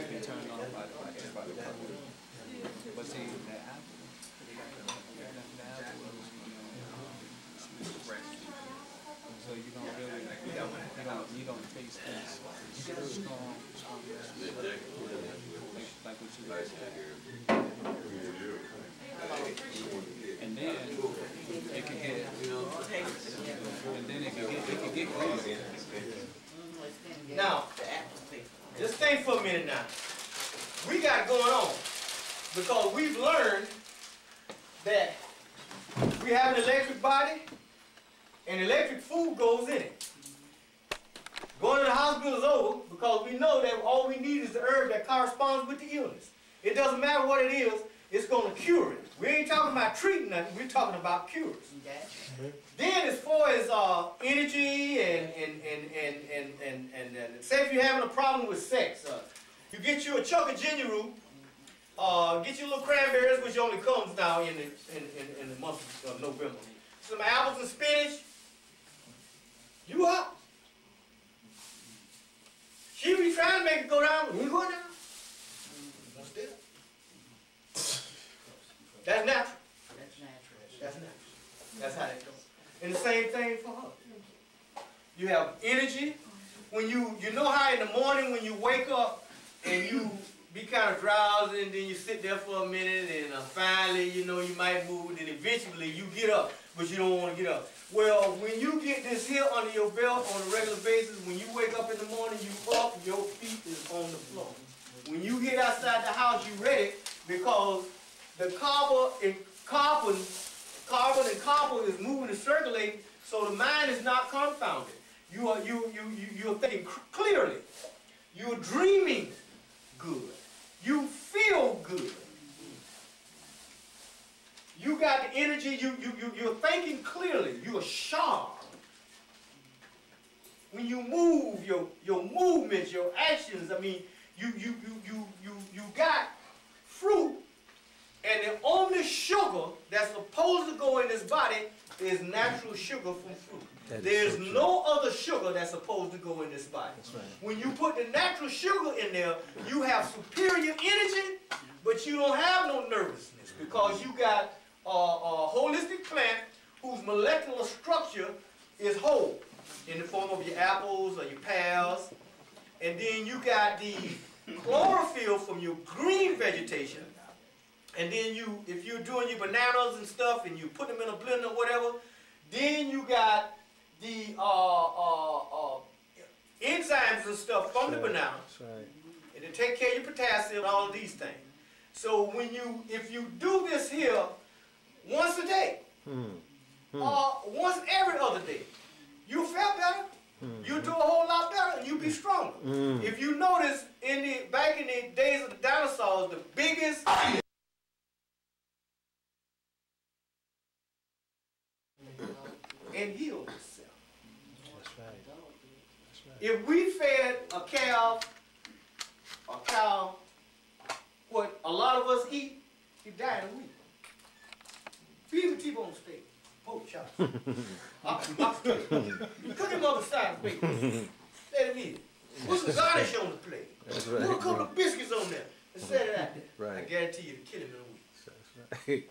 been turned on by the public. But see, the apple, the apple was fresh. So you that we have an electric body and electric food goes in it. Going to the hospital is over because we know that all we need is the herb that corresponds with the illness. It doesn't matter what it is, it's going to cure it. We ain't talking about treating nothing, we're talking about cures. Then as far as energy and say if you're having a problem with sex, you get you a chunk of ginger root, get you little cranberries, which only comes now in the month of November. Some apples and spinach, you up. She be trying to make it go down, but we go down. Don't stay up. That's natural. That's natural. That's how it goes. And the same thing for her. You have energy. When you know how in the morning when you wake up and you be kind of drowsy and then you sit there for a minute and finally, you know, you might move and eventually you get up, but you don't want to get up. Well, when you get this here under your belt on a regular basis, when you wake up in the morning, you up, your feet is on the floor. When you get outside the house, you ready because the carbon and copper is moving and circulating, so the mind is not confounded. You're thinking clearly. You're dreaming good. You feel good. You got the energy. You're thinking clearly. You're sharp. When you move, your movements, your actions. I mean, you got fruit. And the only sugar that's supposed to go in this body is natural sugar from fruit. There's no other sugar that's supposed to go in this body. That's right. When you put the natural sugar in there, you have superior energy, but you don't have no nervousness because you got a holistic plant whose molecular structure is whole in the form of your apples or your pears. And then you got the chlorophyll from your green vegetation. And then if you're doing your bananas and stuff and you put them in a blender or whatever, then you got the enzymes and stuff from the banana. That's right. And to take care of your potassium and all of these things. So if you do this here once a day, or once every other day, you feel better. You do a whole lot better and you be stronger. If you notice back in the days of the dinosaurs, the biggest and heal itself. That's right. That's right. If we fed a cow what a lot of us eat, he died in a week. Feed him T-bone steak, pork chops, cook him other side of bacon. Let him eat it. Put some garnish on the plate. That's right. Put a couple of biscuits on there and set it out there. Right. I guarantee you to kill him in a week. That's right.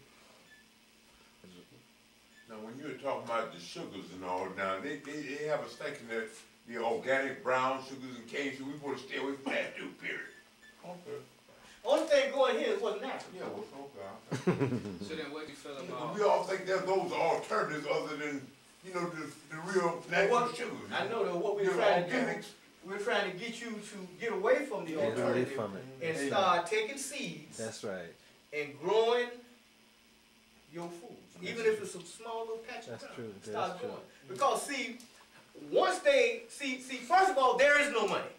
Now, when you were talking about the sugars and all, now they have us thinking that the organic brown sugars and cane sugar, we want to stay away from that too, period. Okay. Only thing going here is what's natural. Yeah, well, okay. So then what do you feel about? We all think that those are alternatives other than, you know, the real natural sugars. I know that what we're Your trying to organics. do, we're trying to get you to get away from the Get away alternative from it. and start taking seeds That's right. and growing your food. Even if it's a small little patch of That's ground. true. Start That's true. growing. Because see, once they see, first of all, there is no money.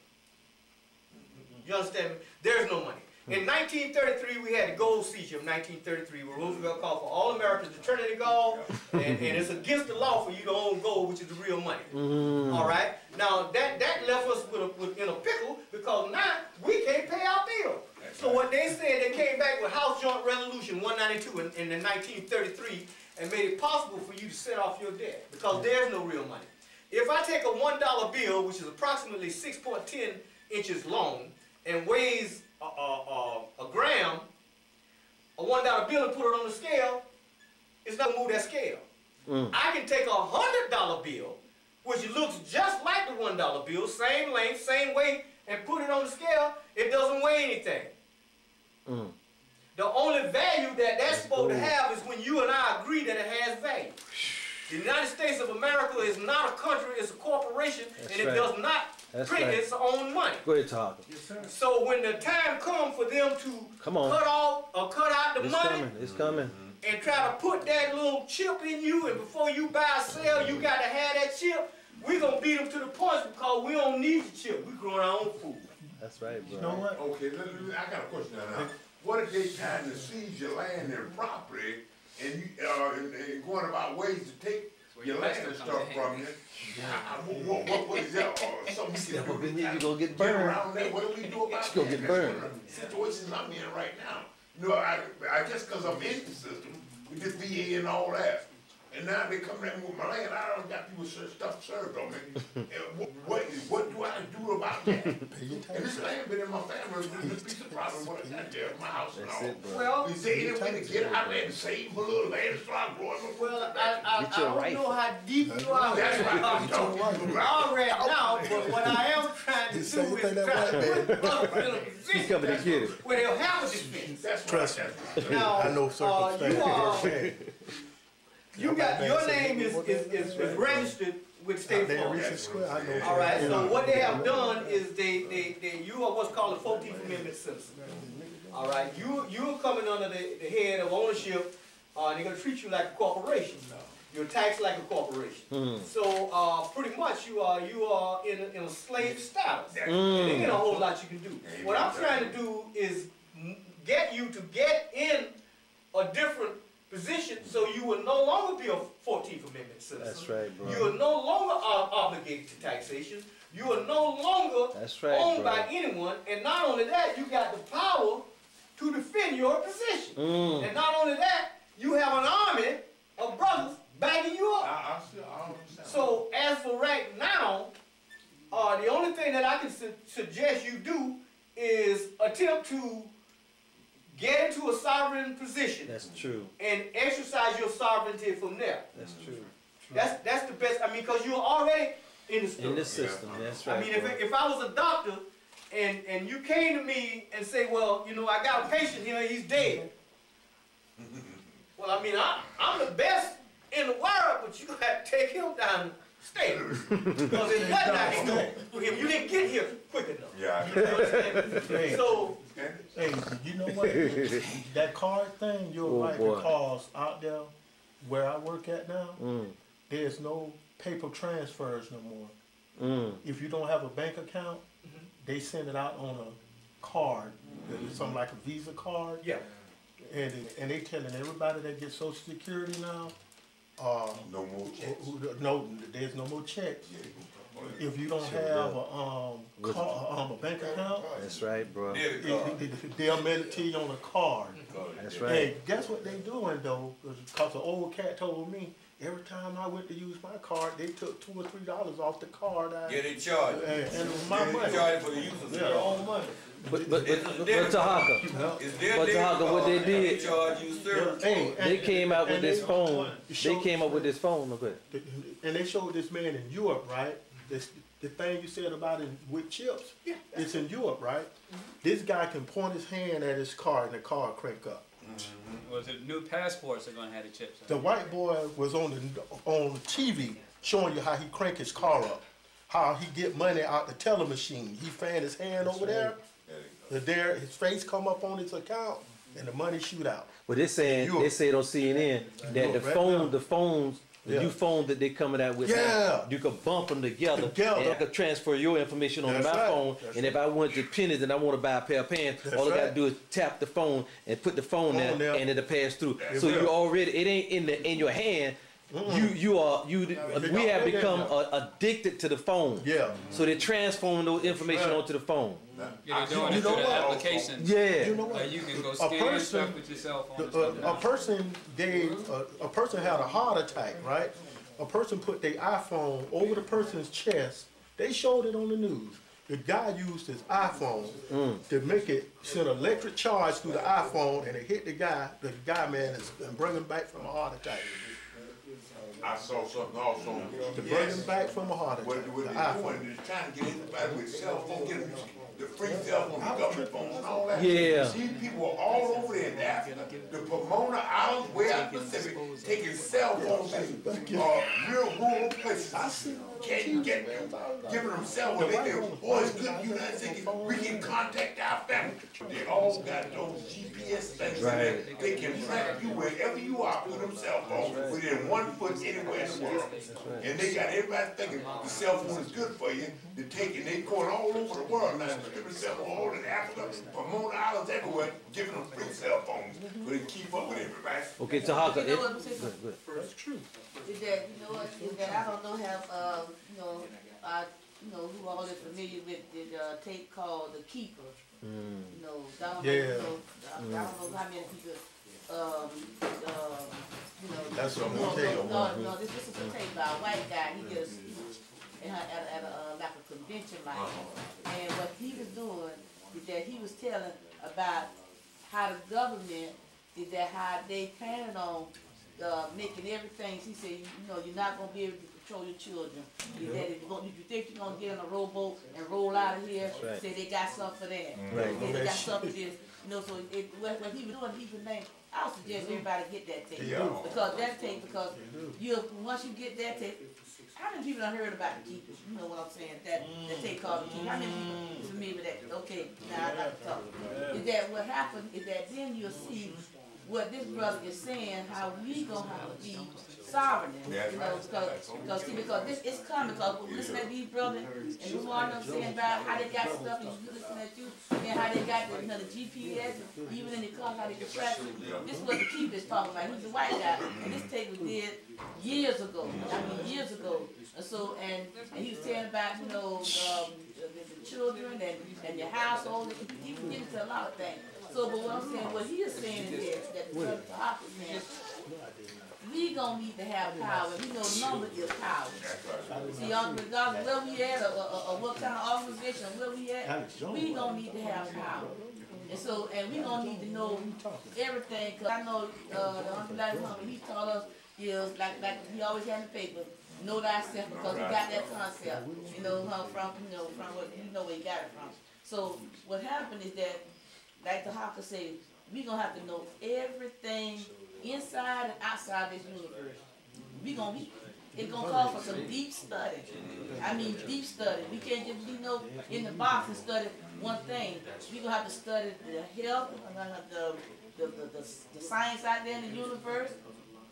You understand me? There is no money. In 1933, we had the gold seizure of 1933, where Roosevelt called for all Americans to turn in the gold, and it's against the law for you to own gold, which is the real money. All right? Now, that left us in a pickle, because now we can't pay our bill. So what they said, they came back with House Joint Resolution 192 in 1933, and made it possible for you to set off your debt, because there's no real money. If I take a $1 bill, which is approximately 6.10 inches long, and weighs a gram, a $1 bill, and put it on the scale, it's not gonna move that scale. I can take a $100 bill, which looks just like the $1 bill, same length, same weight, and put it on the scale, it doesn't weigh anything. The only value that that's supposed to have is when you and I agree that it has value. The United States of America is not a country, it's a corporation, and it does not print its own money. Go ahead, Tarhaka. Yes, sir. So when the time comes for them to cut out the money, It's coming. and try to put that little chip in you, and before you buy or sell, you got to have that chip, we're going to beat them to the punch because we don't need the chip. We're growing our own food. That's right, bro. You know what? Okay, I got a question now. What if they trying to seize your land and property and you, and going about ways to take your land and stuff from you? What is that? Something Step we up can in do here, to you gonna get get burned. around that? What do we do about that? You gonna get burned. That's one of the situations I'm in right now. No, I just cause I'm in the system, with this VA and all that. And now they come at me with my land, I already got people stuff served on me. And what do I do about that? And this land been in my family, this piece of property, what I got there, my house and That's all. it, bro. Well, Is there any way to get out of that and save my little land, start growing my food? well, I Get your don't rifle. know how deep you are. That's right, I'm talking about. All right now, but what I am trying to do is try to put us in a position He coming to get it. where they'll have a defense. That's Trust me. right. Now, I know circumstances. you got, your name is registered with State There Farm. is a square, I know. All right, so what they have done is you are what's called a 14th Amendment citizen. All right, you're coming under the head of ownership, and they're gonna treat you like a corporation. You're taxed like a corporation. So pretty much you are in a slave status. And there ain't a whole lot you can do. What I'm trying to do is get you to get in a different position so you will no longer be a 14th Amendment citizen. That's right, bro. You are no longer obligated to taxation. You are no longer That's right, owned bro. by anyone. And not only that, you got the power to defend your position. And not only that, you have an army of brothers backing you up. I understand. So as for right now, the only thing that I can suggest you do is attempt to get into a sovereign position That's true. and exercise your sovereignty from there. That's true. That's the best. I mean, because you're already in the system. In the system, that's right. I mean, bro. if I was a doctor and you came to me and say, well, you know, I got a patient here, he's dead. Well, I mean, I'm the best in the world, but you got to take him down the state. Because there's nothing I can do for him. You didn't get here quick enough. Yeah. You understand? So, Hey, you know what? That card thing, you're Oh, right, boy. because out there where I work at now, there's no paper transfers no more. If you don't have a bank account, they send it out on a card, something like a Visa card. yeah. And they telling everybody that gets Social Security now, No more checks. no, there's no more checks. If you don't have a bank account, That's right, bro. they'll mail it to you on a card. That's right. Hey, guess what they doing though? Because the old cat told me every time I went to use my card, they took $2 or $3 off the card. Yeah, they charge. And it was my money. for the use of Their own money. But Tarhaka, what they did, Hey, they came out with and this they- phone. They showed- came up with this phone. Look at it. And they showed this man in Europe, right? The thing you said about it with chips, it's in Europe, right? This guy can point his hand at his car and the car will crank up. Was it new passports are gonna have the chips? The white boy was on TV showing you how he crank his car up, how he get money out the teller machine. He fan his hand over there, his face come up on his account, and the money shoot out. But they saying they said on CNN that the phones. The Yeah. new phone that they coming out with, Yeah. now, you could bump them together, and I could transfer your information on That's my right. phone. That's And if I want your pennies and I want to buy a pair of pants, That's all I gotta right. do is tap the phone and put the phone there, there. and it'll pass through. It So will. you already, it ain't in your hand. We have become addicted to the phone. Yeah. So they're transforming those information right. onto the phone. Yeah, they're doing You it know through the what? applications. Yeah. You know what? You can go A scan person- stuff with your cell phone. and stuff. A person a person had a heart attack, right? A person put their iPhone over the person's chest. They showed it on the news. The guy used his iPhone to make it send an electric charge through the iPhone, and it hit the guy man, and bring him back from a heart attack. I saw something also. To bring them back from a heart What attack. what The they're iPhone. doing is trying to get everybody with cell phone, get them the free cell phone, the government phones and all that. Yeah. These people are all over there in Africa, the Pomona Islands, way out Pacific, taking cell phones in real rural places. Can't get them, giving them cell phones. They think, oh, it's good in the United States, we can contact our family. They all got those GPS things in there. They can track you wherever you are with them cell phones within 1 foot anywhere in the world. And they got everybody thinking the cell phone is good for you. They take it, they going all over the world now. Every cell phone, all in Africa, Pomona Islands, everywhere, giving them free cell phones so they keep up with everybody. Okay, Tarhaka. You know what I'm saying? That's true. Is that, you know what, is that I don't know how, you know, who all is familiar with the tape called The Keeper. You know, down Yeah. I don't know how many people, you know. That's what I'm no, gonna tell you. no, this is a tape by a white guy, he did a speech at a, like a convention like that. And what he was doing is that he was telling about how the government, is that how they planned on making everything. He said, you know, you're not gonna be able to control your children. He said, if you think you're gonna get on a rowboat and roll out of here, Right. say they got something for that. Right. They got something for this. You know, so what he was doing, he was named. I would suggest everybody get that tape. Yeah. Because that tape, because once you get that tape, how many people done heard about the Keepers? You know what I'm saying? That tape called the Keepers. How many people is familiar with that? Okay, now I got to talk. Is that what happened is that then you'll see what this brother is saying, how we gonna have to be sovereign, you know, because this is coming, because we're listening at these brothers, and we want them saying about how they got stuff, and you listening at you, and how they got the, you know, the GPS, even in the car, how they can track you. This is what the Keeper is talking about. He's a white guy, and this tape was did years ago. I mean, years ago. And so, and he was saying about, you know, the children and your household. He was getting to a lot of things. So, but what I'm saying, what he is saying is this, that the brother Tarhaka is saying, we gonna need to have power. We know number is power. See, regardless where we at or what kind of organization, where we at, we gonna need to have power. And so, and we gonna need to know everything. Cause I know the Uncle Larry Humphrey, he taught us is like he always had in the paper, know thyself, because he got that concept. You know from what where he got it from. So what happened is that, like the Tarhaka said, we gonna have to know everything inside and outside this universe. It's gonna call for some deep study. I mean deep study. We can't just be in the box and study one thing. We gonna have to study the health, the science out there in the universe,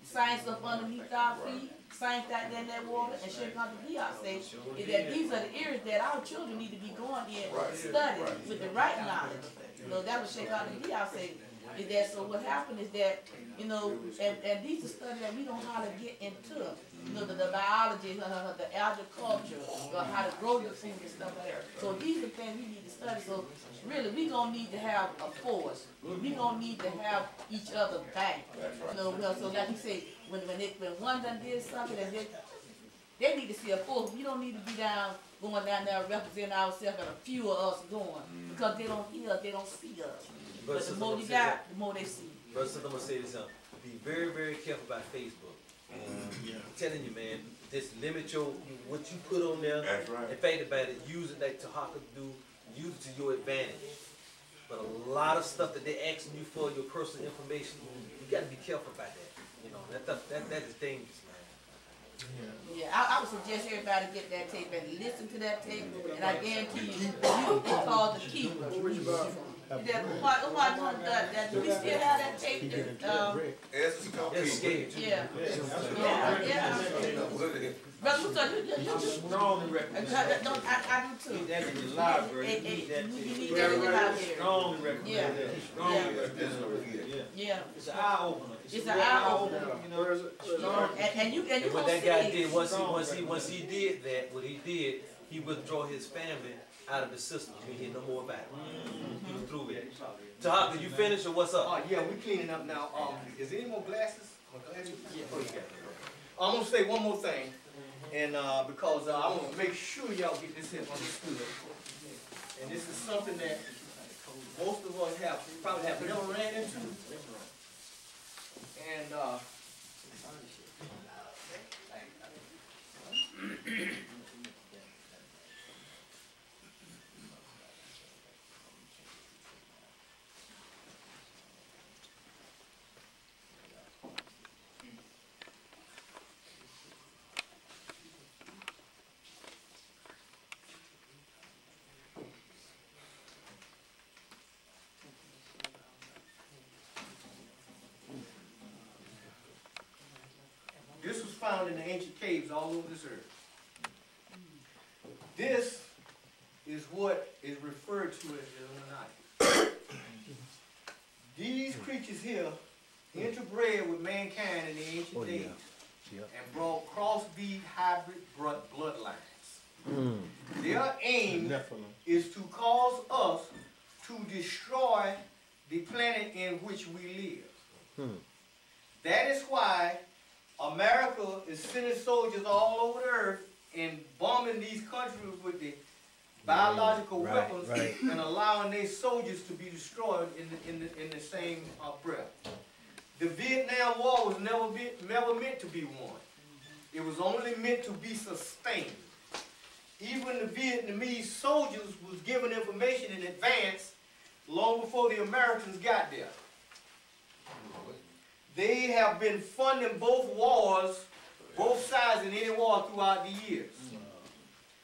science up underneath our feet, science out there in that water, and Sheikh Abdul say is that these are the areas that our children need to be going in studying with the right knowledge. You know, that was Sheikh Abdul say. Is that so? What happened is that, you know, and these are studies that we don't know how to get into. You know, the biology, the agriculture, how to grow the food and stuff like that. So these are things we need to study. So really, we gonna need to have a force. We gonna need to have each other back. You know, so like you say, when one done did something, and they need to see a force. We don't need to be going down there representing ourselves and a few of us going, because they don't hear us, they don't see us. But the more you got, the more they see. Brother, I'm gonna say this something. Be very, very careful about Facebook. I'm telling you, man, just limit what you put on there. That's right. And think about it. Use it like Tarhaka do. Use it to your advantage. But a lot of stuff that they're asking you for, your personal information, you got to be careful about that. You know, that is dangerous, man. Yeah, I would suggest everybody get that tape and listen to that tape, and I guarantee you, it's called The Keeper. Do we still have that tape? Yeah. Brother, you Strongly recommend. I do too. Need that in the library. You need that in the library. Strongly recommend Yeah. that. Strongly recommend. Yeah. It's an eye opener. It's an eye opener. You know, And you And what gonna that guy see. did, once he did that, what he did, he withdrew his family out of the system. You hear no more about it. He was through with it. Tarhaka, you finished or what's up? Yeah, we cleaning up now. Is there any more glasses? Yeah. Oh, you got it. I'm gonna say one more thing, and because I want to make sure y'all get this here understood. And this is something that most of us probably have never ran into. And found in the ancient caves all over this earth. This is what is referred to as Illuminati. These creatures here interbred with mankind in the ancient days and brought crossbreed hybrid bloodlines. Their aim is to cause us to destroy the planet in which we live. That is why America is sending soldiers all over the earth and bombing these countries with the biological weapons and allowing their soldiers to be destroyed in the same breath. The Vietnam War was never meant to be won. It was only meant to be sustained. Even the Vietnamese soldiers was given information in advance long before the Americans got there. They have been funding both wars, both sides in any war throughout the years.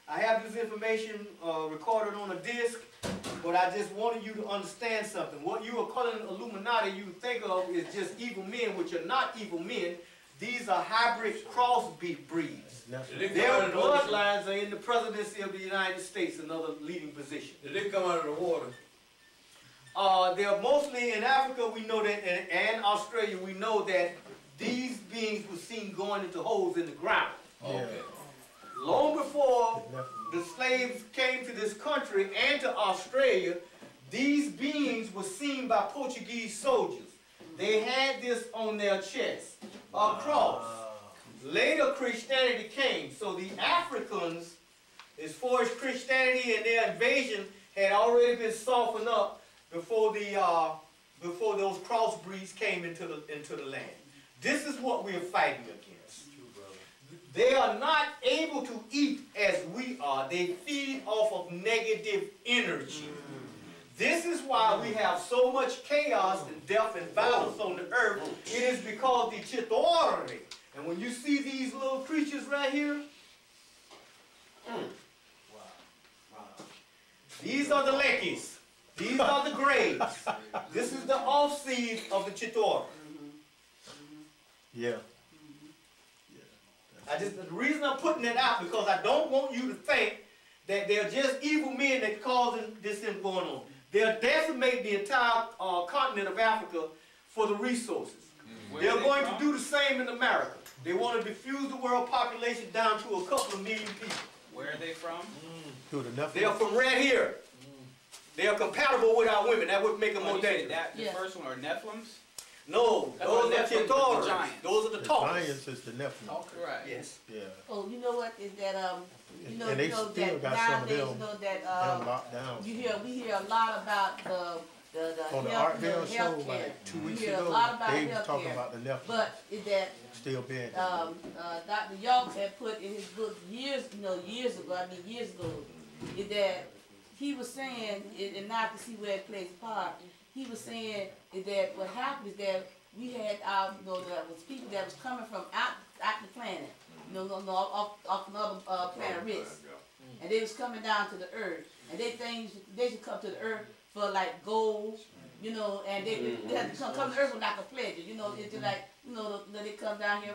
I have this information recorded on a disc, but I just wanted you to understand something. What you are calling Illuminati, you think of is just evil men, which are not evil men. These are hybrid crossbreeds. Their bloodlines are in the presidency of the United States and other leading positions. Did they come out of the water? They're mostly in Africa, we know that, and Australia, we know that these beings were seen going into holes in the ground. Okay. Long before the slaves came to this country and to Australia, these beings were seen by Portuguese soldiers. They had this on their chest, a cross. Later Christianity came, so the Africans, as far as Christianity and their invasion, had already been softened up before those crossbreeds came into the land. This is what we are fighting against. They are not able to eat as we are. They feed off of negative energy. This is why we have so much chaos and death and violence on the earth. It is because the Chitori. And when you see these little creatures right here, these are the Lekis. These are the graves. This is the off-seed of the Chitori. Yeah. The reason I'm putting it out because I don't want you to think that they're just evil men that causing this thing going on. They're decimating the entire continent of Africa for the resources. They're going to do the same in America. They want to diffuse the world population down to a couple of million people. Where are they from? They're from right here. They are compatible with our women. That would make them more dangerous. The first one are Nephilims? No, those are Chitauri. Those are the talks. Giants is the Nephilim. Oh, correct. Yes. Yeah. Oh, you know what is that? You know, And they you know still that got some of nowadays, them, you know that them locked down. we hear a lot about the On the health, Art Bell show, healthcare. like 2 weeks We hear a ago, lot about they was talking healthcare. about the Nephilim. But is that Still being Dr. Yawkes had put in his book years ago, is that he was saying, and not to see where it plays a part, he was saying is that what happened is that we had there was people that was coming from out the planet, off another planet risk, and they was coming down to the earth, and they should come to the earth for like gold, and they had to come to the earth with like a pleasure, it's just like they come down here,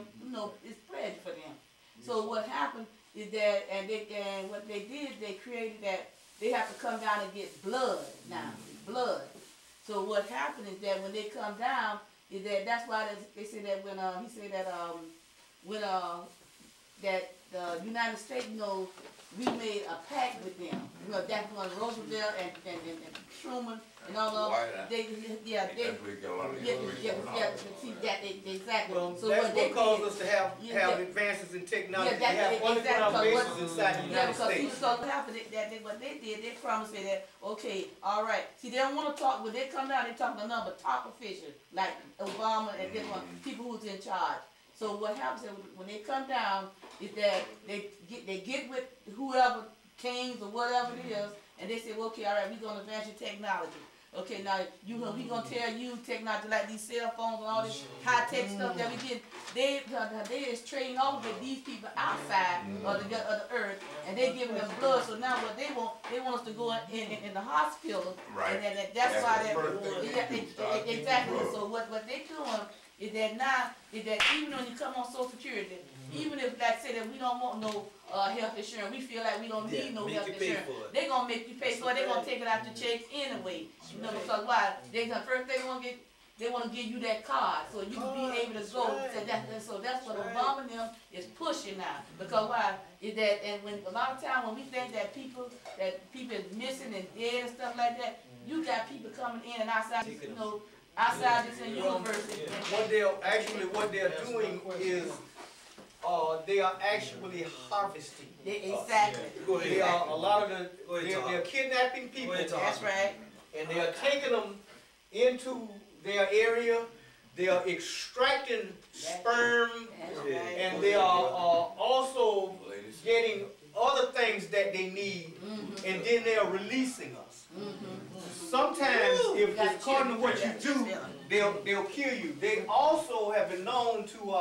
it's pleasure for them. So what happened is that, and what they did, they created that they have to come down and get blood now, blood. So what happened is that when they come down, is that's why they say that when he said that that the United States, we made a pact with them. That's when Roosevelt and Truman and all of them. See that exactly. Well, so that's what they caused did, us to have advances in technology. Yeah, we have underground bases inside the United because States. so what happened, what they did, they promised that, okay, all right. See, they don't want to talk, when they come down, they talk to none but top officials, like Obama and different people who's in charge. So what happens is when they come down, is that they get with whoever, kings or whatever it is, and they say, well, okay, all right, we're going to advance your technology. Okay, now we gonna tell you technology like these cell phones and all this high tech stuff that we get. They is trading off with these people outside of the earth, and they giving them blood. So now what they want us to go in the hospital, Right. And that's why exactly. So what they doing is that now, is that even when you come on Social Security, even if, like say that we don't want no, health insurance, we feel like we don't need no make health you pay insurance, for it. they gonna make you pay for it, they gonna take it out your check anyway. You know, because why? They gonna, first they wanna give you that card, so you can be able to go, so that's what Obama and them is pushing now. Because why, is that, and when, a lot of times when we think that people is missing and dead and stuff like that, you got people coming in and outside, you know, outside this university. What they're doing is, they are actually harvesting. Exactly. Go ahead. They are, a lot of the, Go ahead, Tom. they're kidnapping people. Go ahead, Tom. That's right. And they are taking them into their area, they are extracting sperm, That's right. and they are also getting other things that they need, and then they are releasing us. Sometimes, if according to what you do, they'll kill you. They also have been known to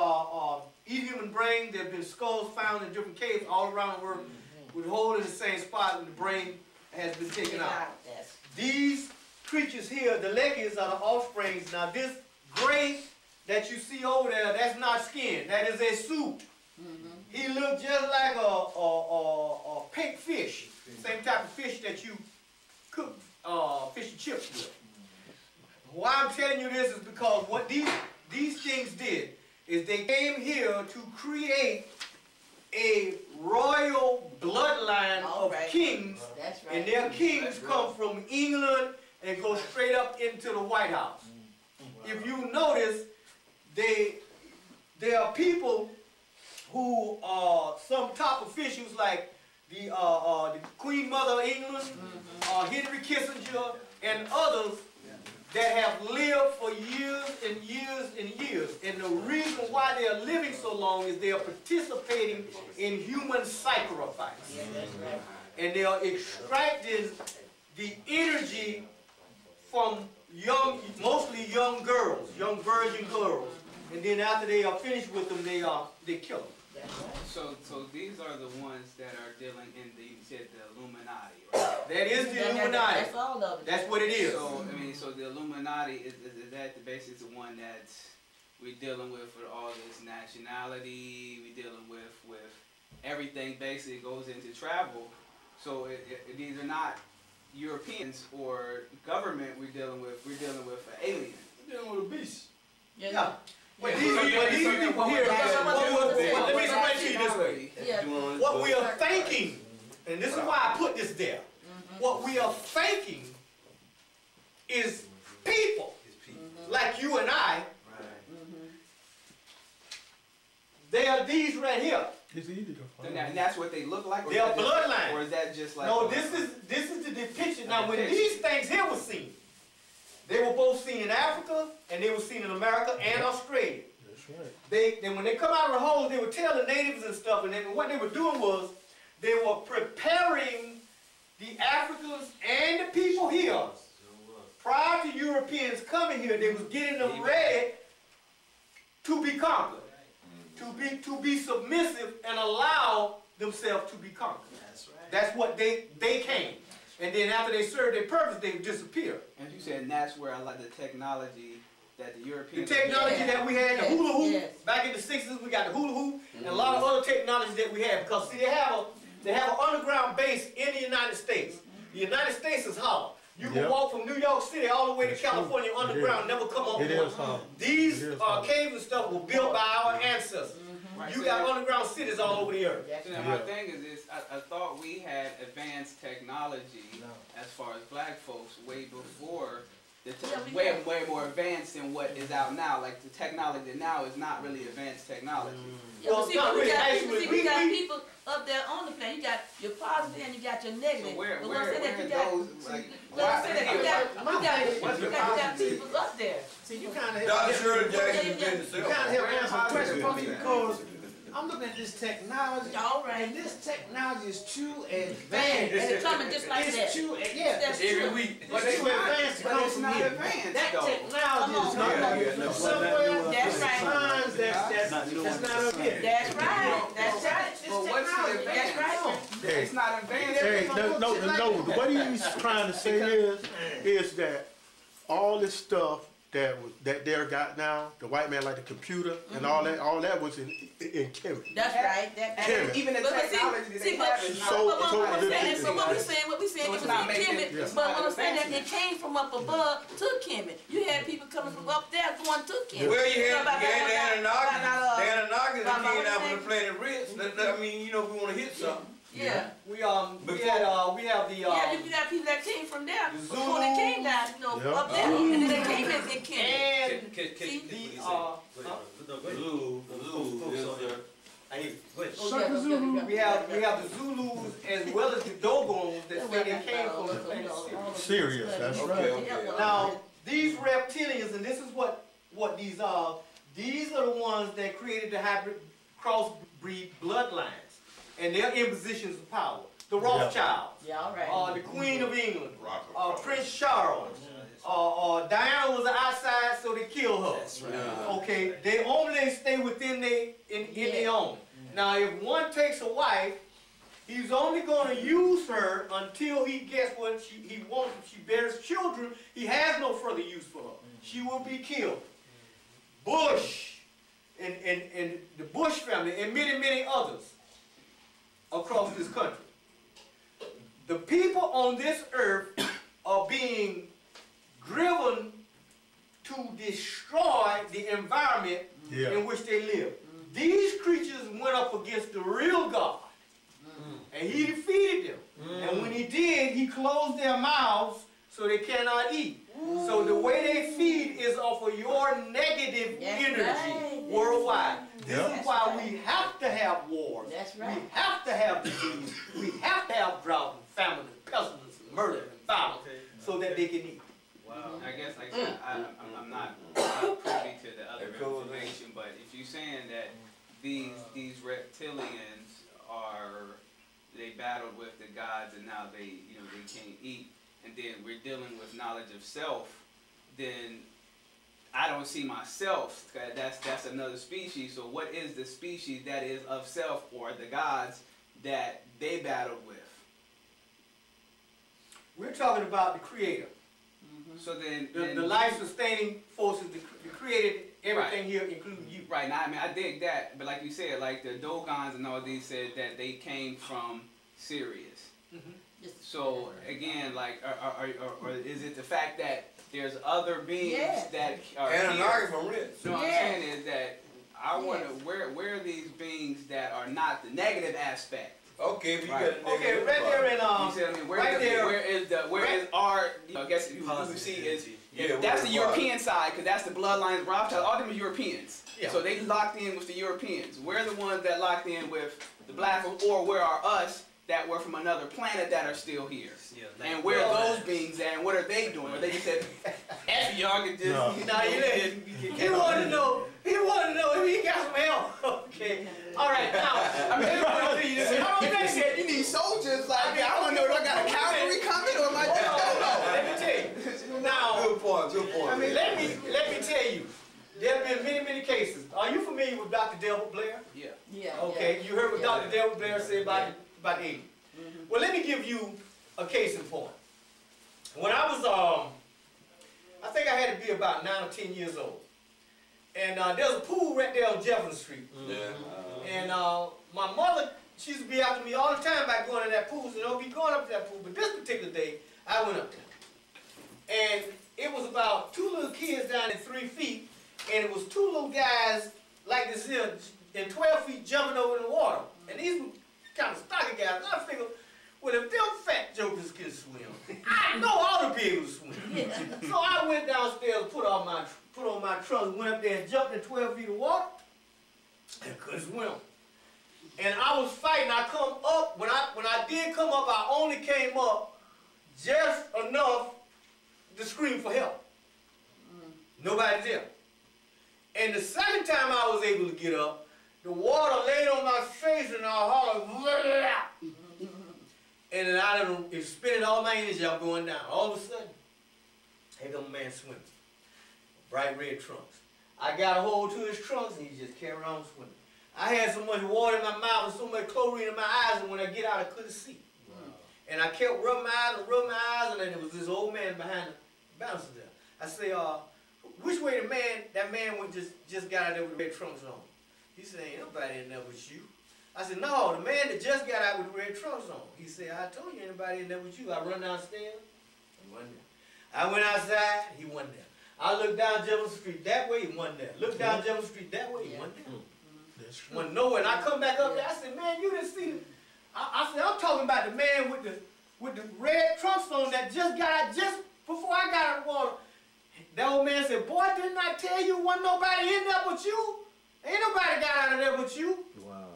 eat human brain. There have been skulls found in different caves all around the world with holes in the same spot, and the brain has been taken out. These creatures here, the leggies, are the offsprings. Now this gray that you see over there, that's not skin. That is a suit. He looked just like a pink fish. Same type of fish that you cook fish and chips with. Why I'm telling you this is because what these things did is they came here to create a royal bloodline of kings. That's right. And their kings come from England and go straight up into the White House. If you notice, there are people who are some top officials like the Queen Mother of England, Henry Kissinger, and others that have lived for years and years and years. And the reason why they are living so long is they are participating in human sacrifice. Yeah, that's right. And they are extracting the energy from mostly young girls, young virgin girls. And then after they are finished with them, they kill them. So these are the ones that are dealing in you said the Illuminati, right? That is the Illuminati. That's all of it. That's what it is. So I mean, so the Illuminati is that basically the one that we're dealing with all this nationality. We're dealing with everything basically goes into travel. So these are not Europeans or government. We're dealing with an alien. We're dealing with a beast. Yeah. But these people here, let me explain to you this way. What we are thinking, and this is why I put this there, what we are thinking is people, like you and I. They are these right here. And that's what they look like? They are bloodline. Or is that just like... No, this is the depiction. Now, when these things here were seen, they were both seen in Africa, and they were seen in America and Australia. That's right. Then when they come out of the holes, they would tell the natives and stuff, and then what they were doing was, they were preparing the Africans and the people here. Prior to Europeans coming here, they was getting them ready to be conquered. To be submissive and allow themselves to be conquered. That's right. That's what they came. And then after they served their purpose, they disappear. And you said, and that's where I like the technology that the Europeans... The technology that we had, the hula hoop, back in the 60s, we got the hula hoop, and a lot of other technology that we have. Because see, they have an underground base in the United States. The United States is hollow. You can walk from New York City all the way to California underground, never come up with one. These caves and stuff were built by our ancestors. You got underground cities all over the earth. So now my thing is I thought we had advanced technology as far as black folks way before, way more advanced than what is out now. Like the technology now is not really advanced technology. Well, see, we got people up there on the plane. You got your positive and you got your negative. So where those, like, you got people up there. See, you kind of Dr. Shirley Jackson you kind of have answered a question for me because I'm looking at this technology, and this technology is too advanced. And it's coming just like that. It's too, every week. But it's too advanced to come from here. That technology is not somewhere. That's right. That's not up here. That's right. That's right. But what's the advance? That's right. It's not advanced. Hey, no. What he's trying to say is that all this stuff that there got now, the white man like the computer and all that was in Kemet. That's right. Kemet. Even the technology that they have is not. But what we saying, it was in Kemet. But what I'm saying that it came from up above to Kemet. You had people coming from up there going to Kemet. Well, you had the Anunnaki that came out from the planet Ritz. I mean, you know, if we want to hit something. Yeah. We have the you got people that came from there before they came down, you know, up there, and then they came in Kemet. We have the Zulus as well as the Dogons that say they came from the planet Sirius, that's right. Now, these reptilians, and this is what these are the ones that created the hybrid crossbreed bloodlines. And they're in positions of power. The Rothschilds, the Queen of England, Prince Charles, Diana was outside, so they killed her. That's right. Okay, they only stay within their own. Now, if one takes a wife, he's only going to use her until he gets what he wants. If she bears children, he has no further use for her. She will be killed. Bush, and the Bush family, and many, many others across this country. The people on this earth are being driven to destroy the environment in which they live. These creatures went up against the real God, and he defeated them. And when he did, he closed their mouths so they cannot eat. So the way they feed is off of your negative energy worldwide. This is why we have to have wars. That's right. We have to have disease. We have to have drought and famine and pestilence and murder and violence so that they can eat. Wow. I guess like I said, I'm not privy to the other information, but if you're saying that these reptilians they battled with the gods and now they can't eat, and then we're dealing with knowledge of self, then I don't see myself. That's another species. So what is the species that is of self, or the gods that they battled with? We're talking about the Creator. So then the life-sustaining forces that created everything here, including you. Right. Now, I mean, I dig that, but like you said, like the Dogons and all these said that they came from Sirius. So again, like, or is it the fact that there's other beings that are here? From Ritz. No, I'm saying is that I wonder where are these beings that are not the negative aspect? Okay, but you got right there in you see what I mean? Where is our? I guess you see is that's the European side, because that's the bloodlines Rothschild. All them are Europeans. So they locked in with the Europeans. We're the ones that locked in with the black, or where are us that were from another planet that are still here? And where are those beings at, and what are they doing? Or they just said, F y'all can just... You want to know if he got some help. Okay. All right, now, I mean, they said you need soldiers. Like, I want to know if I got a cavalry coming, or am I just don't know? Let me tell you. Now, good point. I mean, let me tell you. There have been many, many cases. Are you familiar with Dr. Delbert Blair? Yeah. Okay, you heard what Dr. Delbert Blair said about 80. Well, let me give you a case in point. When I was, I think I had to be about 9 or 10 years old. And there's a pool right there on Jefferson Street. And my mother, she used to be after me all the time about going to that pool. So don't be going up to that pool. But this particular day, I went up there. And it was about 2 little kids down at 3 feet. And it was 2 little guys like this here, in 12 feet jumping over in the water. And these were kind of stocky guys. And I figured, well, if them fat jokers can swim, I know I ought to be able to swim. So I went downstairs, put on my trunks, went up there and jumped in 12 feet of water, and couldn't swim. And I was fighting. I come up. When I did come up, I only came up just enough to scream for help. Nobody there. And the second time I was able to get up, the water laid on my face and I hollered, and then I was spending all my energy out going down. All of a sudden, here comes a man swimming. Bright red trunks. I got a hold to his trunks and he just carried on swimming. I had so much water in my mouth and so much chlorine in my eyes, and when I get out, I couldn't see. And I kept rubbing my eyes, and then there was this old man behind the bouncer there. I say, which way that man just got out there with red trunks on? He said, ain't nobody in there with you. I said, no, the man that just got out with the red trunks on. He said, I told you anybody in there with you. I run downstairs, he wasn't there. I went outside, he wasn't there. I looked down Jefferson Street that way, he wasn't there. Looked down Jefferson Street that way, he wasn't there. That's true. Wasn't nowhere. And I come back up there, I said, man, you didn't see it. I said, I'm talking about the man with the red trunks on that just got out just before I got out of the water. That old man said, boy, didn't I tell you wasn't nobody in there but you? Ain't nobody got out of there but you. Wow.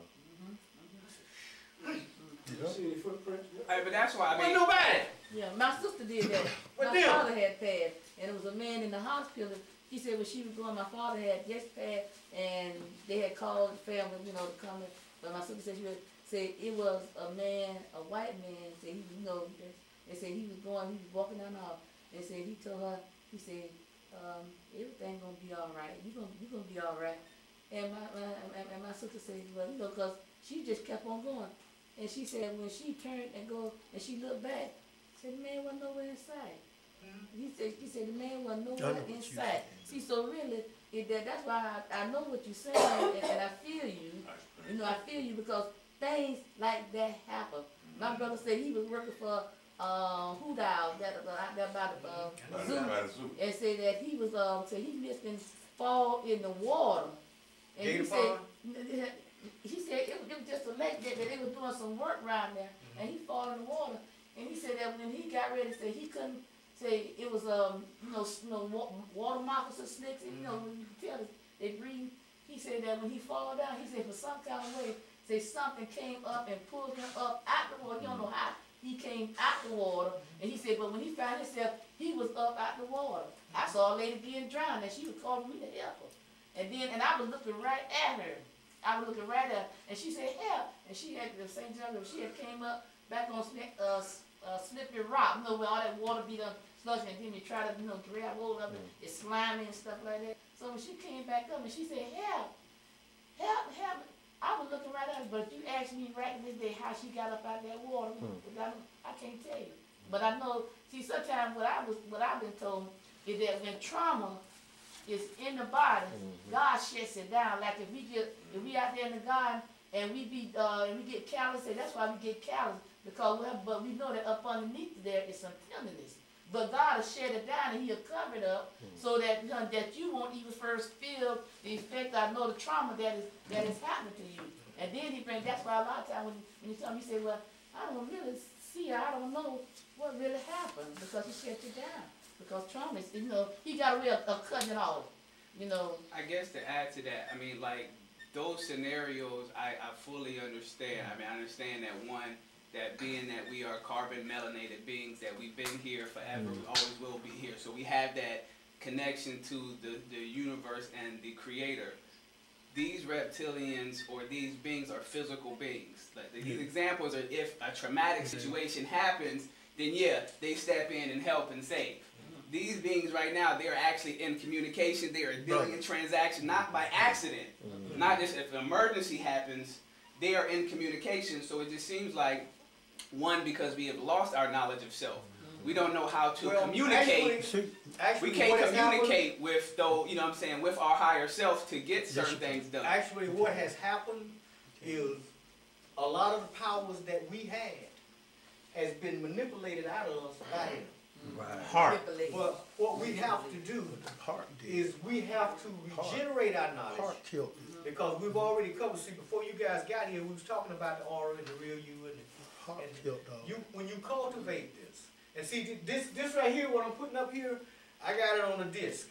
But that's why I mean. Wasn't nobody. Yeah, my sister did that. What My them? father had passed, and it was a man in the hospital. She said when she was going, my father had just passed, and they had called the family, you know, to come in. But my sister said it was a man, a white man. Said he, you know, they said he was walking down the hall. They said he told her, he said, everything gonna be all right. You gonna be all right. And my sister said, well, you know, cause she just kept on going. And she said when she turned and go and she looked back, said the man wasn't nowhere inside. He said the man wasn't nowhere inside. See, so really, that's why I know what you're saying, and I feel you. You know, I feel you because things like that happen. My brother said he was working for Hoodau, out there by the zoo, and said that he was said he missed and fall in the water. And he said it was just a lake that they was doing some work around there, and he fall in the water. And he said that when he got ready, said he couldn't say it was water moccasins, snakes, you know, when you can tell they breathe. He said that when he fall down, he said for some kind of way, say something came up and pulled him up out the water. You don't know how he came out the water. And he said, but when he found himself, he was up out the water. I saw a lady being drowned, and she was calling me to help her. And I was looking right at her. And she said, help. And she had the same time, she had came up back on slippery rock, you know, where all that water be done slushing, and then you try to, you know, grab hold of it, it's slimy and stuff like that. So when she came back up and she said, help. I was looking right at her, but you asked me right this day how she got up out of that water, I can't tell you. But I know, see, sometimes what I've been told is that when trauma is in the body, God shuts it down. Like if we out there in the garden and we get callous, and that's why we get callous, because but we know that up underneath there is some tenderness. But God will shut it down and He'll cover it up so that you won't even first feel the effect. I know the trauma that is happening to you. And then that's why a lot of times when you tell me, you say, well, I don't really see her, I don't know what really happened, because He shut it down. Because trauma is, you know, He got a way of cutting it off, you know. I guess to add to that, I mean, like, those scenarios, I fully understand. I mean, I understand that one, that being that we are carbon melanated beings, that we've been here forever, we always will be here. So we have that connection to the universe and the Creator. These reptilians or these beings are physical beings. Like these examples are if a traumatic situation happens, then yeah, they step in and help and save. These beings right now, they are actually in communication. They are dealing in transaction, not by accident. Not just if an emergency happens, they are in communication. So it just seems like, one, because we have lost our knowledge of self. We don't know how to communicate. Actually, we can't communicate with, though, you know what I'm saying, with our higher self to get certain things done. Actually, what has happened is a lot of the powers that we had has been manipulated out of us by Him. Heart. But what we have to do is we have to regenerate our knowledge. Heart killed. Because we've already covered, see, before you guys got here, we was talking about the aura and the real you and when you cultivate this, and see this right here, what I'm putting up here, I got it on a disc.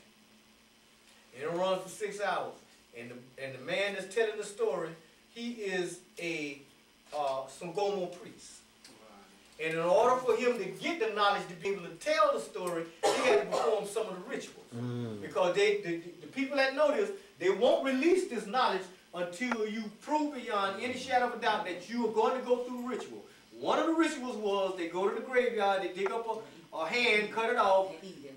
And it runs for 6 hours. And the man that's telling the story, he is a Sangomo priest. And in order for him to get the knowledge to be able to tell the story, he had to perform some of the rituals. Because the people that know this, they won't release this knowledge until you prove beyond any shadow of a doubt that you are going to go through ritual. One of the rituals was they go to the graveyard, they dig up a hand, cut it off,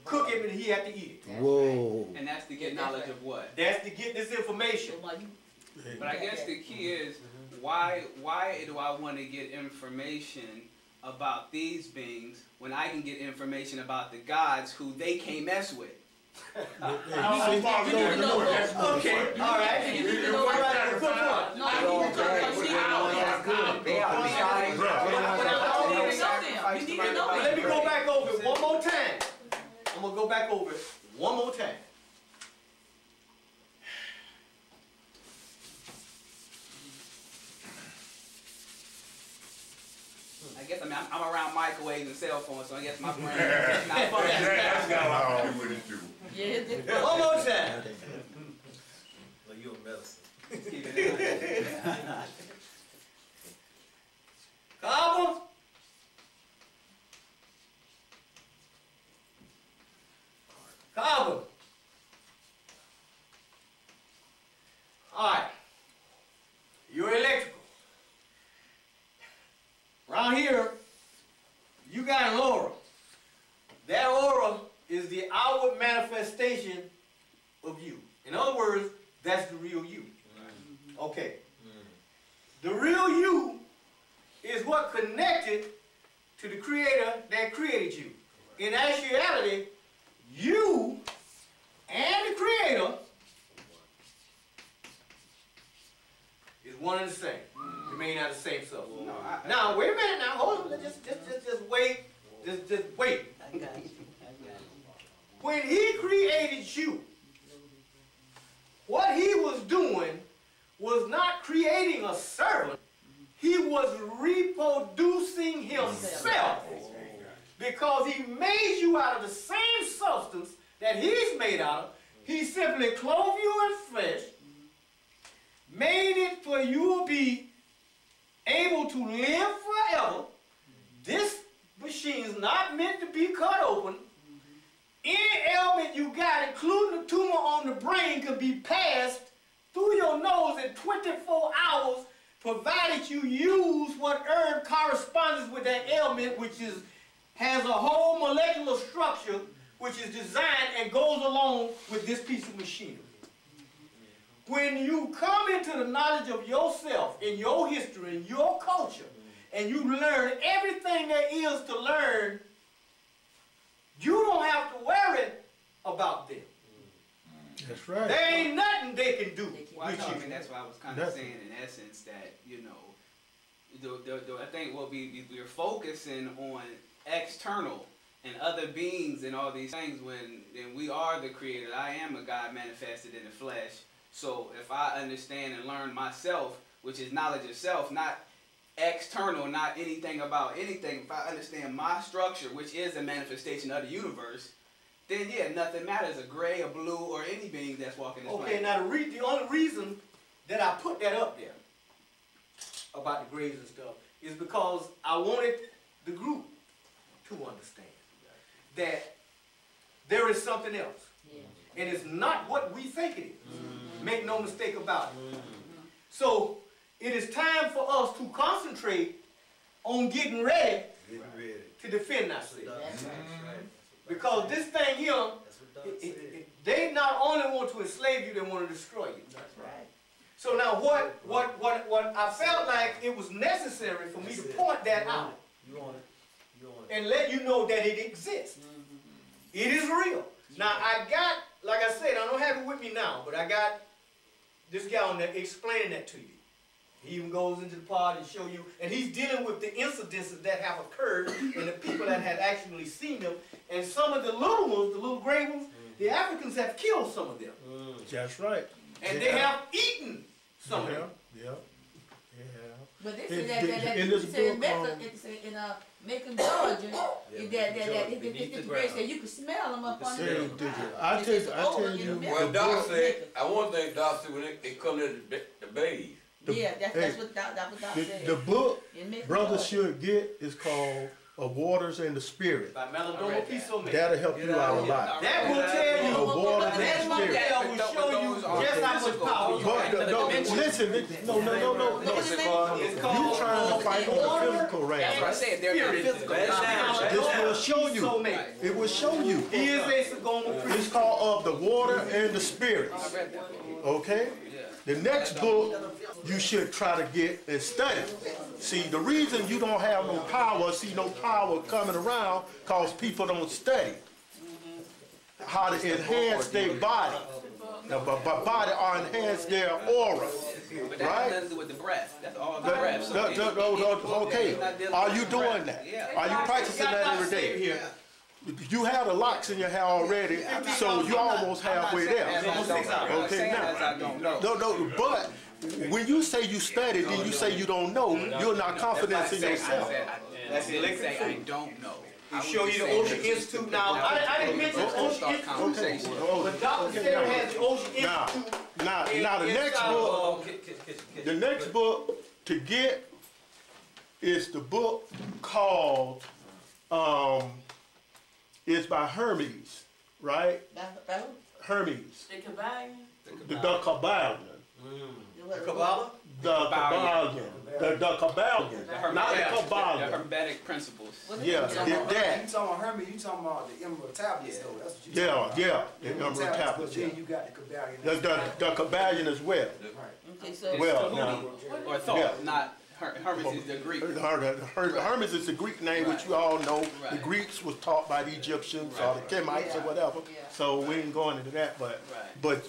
cook him, and he had to eat it. Whoa. And that's to get knowledge of what? That's to get this information. But I guess the key is, why do I want to get information about these beings when I can get information about the gods who they can't mess with? See, Okay, all right. You need to know what. Good point. No, you need to know what. They are the You need to know them. Let me go back over it one more time. I'm gonna go back over it one more time. I guess I'm around microwaves and cell phones, so I guess my brain is not That's functioning. got a lot to do with it too. Yeah, One more time. Well, you a medicine. Keep it in mind. Copper. Copper. All right. You're electrical. Around here, you got an aura. That aura is the outward manifestation of you. In other words, that's the real you. Okay. The real you is what connected to the creator that created you. In actuality, you and the creator is one and the same. Remain not the same self. No, Now, wait a minute now. Hold on. Just wait. Just wait. I got you. When he created you, what he was doing was not creating a servant. He was reproducing himself. Because he made you out of the same substance that he's made out of. He simply clothed you in flesh, made it for you to be able to live forever. This machine's not meant to be cut open. Any ailment you got, including a tumor on the brain, can be passed through your nose in 24 hours, provided you use what herb corresponds with that ailment, which has a whole molecular structure which is designed and goes along with this piece of machinery. When you come into the knowledge of yourself, in your history, in your culture, and you learn everything there is to learn, you don't have to worry about them. That's right. There ain't nothing they can do Well, with I you. mean, that's what I was kind of saying in essence, that, you know, I think what we're focusing on external and other beings and all these things when we are the creator. I am a God manifested in the flesh. So if I understand and learn myself, which is knowledge of self, not external, not anything about anything, if I understand my structure, which is a manifestation of the universe, then yeah, nothing matters, a gray, a blue, or any being that's walking this Okay, planet. now the only reason that I put that up there about the grades and stuff is because I wanted the group to understand that there is something else. Yeah. And it's not what we think it is. Make no mistake about it. So it is time for us to concentrate on getting ready to defend ourselves. That's right. Because this thing here, they not only want to enslave you, they want to destroy you. That's right. So now what I felt like it was necessary for me to point that out and let you know that it exists. It is real. Now I got, like I said, I don't have it with me now, but I got this guy on there explaining that to you. He even goes into the pod and show you, and he's dealing with the incidences that have occurred and the people that had actually seen them. And some of the little ones, the little gray ones, the Africans have killed some of them. That's right. And they have eaten some of them. Yeah. But they In- say that in this you say book, in Macon, Georgia, beneath the it's great. ground. You can smell them up under Hey, the did ground. I tell It's you, over in the middle. Well, Doc said, I want to think Doc said when they come to the bathe. Yeah, that's what Doc said. the book In Macon, brothers Georgia. should get is called Waters and the Spirit. By Melanoma Piso. That'll help you out a lot. That will tell you. Water and That the will Spirit. show you just how much power you But have. listen, no. It's called You trying to fight on the physical That's what I range. said, they're physical. This will show you. It will show you. He is a Sagoma priest. It's called of the water and the spirit. I read that. Okay? The next book you should try to get and study. See, the reason you don't have no power coming around, cause people don't study. how to enhance their body. Body or enhance their aura. But that has Right? nothing to do with the breath. That's all the breath. So Okay, are you doing that? Yeah. Are you practicing that every day? You have the locks in your hair already, so you almost halfway there. Okay, now. No, but when you say you study, then you say you don't know, you're not confident in yourself. That's it. Let's say I don't know. You show you the Ocean Institute now. I didn't mention the Ocean Institute, but Dr. Taylor has the Ocean Institute. Now the next book to get is the book called it's by Hermes, right? Hermes. The Kabbalion? The Kabbalion. The Kabbalah? The Kabbalion. The Kabbalion. Not the Kabbalion. The Hermetic principles. Yeah, that. You talking about Hermes, you talking about the Emerald Tablets, though. That's what you talking about. The Emerald Tablets. Then you got the Kabbalion. The Kabbalion as well. Okay, so. Well, now. Or thought, not Hermes is the Greek. Hermes is the Greek name, which you all know. The Right. Greeks was taught by the Egyptians or the Kemites or whatever. So we ain't going into that, but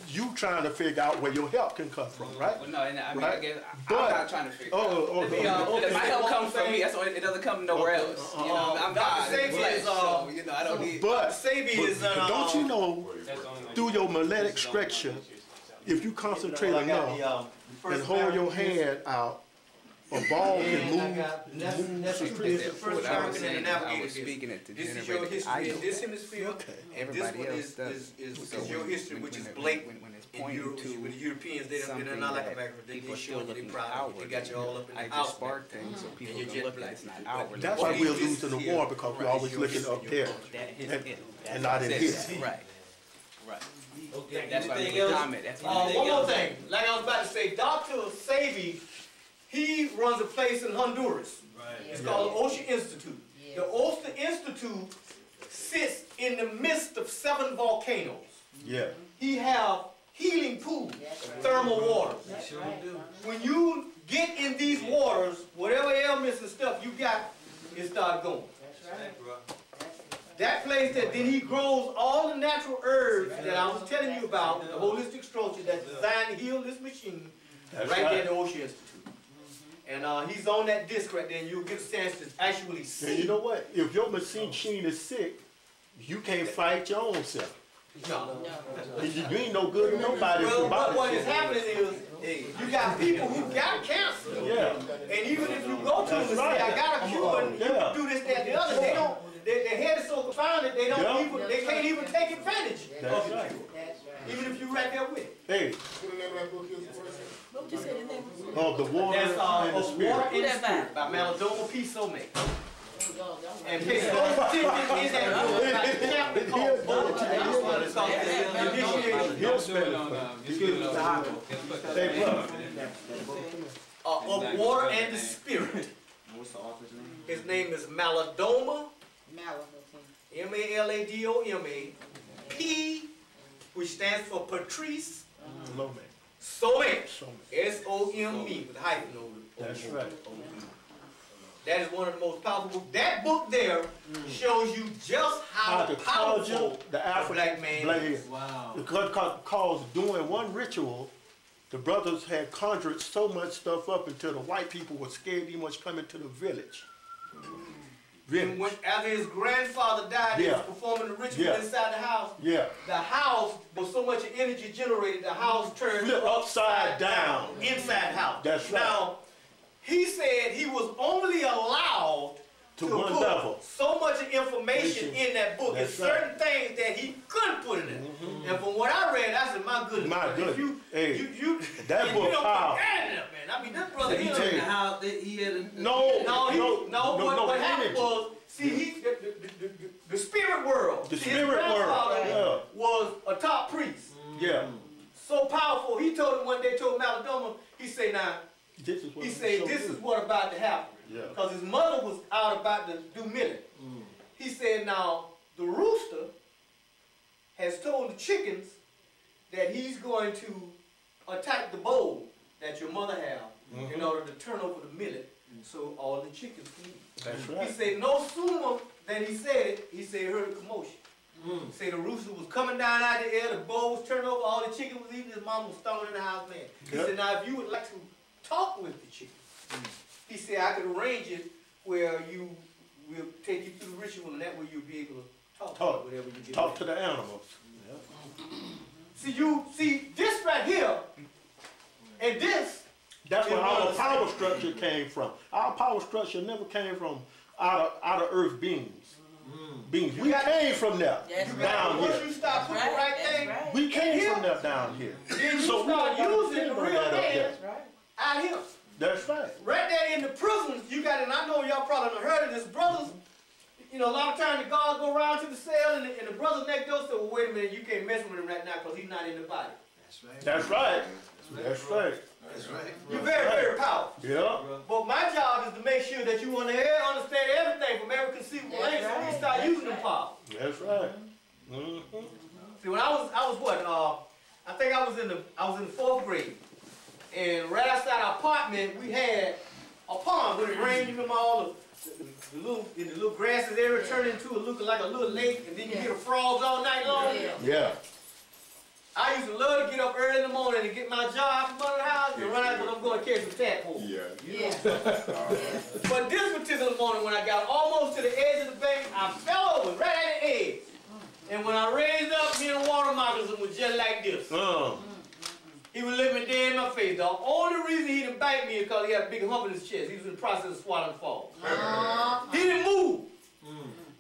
you trying to figure out where your help can come from, right? Well, no, and I mean, Right. I guess But- I'm not trying to figure it out. If my help comes from me, that's why it doesn't come nowhere else. You know, I'm God in the flesh, so, you know, I don't need. But is don't you know, through your melodic structure, if you concentrate enough and hold your hand out, a ball can move. That's the first American in the I was navigator. speaking at the This is your history in this hemisphere. Everybody This one else does. is your history, which is blatant. When it's In pointing Europe, to with the Europeans, they're something not like that Americans. They people are show still you they looking proud. They outward. got you all up in the I just house. spark things so people And can you're look jet at it's not black. outward. That's why we're losing the war, because we always looking up there and not in here. Right. Right. Okay, That's why I anything made the else? comment. That's One why. more thing, like I was about to say, Dr. Sabi, he runs a place in Honduras. It's called the Ocean Institute. The Ocean Institute sits in the midst of 7 volcanoes. Yeah. He have healing pools, thermal waters. When you get in these waters, whatever ailments and stuff you got, it start going. That place that then he grows all the natural herbs that I was telling you about, the holistic structure that's designed to heal this machine, right there at the Ocean Institute. And he's on that disc right there, and you'll get a chance to actually see. And you know what? If your machine is sick, you can't fight your own self. No. You ain't no good to nobody. Well, what is happening is, you got people who got cancer. Yeah. And even if you go to them and say, I got a cure, and you do this, that, and the other, they don't, their head is so confounded, they can't even take advantage of the cure. Even if you're right there with it. Hey. What would you say the name was? Oh, the water That's and the spirit. Water in the Spirit by Malodoma P. Somé. And his whole certificate is that book, like chapter called Book. It's called the Initiation He'll spell it. of Water and the Spirit. What's the author's name? His name is Malodoma, Maladoma, P, which stands for Patrice Somé, S-O-M-E, with a hyphen over it. That's right. That is one of the most powerful books. That book there shows you just how to powerful conjure the African black man is. Wow. Because doing one ritual, the brothers had conjured so much stuff up until the white people were scared he was coming to the village. And when, after his grandfather died, he was performing the ritual inside the house. Yeah. The house was so much energy generated, the house turned Flip upside down. Inside house. That's right. Now, he said he was only allowed to one put level. so much information in that book. There's certain things that he couldn't put in it. And from what I read, I said, my goodness. My goodness. You that book powerful. Man. I mean, this brother, He took the house, he had a... what happened was, see, the spirit world. The spirit world was a top priest. Yeah. So powerful, he told him one day, told Malodoma, he said, now, this is what about to happen. Because his mother was out about to do millet. He said, now, the rooster has told the chickens that he's going to attack the bowl that your mother have in order to turn over the millet so all the chickens can eat. That's right. He said, no sooner than he said it, he said, heard a commotion. Say the rooster was coming down out the air, the bowl was turning over, all the chicken was eating, his mom was stomping in the house, man. He said, now if you would like to talk with the chicken, he said, I could arrange it where you will take you through the ritual, and that way you'll be able to talk whatever you get. Talk to the animals. See this right here, and this. That's where our power structure came from. Our power structure never came from out of earth beings. We came from there down here. Once you start putting the right thing, we came from there down here. Then you start using the real man out here. That's right. Right there in the prisons, you got, and I know y'all probably done heard of this, brothers. You know, a lot of times the guards go around to the cell, and the brothers next door say, well, wait a minute, you can't mess with him right now because he's not in the body. That's right. That's right. That's right. That's right. You're very, very powerful. Yeah. But my job is to make sure that you understand everything from every conceivable angle when you start using them powers. That's right. See, when I was what? I think I was in the 4th grade, and right outside our apartment we had a pond when it rained. You remember all the little grasses area turned into looking like a little lake, and then you hear the frogs all night long. Yeah. I used to love to get up early in the morning and get my job from under the house and run out because I'm going to catch some tadpoles. But this particular morning, when I got almost to the edge of the bank, I fell over right at the edge. And when I raised up, me and the water moccasin was just like this. He was looking me dead in my face. The only reason he didn't bite me is because he had a big hump in his chest. He was in the process of swallowing fall. He didn't move.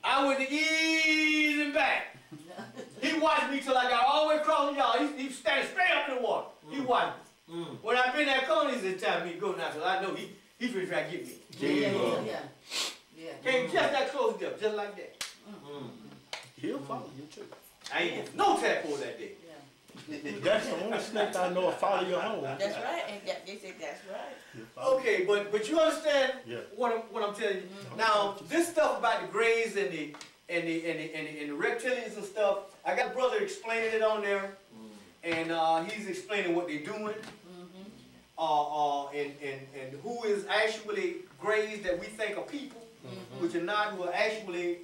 I went to ease him back. He watched me till I got all the way across the yard. He was standing straight up in the water. He watched me. When I been that corner, he said, time for me to go now, because I know he finna try to get me. Came just that close to death, just like that. He'll follow you too. I ain't get no tadpole that day. That's the only snake I know will follow you home. That's right, and they said that's right. Okay, but you understand what I'm telling you. Now, this stuff about the grays and the reptilians and stuff, I got a brother explaining it on there, and he's explaining what they're doing, and who is actually grays that we think are people, which are not, who are actually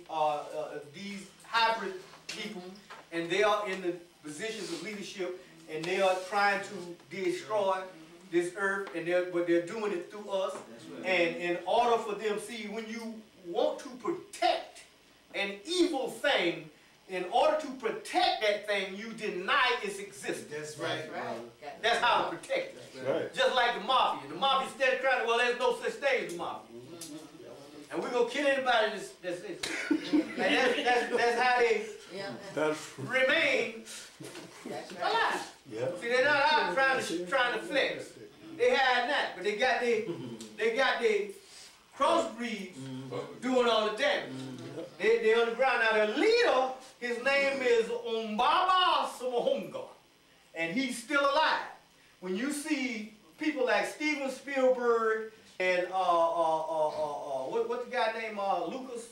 these hybrid people, and they are in the positions of leadership, and they are trying to destroy this earth, but they're doing it through us. And in order for them, see, when you want to protect an evil thing, in order to protect that thing, you deny its existence. That's right. That's how to protect it. Right. Just like the mafia. The mafia steady crying, well, there's no such thing as the mafia. And we're going to kill anybody that's how they remain alive. Yeah. See, they're not out trying to flex. They hide not, but they got the crossbreeds doing all the damage. They're on the ground. Now their leader, his name is Umbaba Samahunga, and he's still alive. When you see people like Steven Spielberg and what's the guy named Lucas?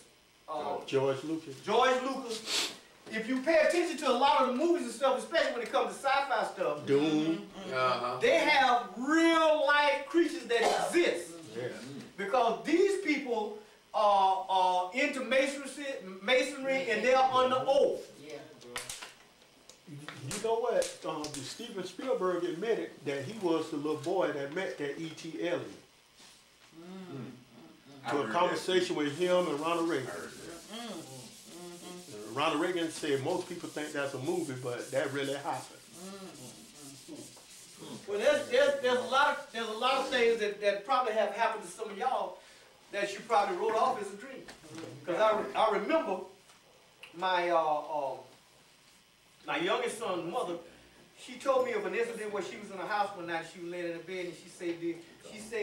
George Lucas. George Lucas. If you pay attention to a lot of the movies and stuff, especially when it comes to sci-fi stuff, Doom. They have real life creatures that exist. Because these people are into masonry and they are under oath. You know what? Steven Spielberg admitted that he was the little boy that met that E.T. alien. To a conversation with him and Ronald Reagan. Ronald Reagan said most people think that's a movie, but that really happened. Well, there's a lot of things that probably have happened to some of y'all that you probably wrote off as a dream. Because I remember my my youngest son's mother. She told me of an incident where she was in a house one night. She was laying in the bed and she said,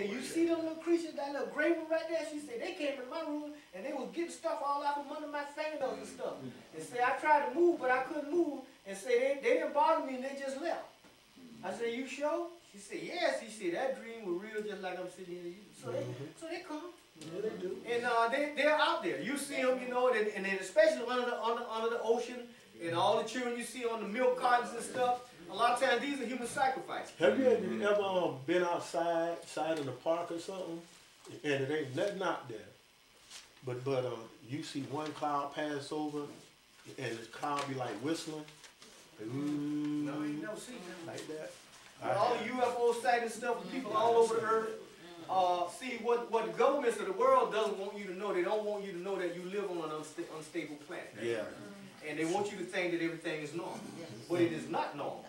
"You see them little creatures, that little gray one right there?" She said, "They came in my room and they was getting stuff all out from under my fingernails and stuff." And say, "I tried to move, but I couldn't move." And say, they didn't bother me and they just left. I said, "You sure?" She said, "Yes." He said, "That dream was real, just like I'm sitting here." So they come. Yeah, they do. And they're out there. You see them, you know, and especially under the ocean, and all the children you see on the milk cartons and stuff. A lot of times these are human sacrifices. Have you ever been outside in the park or something, and it ain't nothing out there, but you see one cloud pass over, and the cloud be like whistling. No, you never seen that. Like that. But all the UFO sighting stuff, people all over the earth. See, what the governments of the world doesn't want you to know, they don't want you to know that you live on an unstable planet. Yeah. And they want you to think that everything is normal. But it is not normal.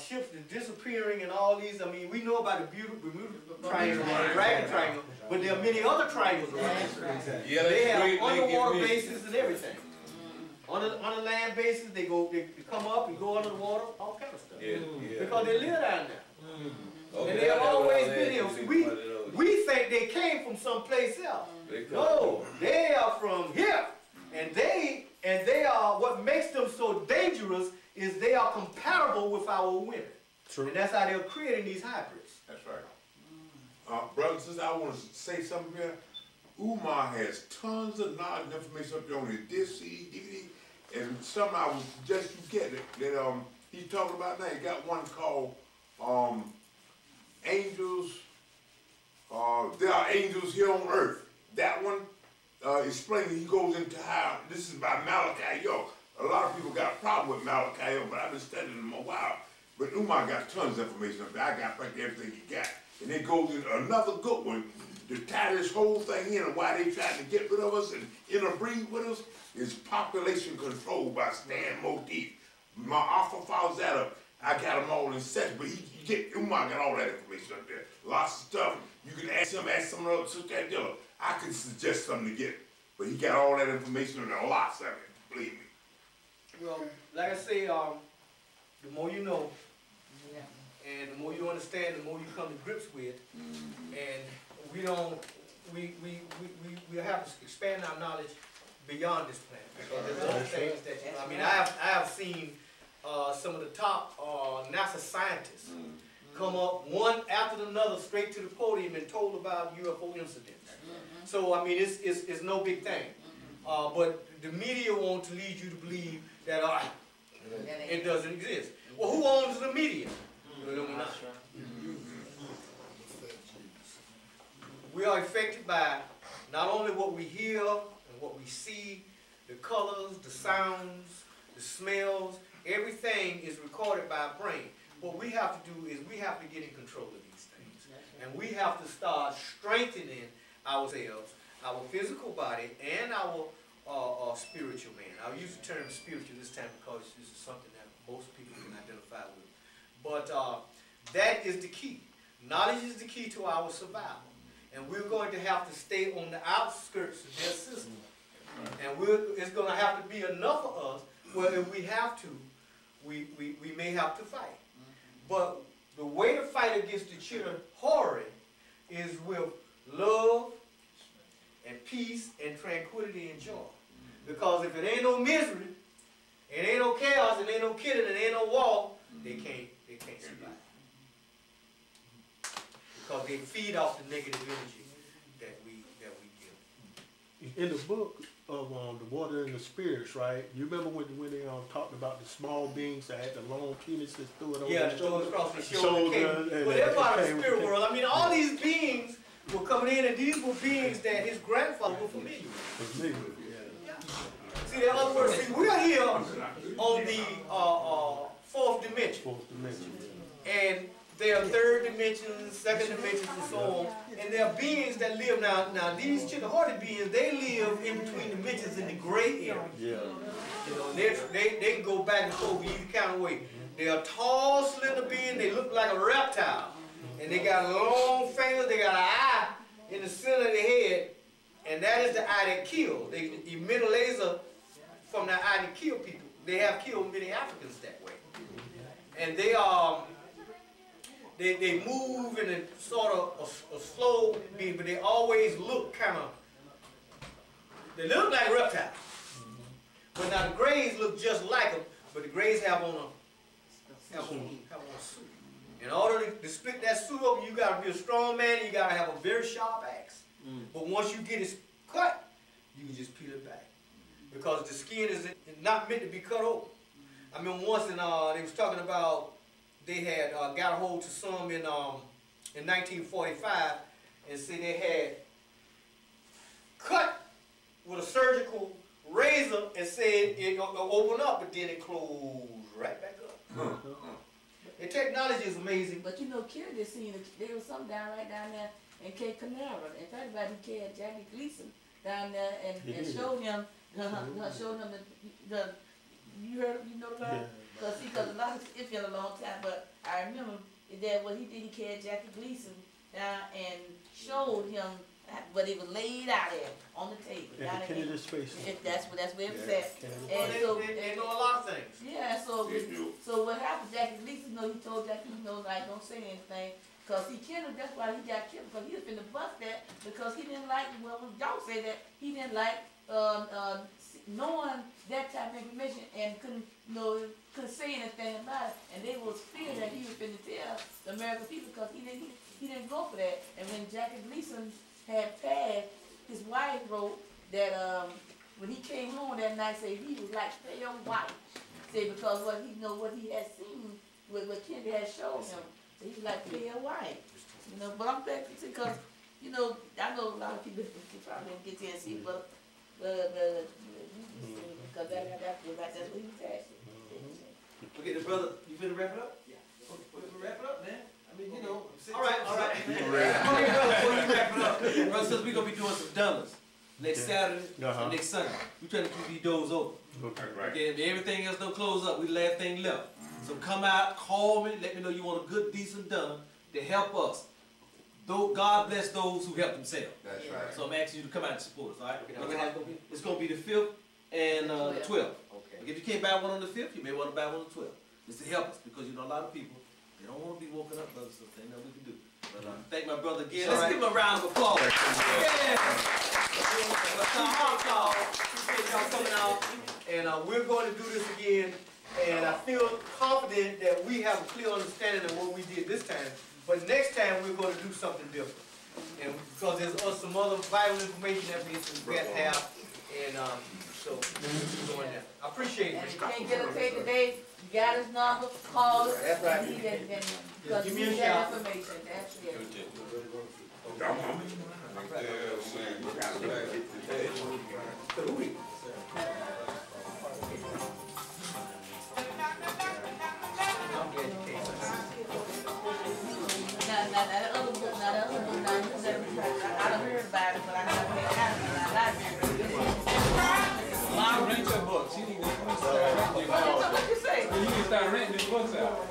Ships are disappearing and all these, I mean, we know about the Bermuda Triangle and the Dragon Triangle, but there are many other triangles around. Yeah, They have underwater bases and everything. On a land basis, they come up and go under the water, all kind of stuff. Yeah. Because they live down there. Okay, And they have always been here. See, we think they came from someplace else. No, they are from here. And they are, what makes them so dangerous is they are compatible with our women. True. And that's how they're creating these hybrids. That's right. Brothers and sisters, I want to say something here. Umar has tons of knowledge and information up there on his disc, CD, DVD, and something I was just you get it that he's talking about now. He got one called Angels. There are angels here on earth. That one explaining, he goes into how this is by Malachi York. A lot of people got a problem with Malachi York, but I've been studying him a while. But Umar got tons of information up there. I got practically everything he got. And it goes into another good one to tie this whole thing in and why they trying to get rid of us and interbreed with us is population control by Stan Motif. My author follows that up. I got them all in session, but Umar got all that information up there. Lots of stuff. You can ask him, ask some other sister that dealer. I can suggest something to get, but he got all that information and lots of it. Believe me. Well, like I say, the more you know, and the more you understand, the more you come to grips with, and we have to expand our knowledge beyond this planet. Because there's other things that I mean, I have seen some of the top NASA scientists come up one after another straight to the podium and told about UFO incidents. So I mean, it's no big thing. But the media want to lead you to believe that it doesn't exist. Well, who owns the media? We are affected by not only what we hear and what we see, the colors, the sounds, the smells, everything is recorded by our brain. What we have to do is we have to get in control of these things. And we have to start strengthening ourselves, our physical body, and our spiritual man. I'll use the term spiritual this time because this is something that most people can identify with. But that is the key. Knowledge is the key to our survival. And we're going to have to stay on the outskirts of their system. And it's going to have to be enough of us where if we have to, we may have to fight. But the way to fight against the children horror is with love and peace and tranquility and joy. Because if it ain't no misery, it ain't no chaos, it ain't no killing, it ain't no war, they can't survive. Because they feed off the negative energy that we give. In the book of The Water and the Spirits, right? You remember when they talked about the small beings that had the long penises through it over their shoulder, across the shoulder. But they're part of the spirit world. I mean, all these beings were coming in, and these were beings that his grandfather was familiar with. See, in other words, we are here on the fourth dimension. And there are third dimensions, second dimensions, and so on. And there are beings that live now. Now these chicken-hearted beings, they live in between dimensions in the gray area. Yeah. You know, they can go back and forth either kind of way. They are tall, slender beings. They look like a reptile, and they got long fingers. They got an eye in the center of the head, and that is the eye that kills. They emit a laser from that eye to kill people. They have killed many Africans that way, and they are. They move in a sort of a slow beat, but they always look kind of, they look like reptiles. But now the Greys look just like them, but the Greys have on a suit. In order to split that suit open, you got to be a strong man, you got to have a very sharp axe. But once you get it cut, you can just peel it back. Because the skin is not meant to be cut open. I mean, once they was talking about, they had got a hold to some in 1945 and said they had cut with a surgical razor and said it gonna open up, but then it closed right back up. The technology is amazing. But you know, Kennedy seen it. There was something right down there in Cape Canaveral. In fact, about he had Jackie Gleason down there and showed him, showed him the you know about it? Because a lot of it's been a long time, but I remember that what he did, he carried Jackie Gleason down and showed him what it was laid out there on the table. Yeah, Kennedy's face. That's where it was at. And They so know a lot of things. yeah, so what happened, Jackie Gleason, he told Jackie, like, don't say anything. Because he killed, that's why he got killed, because he was finna bust that, because he didn't like, well, y'all say that, he didn't like, knowing that type of information and couldn't say anything about it. And they was feared that he was finna tell the American people, because he didn't go for that. And when Jackie Gleason had passed, his wife wrote that, when he came home that night, said he was like pale white. Say because what he had seen, what Kennedy had showed him. So he was like pale white. But I'm back to because, I know a lot of people probably didn't get there and see, but because that's what he was at. Okay, the brother, you finna wrap it up? Yeah. Okay, we'll wrap it up, man. I mean, all right. Before you wrap it up, brother, since we're gonna be doing some donuts next Saturday and next Sunday. We trying to keep these doors open. Okay, right. Okay, if everything else don't close up, we the last thing left. So come out, call me, let me know you want a good, decent donut to help us. God bless those who help themselves. That's right. So I'm asking you to come out and support us, all right? It's gonna be the 5th and the 12th. Okay. If you can't buy one on the 5th, you may want to buy one on the 12th. It's to help us, because a lot of people, they don't want to be woken up, brothers, so they know we can do. But thank my brother again. Let's give him a round of applause. Yeah. Appreciate y'all coming out. And we're going to do this again. And I feel confident that we have a clear understanding of what we did this time. But next time we're going to do something different. And because there's some other vital information that we have to have. And so we're going there. I appreciate it. And if you can't get a tape today, you got his number, call us. That's right. Because you need that information. That's it. Now that other book, I done heard about it, but I never made it out of my library. Rent your books. You need to start renting your books. What you say? You need to start renting your books out.